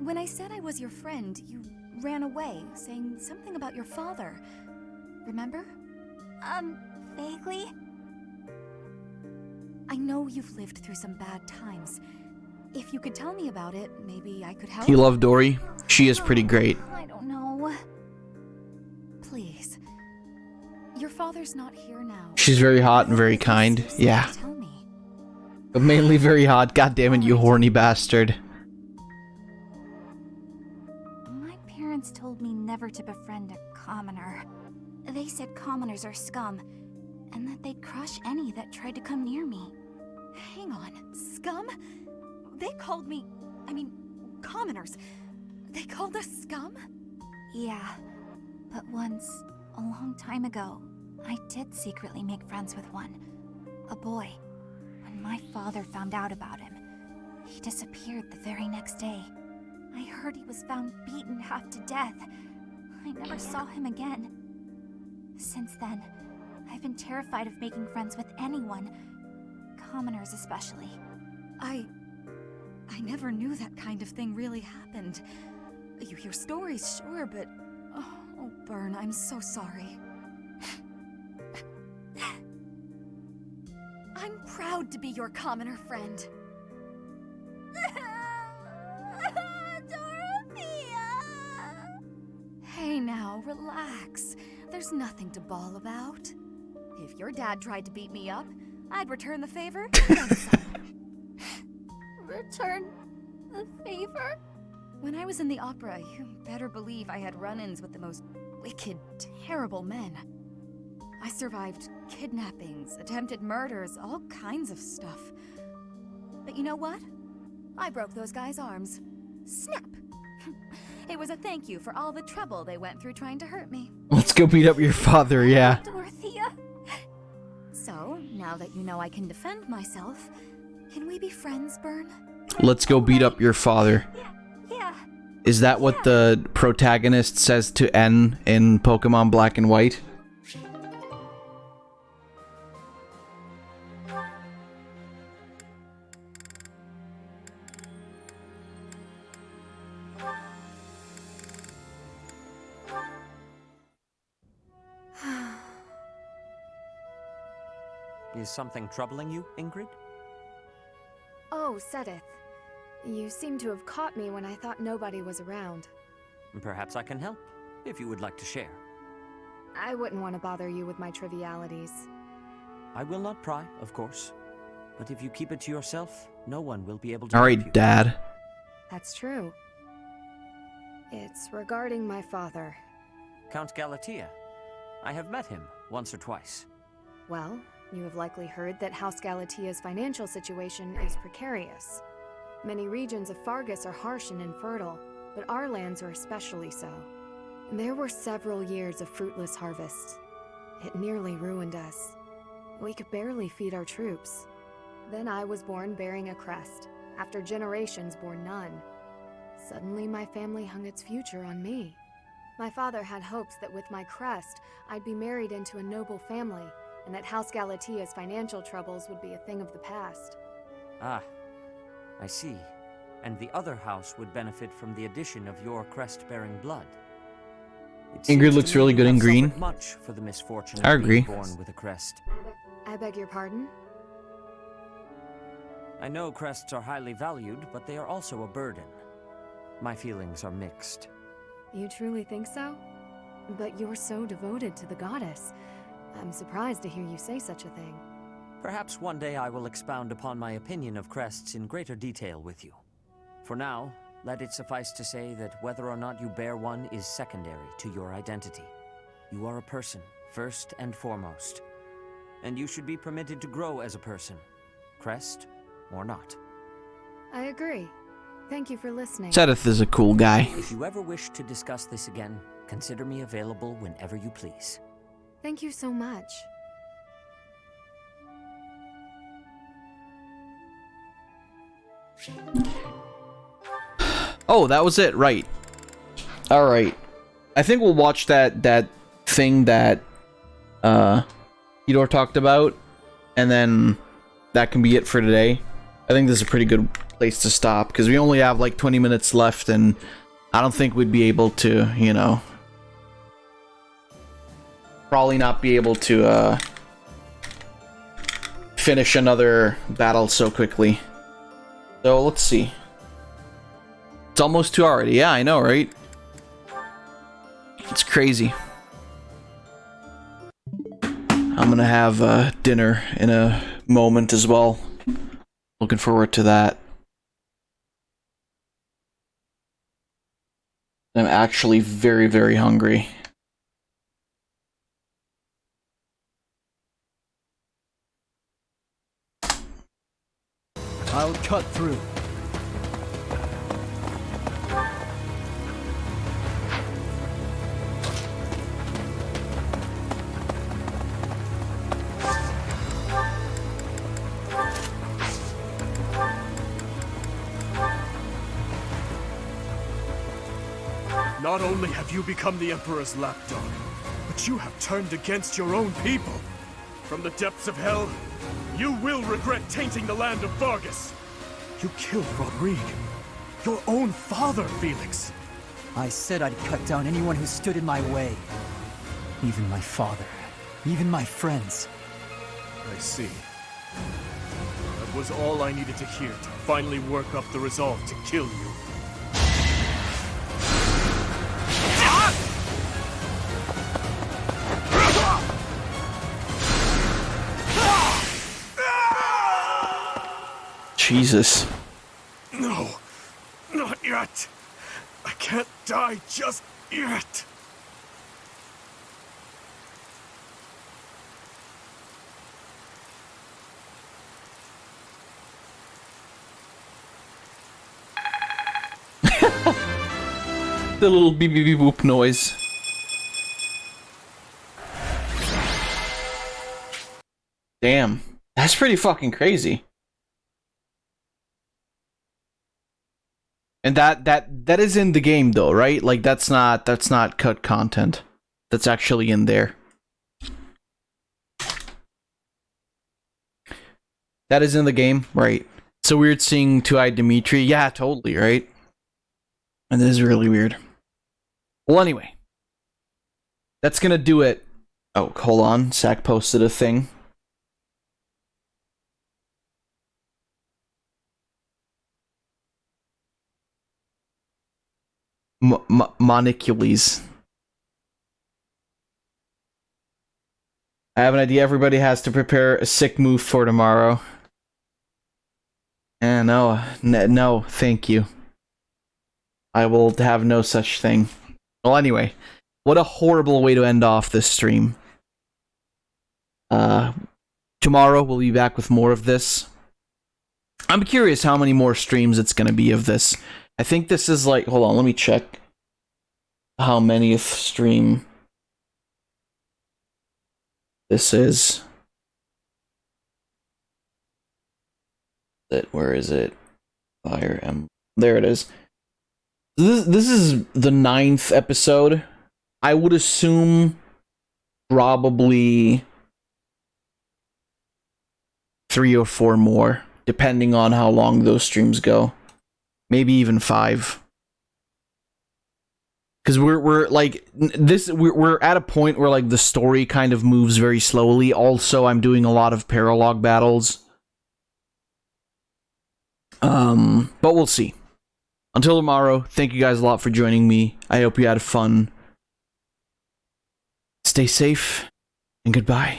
When I said I was your friend, you ran away, saying something about your father. Remember? Vaguely? I know you've lived through some bad times. If you could tell me about it, maybe I could help. You love Dory? She is pretty great. I don't know. Please. Your father's not here now. She's very hot and very kind. Yeah. But mainly very hot. God damn it, you horny bastard. My parents told me never to befriend a commoner. They said commoners are scum, and that they'd crush any that tried to come near me. Hang on, scum? They called me... commoners. They called us scum? Yeah, but once, a long time ago, I did secretly make friends with one. A boy. When my father found out about him, he disappeared the very next day. I heard he was found beaten half to death. I never saw him again. Since then, I've been terrified of making friends with anyone. Commoners especially. I I never knew that kind of thing really happened. You hear stories, sure, but... Oh, Byrne, I'm so sorry. I'm proud to be your commoner friend. Hey now, relax. There's nothing to bawl about. If your dad tried to beat me up, I'd return the favor. Return the favor? When I was in the opera, you better believe I had run-ins with the most wicked, terrible men. I survived kidnappings, attempted murders, all kinds of stuff. But you know what? I broke those guys' arms. Snap! It was a thank you for all the trouble they went through trying to hurt me. Let's go beat up your father, yeah. Dorothea. So, now that you know I can defend myself, can we be friends, Byrne? Let's go beat up your father. Yeah. Is that what the protagonist says to N in Pokemon Black and White? Is something troubling you, Ingrid? Oh, Sedith. You seem to have caught me when I thought nobody was around. Perhaps I can help, if you would like to share. I wouldn't want to bother you with my trivialities. I will not pry, of course. But if you keep it to yourself, no one will be able to Alright, help you. Dad. That's true. It's regarding my father. Count Galatea. I have met him once or twice. Well, you have likely heard that House Galatea's financial situation is precarious. Many regions of Fargus are harsh and infertile, but our lands are especially so. There were several years of fruitless harvests. It nearly ruined us. We could barely feed our troops. Then I was born bearing a crest, after generations bore none. Suddenly my family hung its future on me. My father had hopes that with my crest, I'd be married into a noble family, and that House Galatea's financial troubles would be a thing of the past. Ah, I see. And the other house would benefit from the addition of your crest-bearing blood. Ingrid looks really good in green. Much for the misfortune I of agree. being born with a crest. I beg your pardon? I know crests are highly valued, but they are also a burden. My feelings are mixed. You truly think so? But you're so devoted to the goddess. I'm surprised to hear you say such a thing. Perhaps one day I will expound upon my opinion of crests in greater detail with you. For now, let it suffice to say that whether or not you bear one is secondary to your identity. You are a person, first and foremost. And you should be permitted to grow as a person, crest or not. I agree. Thank you for listening. Sedith is a cool guy. If you ever wish to discuss this again, consider me available whenever you please. Thank you so much. Oh, that was it, right. Alright. I think we'll watch that thing that Hidor talked about, and then that can be it for today. I think this is a pretty good place to stop, because we only have like 20 minutes left, and I don't think we'd be able to, you know, probably not be able to finish another battle so quickly. So let's see. It's almost 2 already. Yeah, I know, right? It's crazy. I'm gonna have dinner in a moment as well. Looking forward to that. I'm actually very, very hungry. I'll cut through. Not only have you become the Emperor's lapdog, but you have turned against your own people. From the depths of hell, you will regret tainting the land of Vargas. You killed Rodrigue. Your own father, Felix. I said I'd cut down anyone who stood in my way. Even my father. Even my friends. I see. That was all I needed to hear to finally work up the resolve to kill you. Jesus. No, not yet. I can't die just yet. The little beep beep beep boop noise. Damn. That's pretty fucking crazy. And that is in the game though, right? Like that's not cut content. That's actually in there. That is in the game, right? It's so weird seeing Two-Eyed Dimitri. Yeah, totally, right? And it is really weird. Well, anyway. That's gonna do it. Oh, hold on. Zach posted a thing. Monocules. I have an idea. Everybody has to prepare a sick move for tomorrow. And no, thank you. I will have no such thing. Well, anyway, what a horrible way to end off this stream. Tomorrow we'll be back with more of this. I'm curious how many more streams it's gonna be of this. I think this is like, hold on, let me check how many stream this is. Where is it? Fire Emblem. There it is. This is the 9th episode. I would assume probably 3 or 4 more, depending on how long those streams go. Maybe even 5. Because we're like this, we're at a point where like the story kind of moves very slowly. Also, I'm doing a lot of paralog battles. But we'll see. Until tomorrow, thank you guys a lot for joining me. I hope you had fun. Stay safe, and goodbye.